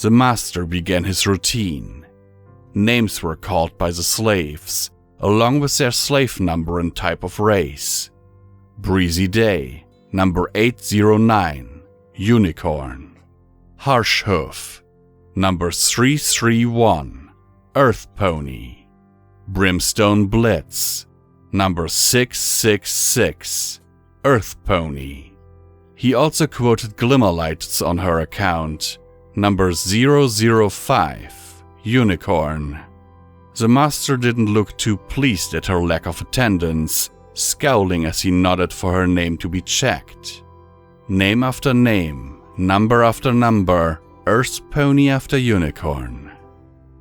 [SPEAKER 1] The master began his routine. Names were called by the slaves, along with their slave number and type of race. Breezy Day, number 809, Unicorn. Harsh Hoof, number 331, Earth Pony. Brimstone Blitz, number 666, Earth Pony. He also quoted Glimmerlight on her account, number 005, Unicorn. The master didn't look too pleased at her lack of attendance, scowling as he nodded for her name to be checked. Name after name, number after number, Earth Pony after Unicorn.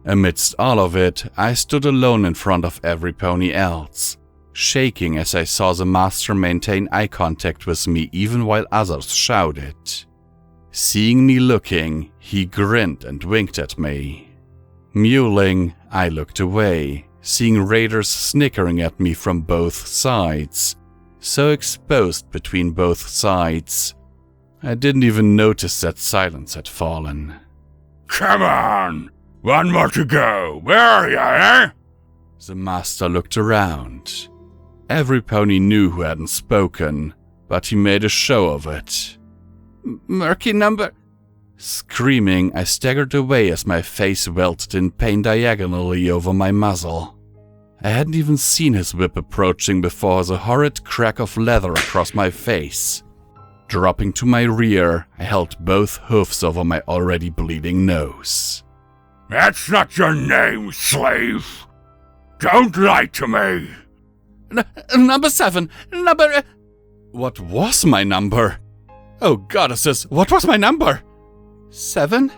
[SPEAKER 1] Amidst all of it, I stood alone in front of every pony else, shaking as I saw the master maintain eye contact with me even while others shouted. Seeing me looking, he grinned and winked at me. Mewling, I looked away, seeing raiders snickering at me from both sides, so exposed between both sides. I didn't even notice that silence had fallen.
[SPEAKER 3] Come on! One more to go. Where are you, eh?
[SPEAKER 1] The master looked around. Every pony knew who hadn't spoken, but he made a show of it.
[SPEAKER 2] Murky Number...
[SPEAKER 1] Screaming, I staggered away as my face welted in pain diagonally over my muzzle. I hadn't even seen his whip approaching before the horrid crack of leather across my face. Dropping to my rear, I held both hoofs over my already bleeding nose.
[SPEAKER 3] That's not your name, slave. Don't lie to me.
[SPEAKER 2] Number 7. Number...
[SPEAKER 1] What was my number? Oh, goddesses, what was my number?
[SPEAKER 2] 7?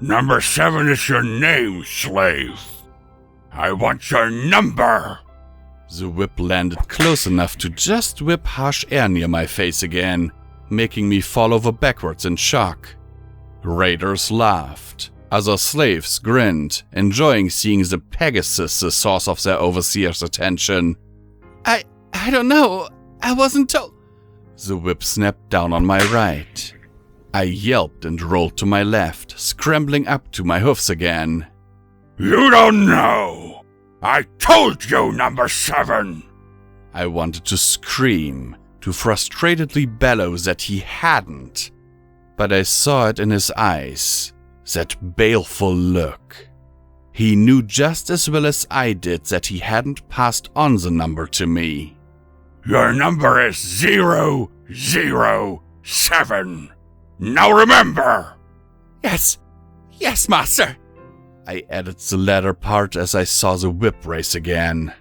[SPEAKER 3] Number 7 is your name, slave. I want your number.
[SPEAKER 1] The whip landed close enough to just whip harsh air near my face again, making me fall over backwards in shock. Raiders laughed. Other slaves grinned, enjoying seeing the Pegasus the source of their overseer's attention.
[SPEAKER 2] I don't know. I wasn't told.
[SPEAKER 1] The whip snapped down on my right. I yelped and rolled to my left, scrambling up to my hoofs again.
[SPEAKER 3] You don't know. I told you, number 7.
[SPEAKER 1] I wanted to scream, to frustratedly bellow that he hadn't. But I saw it in his eyes, that baleful look. He knew just as well as I did that he hadn't passed on the number to me.
[SPEAKER 3] Your number is 007. Now remember!
[SPEAKER 2] Yes, master.
[SPEAKER 1] I added the latter part as I saw the whip race again.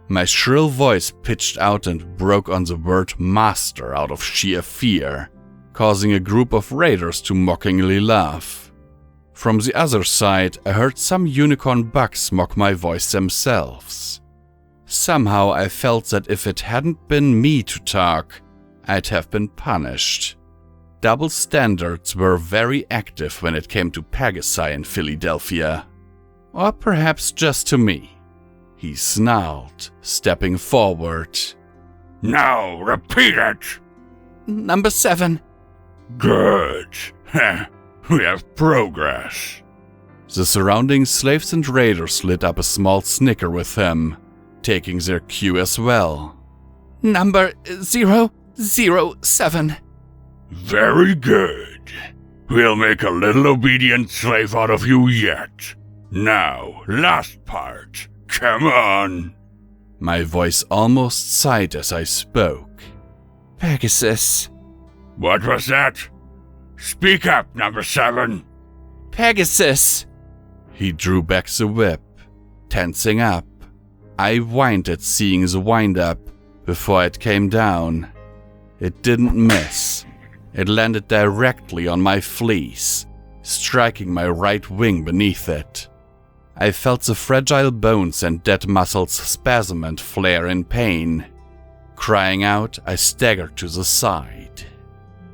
[SPEAKER 1] My shrill voice pitched out and broke on the word master out of sheer fear, causing a group of raiders to mockingly laugh. From the other side, I heard some unicorn bucks mock my voice themselves. Somehow I felt that if it hadn't been me to talk, I'd have been punished. Double standards were very active when it came to Pegasi in Fillydelphia. Or perhaps just to me. He snarled, stepping forward.
[SPEAKER 3] Now repeat it!
[SPEAKER 2] Number 7.
[SPEAKER 3] Good. We have progress.
[SPEAKER 1] The surrounding slaves and raiders lit up a small snicker with him, taking their cue as well.
[SPEAKER 2] Number 007.
[SPEAKER 3] Very good. We'll make a little obedient slave out of you yet. Now, last part. Come on.
[SPEAKER 1] My voice almost sighed as I spoke.
[SPEAKER 2] Pegasus.
[SPEAKER 3] What was that? Speak up, Number 7.
[SPEAKER 2] Pegasus.
[SPEAKER 1] He drew back the whip, tensing up. I whined at seeing the wind-up before it came down. It didn't miss. It landed directly on my fleece, striking my right wing beneath it. I felt the fragile bones and dead muscles spasm and flare in pain. Crying out, I staggered to the side.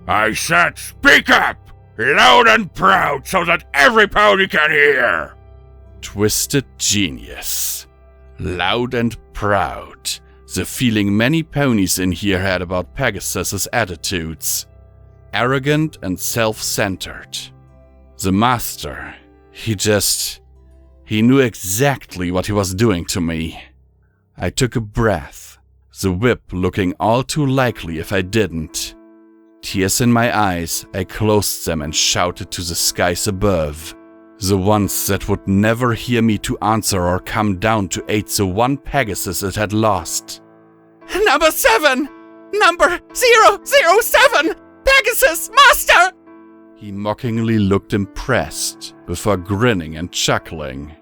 [SPEAKER 3] I said speak up! Loud and proud so that every pony can hear!
[SPEAKER 1] Twisted genius. Loud and proud. The feeling many ponies in here had about Pegasus's attitudes. Arrogant and self-centered. The master, he knew exactly what he was doing to me. I took a breath, the whip looking all too likely if I didn't. Tears in my eyes, I closed them and shouted to the skies above, the ones that would never hear me to answer or come down to aid the one Pegasus it had lost.
[SPEAKER 2] Number 7! Number 007! Pegasus, Master!
[SPEAKER 1] He mockingly looked impressed, before grinning and chuckling.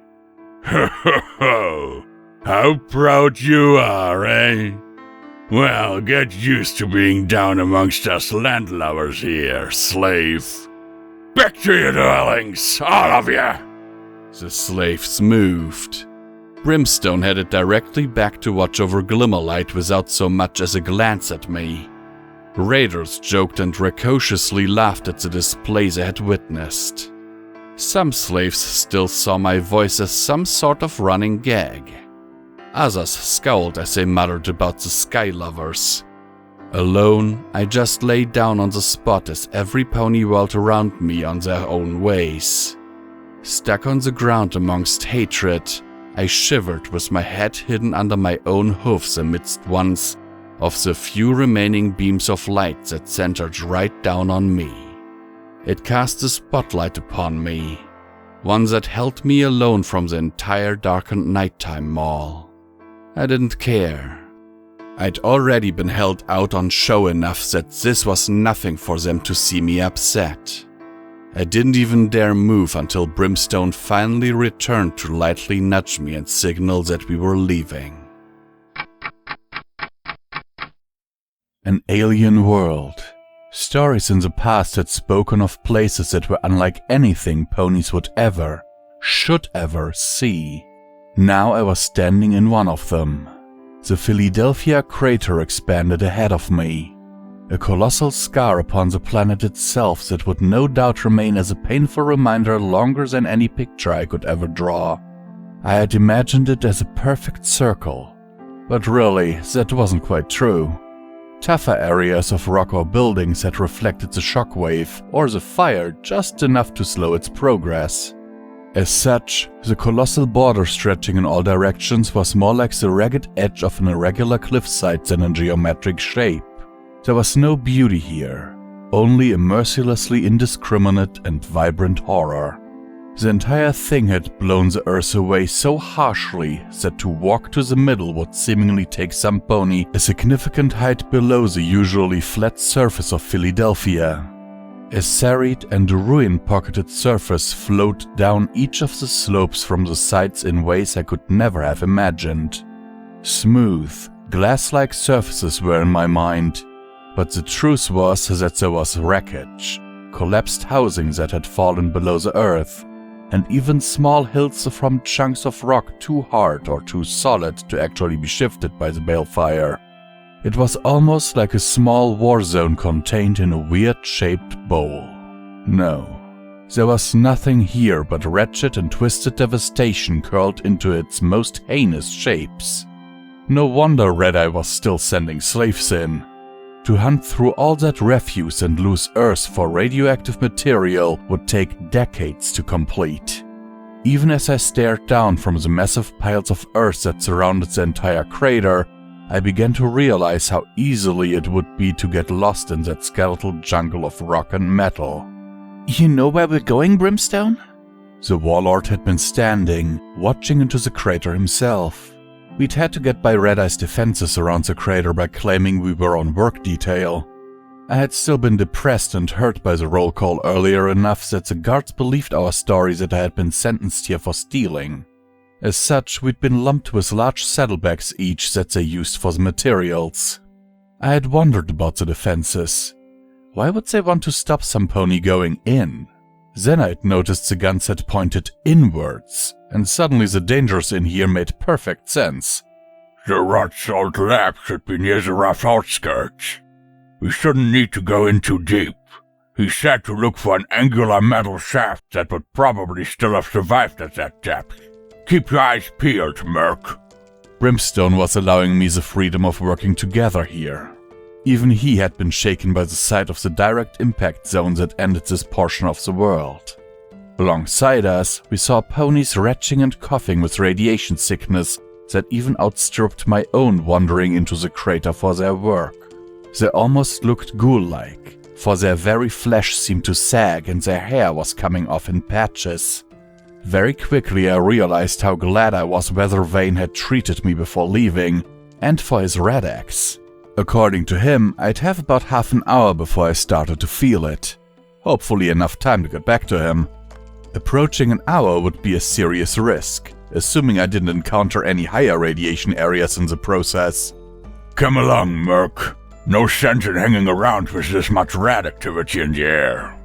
[SPEAKER 3] Ho ho ho! How proud you are, eh? Well, get used to being down amongst us landlubbers here, slave. Back to your dwellings, all of you!
[SPEAKER 1] The slaves moved. Brimstone headed directly back to watch over Glimmerlight without so much as a glance at me. Raiders joked and raucously laughed at the display they had witnessed. Some slaves still saw my voice as some sort of running gag. Others scowled as they muttered about the sky lovers. Alone, I just lay down on the spot as every pony whirled around me on their own ways. Stuck on the ground amongst hatred, I shivered with my head hidden under my own hoofs amidst ones of the few remaining beams of light that centered right down on me. It cast a spotlight upon me, one that held me alone from the entire darkened nighttime mall. I didn't care. I'd already been held out on show enough that this was nothing for them to see me upset. I didn't even dare move until Brimstone finally returned to lightly nudge me and signal that we were leaving. An alien world. Stories in the past had spoken of places that were unlike anything ponies would ever, should ever see. Now I was standing in one of them. The Fillydelphia Crater expanded ahead of me. A colossal scar upon the planet itself that would no doubt remain as a painful reminder longer than any picture I could ever draw. I had imagined it as a perfect circle, but really, that wasn't quite true. Tougher areas of rock or buildings had reflected the shockwave or the fire just enough to slow its progress. As such, the colossal border stretching in all directions was more like the ragged edge of an irregular cliffside than a geometric shape. There was no beauty here, only a mercilessly indiscriminate and vibrant horror. The entire thing had blown the earth away so harshly that to walk to the middle would seemingly take some pony a significant height below the usually flat surface of Fillydelphia. A serried and ruin-pocketed surface flowed down each of the slopes from the sides in ways I could never have imagined. Smooth, glass-like surfaces were in my mind, but the truth was that there was wreckage, collapsed housing that had fallen below the earth, and even small hills from chunks of rock too hard or too solid to actually be shifted by the balefire. It was almost like a small war zone contained in a weird-shaped bowl. No, there was nothing here but wretched and twisted devastation curled into its most heinous shapes. No wonder Red Eye was still sending slaves in. To To hunt through all that refuse and loose earth for radioactive material would take decades to complete. Even as I stared down from the massive piles of earth that surrounded the entire crater, I began to realize how easily it would be to get lost in that skeletal jungle of rock and metal.
[SPEAKER 2] You know where we're going, Brimstone?
[SPEAKER 1] The warlord had been standing, watching into the crater himself. We'd had to get by Red Eye's defenses around the crater by claiming we were on work detail. I had still been depressed and hurt by the roll call earlier enough that the guards believed our story that I had been sentenced here for stealing. As such, we'd been lumped with large saddlebags each that they used for the materials. I had wondered about the defenses. Why would they want to stop some pony going in? Then I'd noticed the guns had pointed inwards, and suddenly the dangers in here made perfect sense.
[SPEAKER 3] The Rot's old lab should be near the rough outskirts. We shouldn't need to go in too deep. He said to look for an angular metal shaft that would probably still have survived at that depth. Keep your eyes peeled, Murk.
[SPEAKER 1] Brimstone was allowing me the freedom of working together here. Even he had been shaken by the sight of the direct impact zone that ended this portion of the world. Alongside us, we saw ponies retching and coughing with radiation sickness that even outstripped my own wandering into the crater for their work. They almost looked ghoul-like, for their very flesh seemed to sag and their hair was coming off in patches. Very quickly I realized how glad I was Weathervane had treated me before leaving, and for his red axe. According to him, I'd have about half an hour before I started to feel it. Hopefully enough time to get back to him. Approaching an hour would be a serious risk, assuming I didn't encounter any higher radiation areas in the process.
[SPEAKER 3] Come along, Murk. No sense in hanging around with this much rad activity in the air.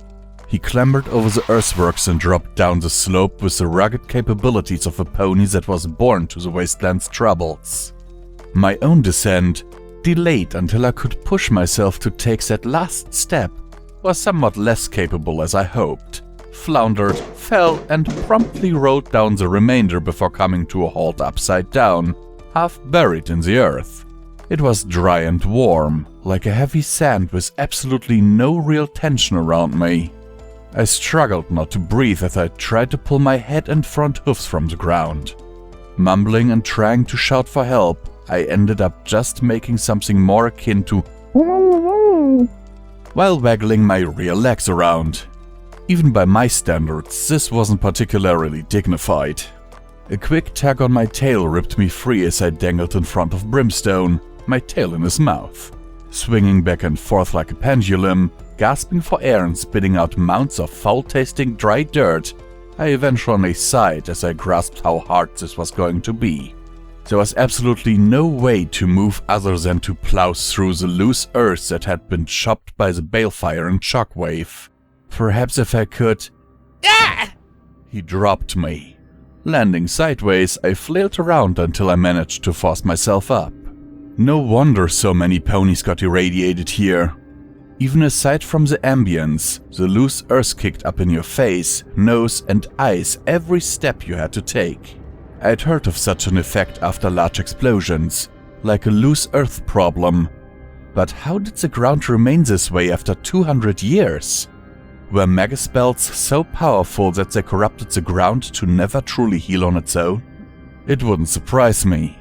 [SPEAKER 1] He clambered over the earthworks and dropped down the slope with the rugged capabilities of a pony that was born to the Wasteland's troubles. My own descent, delayed until I could push myself to take that last step, was somewhat less capable as I hoped. Floundered, fell, and promptly rolled down the remainder before coming to a halt upside down, half buried in the earth. It was dry and warm, like a heavy sand with absolutely no real tension around me. I struggled not to breathe as I tried to pull my head and front hoofs from the ground. Mumbling and trying to shout for help, I ended up just making something more akin to while waggling my rear legs around. Even by my standards, this wasn't particularly dignified. A quick tug on my tail ripped me free as I dangled in front of Brimstone, my tail in his mouth. Swinging back and forth like a pendulum, gasping for air and spitting out mounds of foul-tasting dry dirt, I eventually sighed as I grasped how hard this was going to be. There was absolutely no way to move other than to plow through the loose earth that had been chopped by the balefire and shockwave. Perhaps if I could... Ah! He dropped me. Landing sideways, I flailed around until I managed to force myself up. No wonder so many ponies got irradiated here. Even aside from the ambience, the loose earth kicked up in your face, nose, and eyes every step you had to take. I'd heard of such an effect after large explosions, like a loose earth problem. But how did the ground remain this way after 200 years? Were megaspells so powerful that they corrupted the ground to never truly heal on its own? It wouldn't surprise me.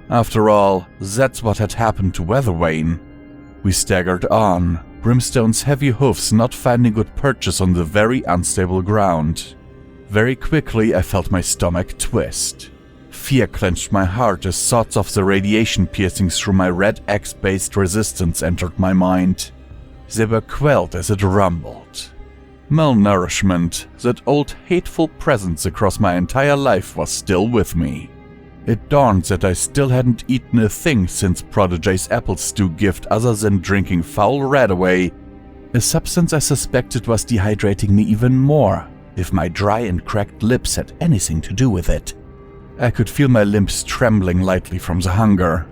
[SPEAKER 1] After all, that's what had happened to Weathervane. We staggered on, Brimstone's heavy hoofs not finding good purchase on the very unstable ground. Very quickly I felt my stomach twist. Fear clenched my heart as thoughts of the radiation piercing through my red X-based resistance entered my mind. They were quelled as it rumbled. Malnourishment, that old hateful presence across my entire life, was still with me. It dawned that I still hadn't eaten a thing since Protégé's apple stew gift other than drinking foul rat away, a substance I suspected was dehydrating me even more, if my dry and cracked lips had anything to do with it. I could feel my limbs trembling lightly from the hunger,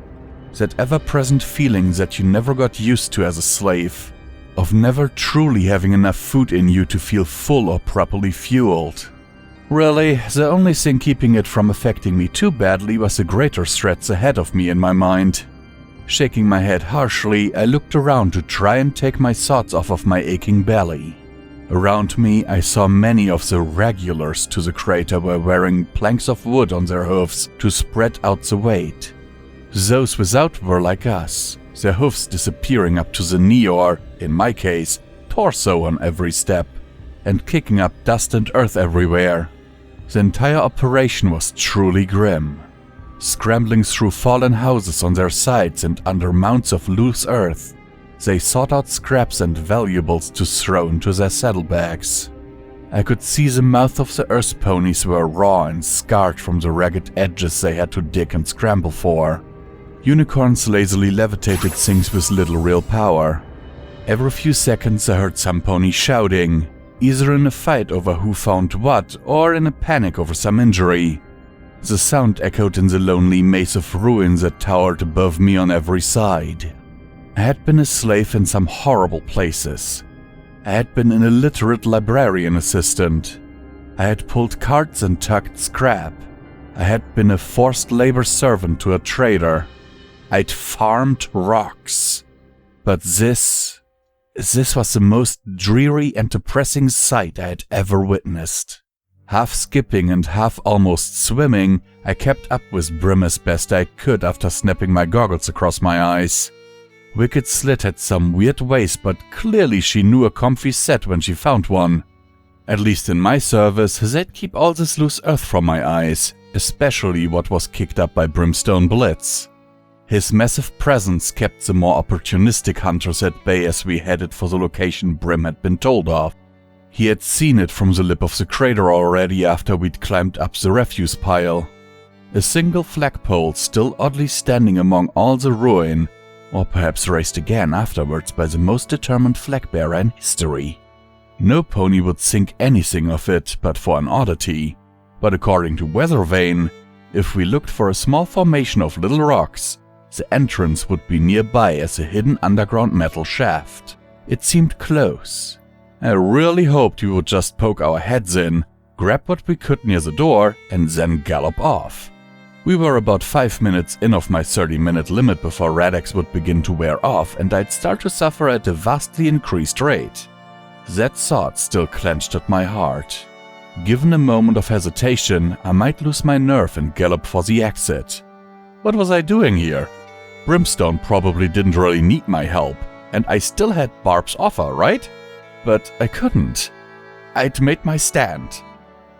[SPEAKER 1] that ever-present feeling that you never got used to as a slave, of never truly having enough food in you to feel full or properly fueled. Really, the only thing keeping it from affecting me too badly was the greater threats ahead of me in my mind. Shaking my head harshly, I looked around to try and take my thoughts off of my aching belly. Around me, I saw many of the regulars to the crater were wearing planks of wood on their hooves to spread out the weight. Those without were like us, their hooves disappearing up to the knee or, in my case, torso on every step, and kicking up dust and earth everywhere. The entire operation was truly grim. Scrambling through fallen houses on their sides and under mounds of loose earth, they sought out scraps and valuables to throw into their saddlebags. I could see the mouth of the earth ponies were raw and scarred from the ragged edges they had to dig and scramble for. Unicorns lazily levitated things with little real power. Every few seconds I heard some pony shouting, either in a fight over who found what or in a panic over some injury. The sound echoed in the lonely maze of ruins that towered above me on every side. I had been a slave in some horrible places. I had been an illiterate librarian assistant. I had pulled carts and tugged scrap. I had been a forced labor servant to a trader. I'd farmed rocks. But this was the most dreary and depressing sight I had ever witnessed. Half skipping and half almost swimming, I kept up with Brim as best I could after snapping my goggles across my eyes. Wicked Slit had some weird ways, but clearly she knew a comfy set when she found one. At least in my service, they'd keep all this loose earth from my eyes, especially what was kicked up by Brimstone Blitz. His massive presence kept the more opportunistic hunters at bay as we headed for the location Brim had been told of. He had seen it from the lip of the crater already after we'd climbed up the refuse pile. A single flagpole still oddly standing among all the ruin, or perhaps raised again afterwards by the most determined flag bearer in history. No pony would think anything of it but for an oddity, but according to Weathervane, if we looked for a small formation of little rocks, the entrance would be nearby as a hidden underground metal shaft. It seemed close. I really hoped we would just poke our heads in, grab what we could near the door, and then gallop off. We were about 5 minutes in of my 30-minute limit before Radix would begin to wear off and I'd start to suffer at a vastly increased rate. That thought still clenched at my heart. Given a moment of hesitation, I might lose my nerve and gallop for the exit. What was I doing here? Brimstone probably didn't really need my help, and I still had Barb's offer, right? But I couldn't. I'd made my stand.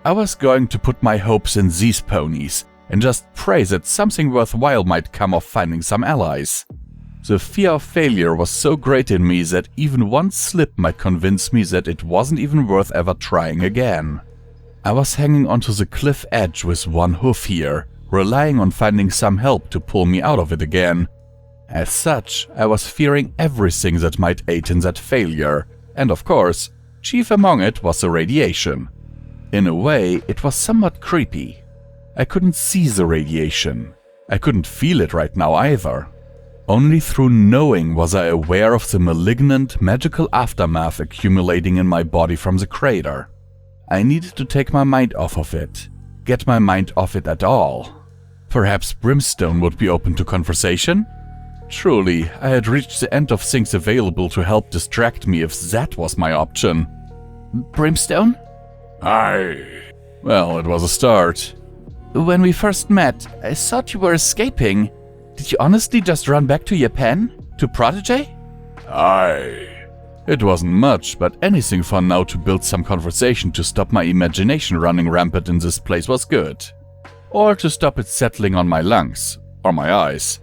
[SPEAKER 1] I was going to put my hopes in these ponies, and just pray that something worthwhile might come of finding some allies. The fear of failure was so great in me that even one slip might convince me that it wasn't even worth ever trying again. I was hanging onto the cliff edge with one hoof here, relying on finding some help to pull me out of it again. As such, I was fearing everything that might aid in that failure, and of course, chief among it was the radiation. In a way, it was somewhat creepy. I couldn't see the radiation. I couldn't feel it right now either. Only through knowing was I aware of the malignant, magical aftermath accumulating in my body from the crater. I needed to take my mind off of it. Get my mind off it at all. Perhaps Brimstone would be open to conversation? Truly, I had reached the end of things available to help distract me if that was my option.
[SPEAKER 2] Brimstone?
[SPEAKER 3] Aye.
[SPEAKER 1] Well, it was a start.
[SPEAKER 2] When we first met, I thought you were escaping. Did you honestly just run back to your pen? To Protégé?
[SPEAKER 3] Aye.
[SPEAKER 1] It wasn't much, but anything for now to build some conversation to stop my imagination running rampant in this place was good. Or to stop it settling on my lungs, or my eyes.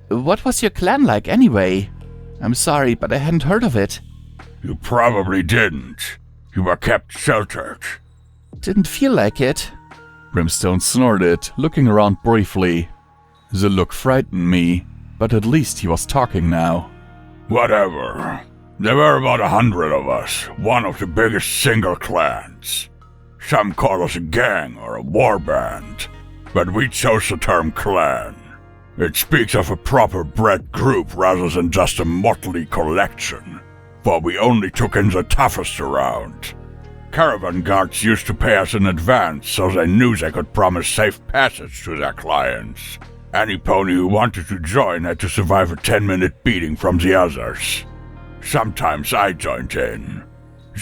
[SPEAKER 2] What was your clan like anyway? I'm sorry, but I hadn't heard of it.
[SPEAKER 3] You probably didn't. You were kept sheltered.
[SPEAKER 2] Didn't feel like it.
[SPEAKER 1] Brimstone snorted, looking around briefly. The look frightened me, but at least he was talking now.
[SPEAKER 3] Whatever. There were about 100 of us, one of the biggest single clans. Some call us a gang or a warband, but we chose the term clan. It speaks of a proper bred group rather than just a motley collection, for we only took in the toughest around. Caravan guards used to pay us in advance so they knew they could promise safe passage to their clients. Any pony who wanted to join had to survive a 10-minute beating from the others. Sometimes I joined in.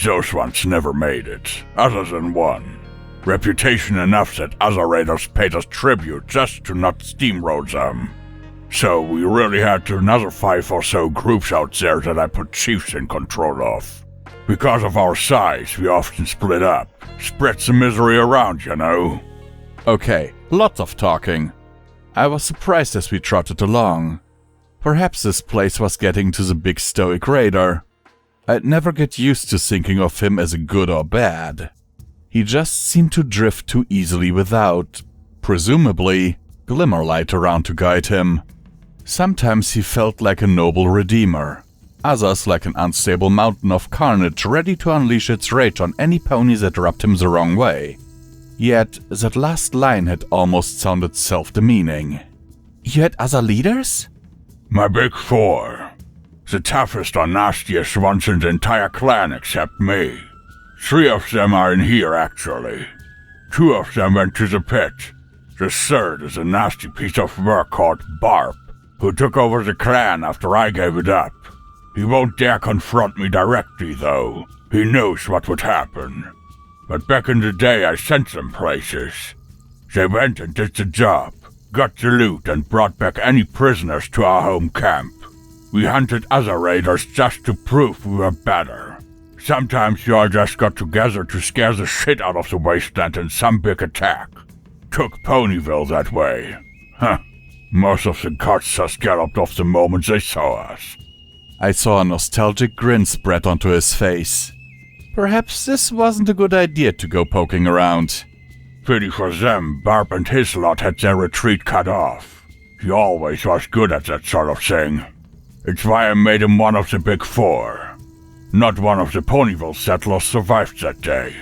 [SPEAKER 3] Those ones never made it, other than one. Reputation enough that other raiders paid us tribute just to not steamroll them. So we really had another 5 or so groups out there that I put chiefs in control of. Because of our size, we often split up. Spread some misery around, you know.
[SPEAKER 1] Okay, lots of talking. I was surprised as we trotted along. Perhaps this place was getting to the big stoic raider. I'd never get used to thinking of him as a good or bad. He just seemed to drift too easily without, presumably, Glimmerlight around to guide him. Sometimes he felt like a noble redeemer, others like an unstable mountain of carnage ready to unleash its rage on any pony that rubbed him the wrong way. Yet, that last line had almost sounded self-demeaning. You had other leaders?
[SPEAKER 3] My big 4. The toughest or nastiest ones in the entire clan except me. 3 of them are in here, actually. 2 of them went to the pit. The third is a nasty piece of work called Barb, who took over the clan after I gave it up. He won't dare confront me directly, though. He knows what would happen. But back in the day, I sent them places. They went and did the job, got the loot, and brought back any prisoners to our home camp. We hunted other raiders just to prove we were better. Sometimes you all just got together to scare the shit out of the Wasteland in some big attack. Took Ponyville that way. Most of the gods just galloped off the moment they saw us.
[SPEAKER 1] I saw a nostalgic grin spread onto his face. Perhaps this wasn't a good idea to go poking around.
[SPEAKER 3] Pity for them, Barb and his lot had their retreat cut off. He always was good at that sort of thing. It's why I made him one of the big 4. Not one of the Ponyville settlers survived that day.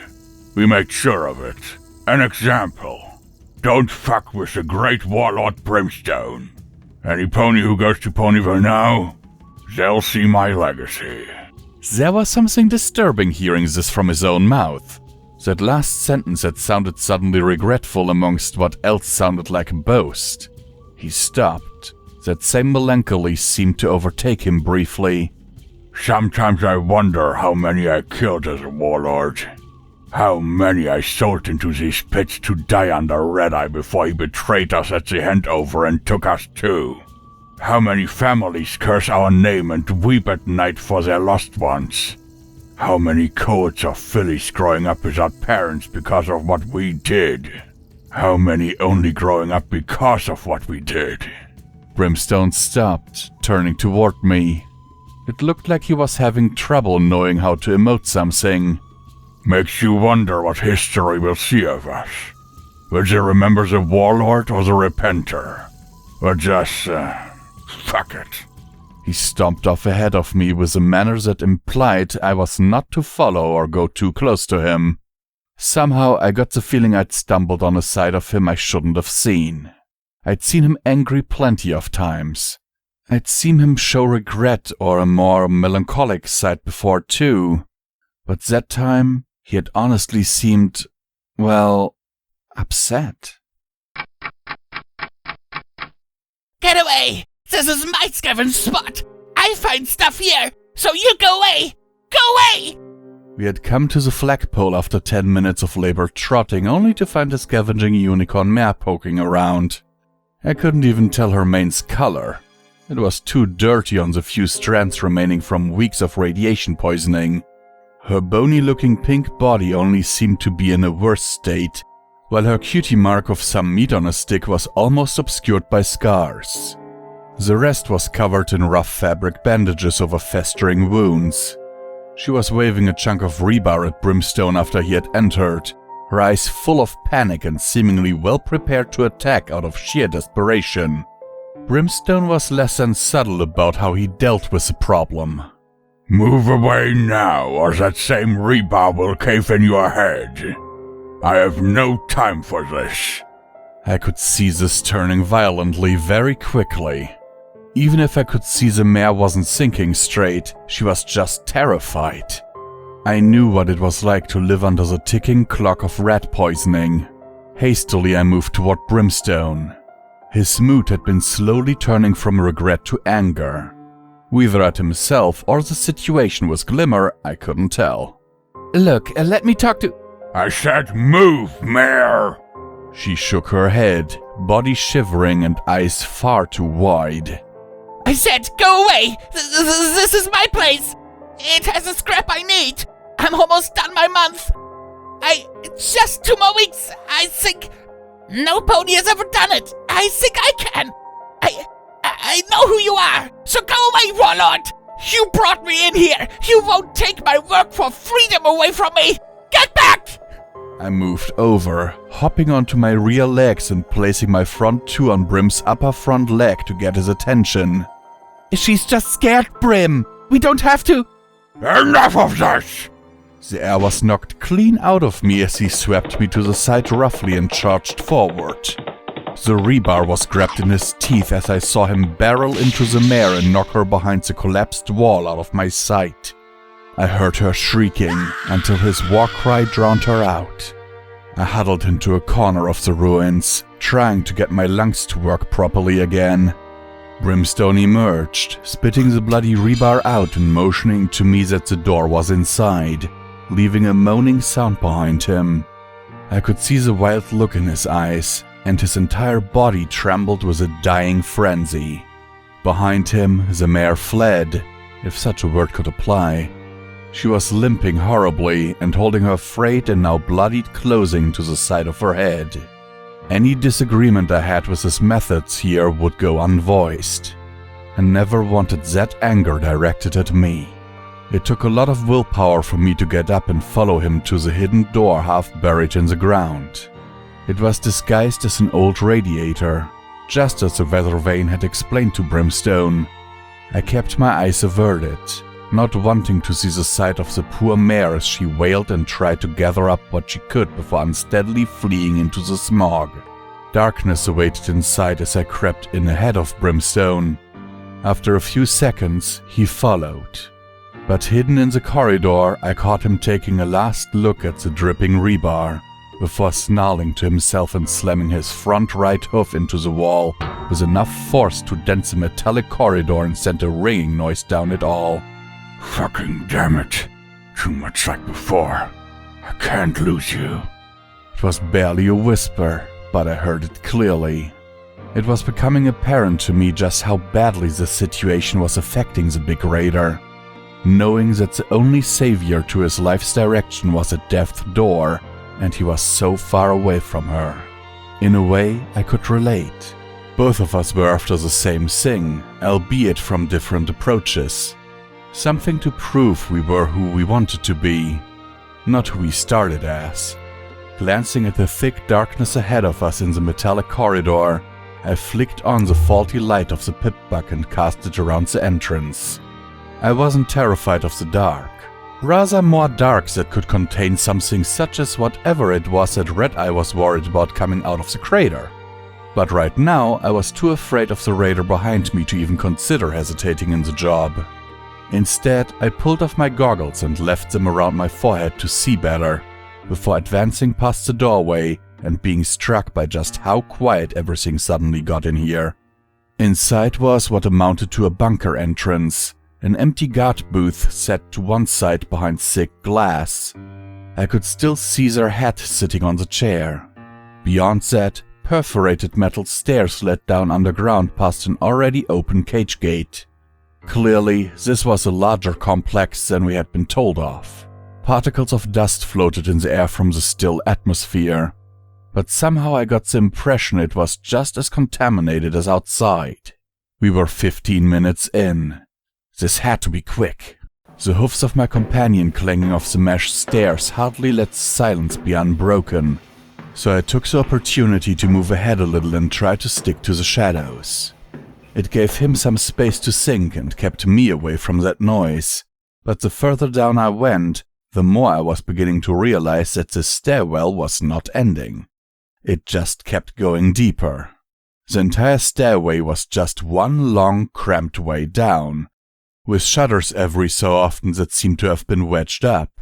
[SPEAKER 3] We made sure of it. An example. Don't fuck with the great warlord Brimstone. Any pony who goes to Ponyville now, they'll see my legacy.
[SPEAKER 1] There was something disturbing hearing this from his own mouth. That last sentence had sounded suddenly regretful amongst what else sounded like a boast. He stopped. That same melancholy seemed to overtake him briefly.
[SPEAKER 3] Sometimes I wonder how many I killed as a warlord. How many I sold into these pits to die under Red Eye before he betrayed us at the handover and took us too. How many families curse our name and weep at night for their lost ones. How many cohorts of fillies growing up without parents because of what we did. How many only growing up because of what we did.
[SPEAKER 1] Brimstone stopped, turning toward me. It looked like he was having trouble knowing how to emote something.
[SPEAKER 3] Makes you wonder what history will see of us. Will they remember the warlord or the repenter? Or just, fuck it.
[SPEAKER 1] He stomped off ahead of me with a manner that implied I was not to follow or go too close to him. Somehow I got the feeling I'd stumbled on a side of him I shouldn't have seen. I'd seen him angry plenty of times. I'd seen him show regret or a more melancholic side before too. But that time, he had honestly seemed, well, upset.
[SPEAKER 2] Get away! This is my scavenge spot! I find stuff here, so you go away! Go away!
[SPEAKER 1] We had come to the flagpole after 10 minutes of labored trotting, only to find a scavenging unicorn mare poking around. I couldn't even tell her mane's color. It was too dirty on the few strands remaining from weeks of radiation poisoning. Her bony-looking pink body only seemed to be in a worse state, while her cutie mark of some meat on a stick was almost obscured by scars. The rest was covered in rough fabric bandages over festering wounds. She was waving a chunk of rebar at Brimstone after he had entered, her eyes full of panic and seemingly well prepared to attack out of sheer desperation. Brimstone was less than subtle about how he dealt with the problem.
[SPEAKER 3] Move away now, or that same rebar will cave in your head. I have no time for this.
[SPEAKER 1] I could see this turning violently very quickly. Even if I could see the mare wasn't thinking straight, she was just terrified. I knew what it was like to live under the ticking clock of rat poisoning. Hastily I moved toward Brimstone. His mood had been slowly turning from regret to anger. Whether at himself or the situation with Glimmer, I couldn't tell.
[SPEAKER 2] Look, let me talk to...
[SPEAKER 3] I said move, mare!
[SPEAKER 1] She shook her head, body shivering and eyes far too wide.
[SPEAKER 2] I said, go away! This is my place! It has the scrap I need! I'm almost done my month! Just 2 more weeks! I think... No pony has ever done it! I think I can! I know who you are! So go away, warlord! You brought me in here! You won't take my work for freedom away from me! Get back!
[SPEAKER 1] I moved over, hopping onto my rear legs and placing my front two on Brim's upper front leg to get his attention.
[SPEAKER 2] She's just scared, Brim! We don't have to...
[SPEAKER 3] Enough of this!
[SPEAKER 1] The air was knocked clean out of me as he swept me to the side roughly and charged forward. The rebar was grabbed in his teeth as I saw him barrel into the mare and knock her behind the collapsed wall out of my sight. I heard her shrieking until his war cry drowned her out. I huddled into a corner of the ruins, trying to get my lungs to work properly again. Brimstone emerged, spitting the bloody rebar out and motioning to me that the door was inside, leaving a moaning sound behind him. I could see the wild look in his eyes, and his entire body trembled with a dying frenzy. Behind him, the mare fled, if such a word could apply. She was limping horribly and holding her frayed and now bloodied clothing to the side of her head. Any disagreement I had with his methods here would go unvoiced. I never wanted that anger directed at me. It took a lot of willpower for me to get up and follow him to the hidden door half buried in the ground. It was disguised as an old radiator, just as the weather vane had explained to Brimstone. I kept my eyes averted, not wanting to see the sight of the poor mare as she wailed and tried to gather up what she could before unsteadily fleeing into the smog. Darkness awaited inside as I crept in ahead of Brimstone. After a few seconds, he followed. But hidden in the corridor, I caught him taking a last look at the dripping rebar, before snarling to himself and slamming his front right hoof into the wall with enough force to dent the metallic corridor and send a ringing noise down it all.
[SPEAKER 3] Fucking damn it. Too much like before. I can't lose you.
[SPEAKER 1] It was barely a whisper, but I heard it clearly. It was becoming apparent to me just how badly the situation was affecting the big raider. Knowing that the only savior to his life's direction was at death's door, and he was so far away from her. In a way, I could relate. Both of us were after the same thing, albeit from different approaches. Something to prove we were who we wanted to be, not who we started as. Glancing at the thick darkness ahead of us in the metallic corridor, I flicked on the faulty light of the pip-buck and cast it around the entrance. I wasn't terrified of the dark, rather more dark that could contain something such as whatever it was that Red Eye was worried about coming out of the crater. But right now I was too afraid of the raider behind me to even consider hesitating in the job. Instead, I pulled off my goggles and left them around my forehead to see better, before advancing past the doorway and being struck by just how quiet everything suddenly got in here. Inside was what amounted to a bunker entrance, an empty guard booth set to one side behind thick glass. I could still see their hat sitting on the chair. Beyond that, perforated metal stairs led down underground past an already open cage gate. Clearly, this was a larger complex than we had been told of. Particles of dust floated in the air from the still atmosphere, but somehow I got the impression it was just as contaminated as outside. We were 15 minutes in. This had to be quick. The hoofs of my companion clanging off the mesh stairs hardly let the silence be unbroken, so I took the opportunity to move ahead a little and try to stick to the shadows. It gave him some space to think and kept me away from that noise, but the further down I went, the more I was beginning to realize that the stairwell was not ending. It just kept going deeper. The entire stairway was just one long, cramped way down, with shutters every so often that seemed to have been wedged up.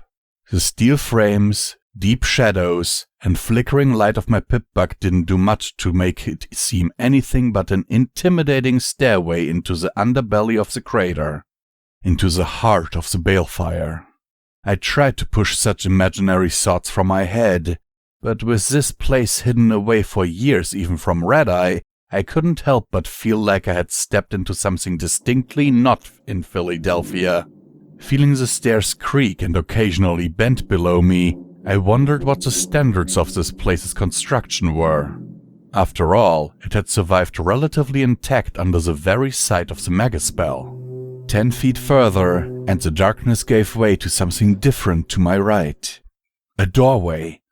[SPEAKER 1] The steel frames, Deep shadows and flickering light of my pip-bug didn't do much to make it seem anything but an intimidating stairway into the underbelly of the crater, into the heart of the balefire. I tried to push such imaginary thoughts from my head, but with this place hidden away for years even from Red-Eye, I couldn't help but feel like I had stepped into something distinctly not in Fillydelphia. Feeling the stairs creak and occasionally bend below me, I wondered what the standards of this place's construction were. After all, it had survived relatively intact under the very sight of the megaspell. 10 feet further, and the darkness gave way to something different to my right. A doorway.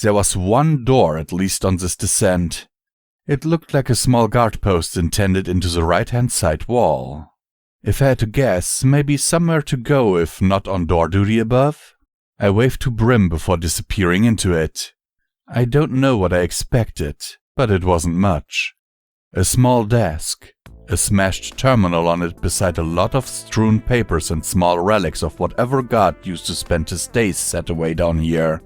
[SPEAKER 1] There was one door at least on this descent. It looked like a small guard post intended into the right-hand side wall. If I had to guess, maybe somewhere to go if not on door duty above? I waved to Brim before disappearing into it. I don't know what I expected, but it wasn't much. A small desk, a smashed terminal on it beside a lot of strewn papers and small relics of whatever god used to spend his days set away down here.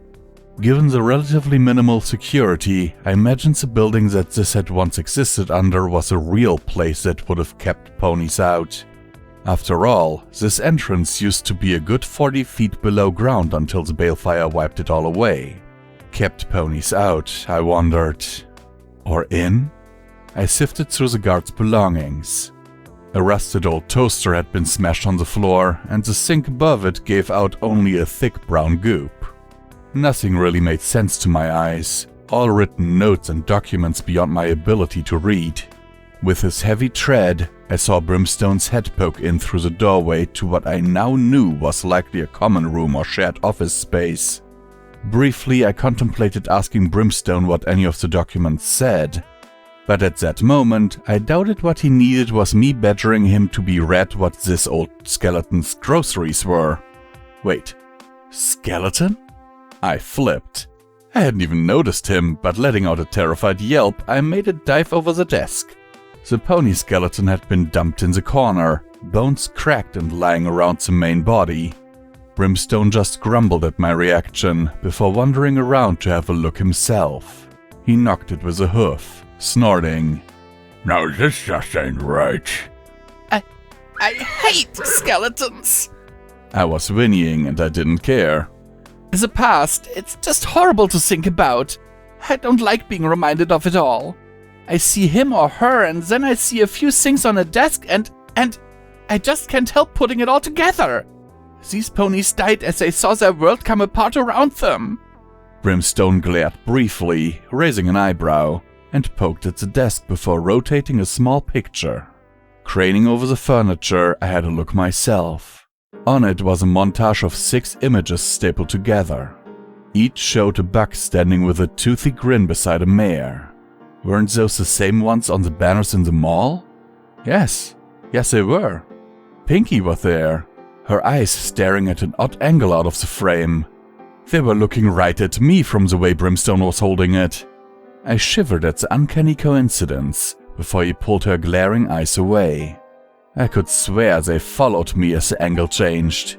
[SPEAKER 1] Given the relatively minimal security, I imagined the building that this had once existed under was a real place that would have kept ponies out. After all, this entrance used to be a good 40 feet below ground until the balefire wiped it all away. Kept ponies out, I wondered. Or in? I sifted through the guard's belongings. A rusted old toaster had been smashed on the floor, and the sink above it gave out only a thick brown goop. Nothing really made sense to my eyes, all written notes and documents beyond my ability to read. With his heavy tread, I saw Brimstone's head poke in through the doorway to what I now knew was likely a common room or shared office space. Briefly, I contemplated asking Brimstone what any of the documents said, but at that moment, I doubted what he needed was me badgering him to be read what this old skeleton's groceries were. Wait, skeleton? I flipped. I hadn't even noticed him, but letting out a terrified yelp, I made a dive over the desk. The pony skeleton had been dumped in the corner, bones cracked and lying around the main body. Brimstone just grumbled at my reaction, before wandering around to have a look himself. He knocked it with a hoof, snorting.
[SPEAKER 3] Now this just ain't right.
[SPEAKER 2] I hate skeletons!
[SPEAKER 1] I was whinnying and I didn't care.
[SPEAKER 2] The past, it's just horrible to think about. I don't like being reminded of it all. I see him or her and then I see a few things on a desk and I just can't help putting it all together. These ponies died as they saw their world come apart around them.
[SPEAKER 1] Brimstone glared briefly, raising an eyebrow, and poked at the desk before rotating a small picture. Craning over the furniture, I had a look myself. On it was a montage of 6 images stapled together. Each showed a buck standing with a toothy grin beside a mare. Weren't those the same ones on the banners in the mall? Yes they were. Pinky was there, her eyes staring at an odd angle out of the frame. They were looking right at me from the way Brimstone was holding it. I shivered at the uncanny coincidence before he pulled her glaring eyes away. I could swear they followed me as the angle changed.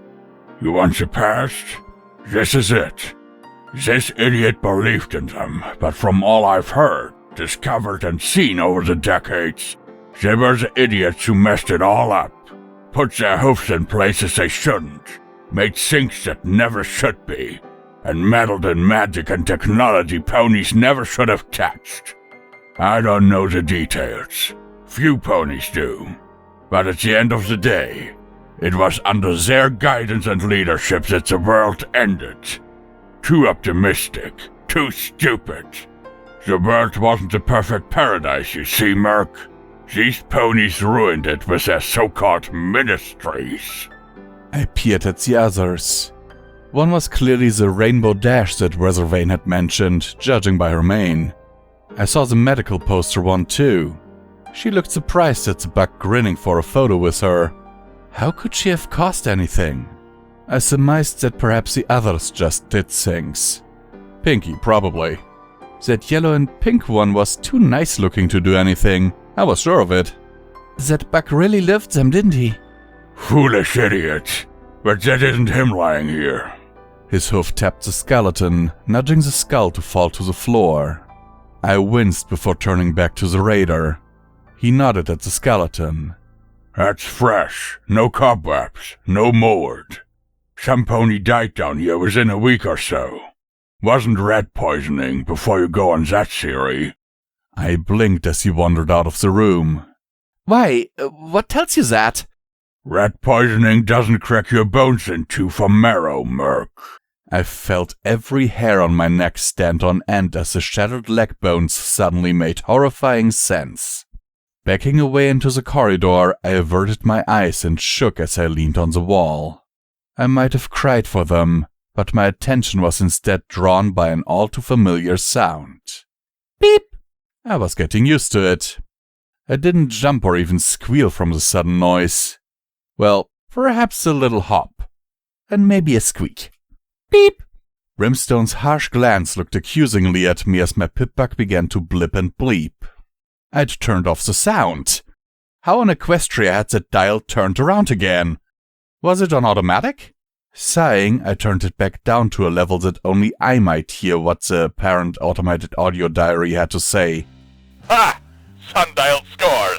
[SPEAKER 3] You want the past? This is it. This idiot believed in them, but from all I've heard, discovered and seen over the decades, they were the idiots who messed it all up, put their hoofs in places they shouldn't, made things that never should be, and meddled in magic and technology ponies never should have touched. I don't know the details. Few ponies do. But at the end of the day, it was under their guidance and leadership that the world ended. Too optimistic, too stupid. The world wasn't a perfect paradise, you see, Murk. These ponies ruined it with their so-called ministries.
[SPEAKER 1] I peered at the others. One was clearly the Rainbow Dash that Weathervane had mentioned, judging by her mane. I saw the medical poster one too. She looked surprised at the buck grinning for a photo with her. How could she have caused anything? I surmised that perhaps the others just did things. Pinky, probably. That yellow and pink one was too nice looking to do anything. I was sure of it.
[SPEAKER 2] That buck really lived them, didn't he?
[SPEAKER 3] Foolish idiot. But that isn't him lying here.
[SPEAKER 1] His hoof tapped the skeleton, nudging the skull to fall to the floor. I winced before turning back to the raider. He nodded at the skeleton.
[SPEAKER 3] That's fresh. No cobwebs. No mold. Some pony died down here within a week or so. Wasn't rat poisoning before you go on that theory.
[SPEAKER 1] I blinked as he wandered out of the room.
[SPEAKER 2] Why, what tells you that?
[SPEAKER 3] Rat poisoning doesn't crack your bones in two for marrow, Murk.
[SPEAKER 1] I felt every hair on my neck stand on end as the shattered leg bones suddenly made horrifying sense. Backing away into the corridor, I averted my eyes and shook as I leaned on the wall. I might have cried for them, but my attention was instead drawn by an all-too-familiar sound. Beep! I was getting used to it. I didn't jump or even squeal from the sudden noise. Well, perhaps a little hop. And maybe a squeak. Beep! Brimstone's harsh glance looked accusingly at me as my pip-bug began to blip and bleep. I'd turned off the sound. How on Equestria had that dial turned around again? Was it on automatic? Sighing, I turned it back down to a level that only I might hear what the apparent automated audio diary had to say.
[SPEAKER 5] Ha! Sundial scores!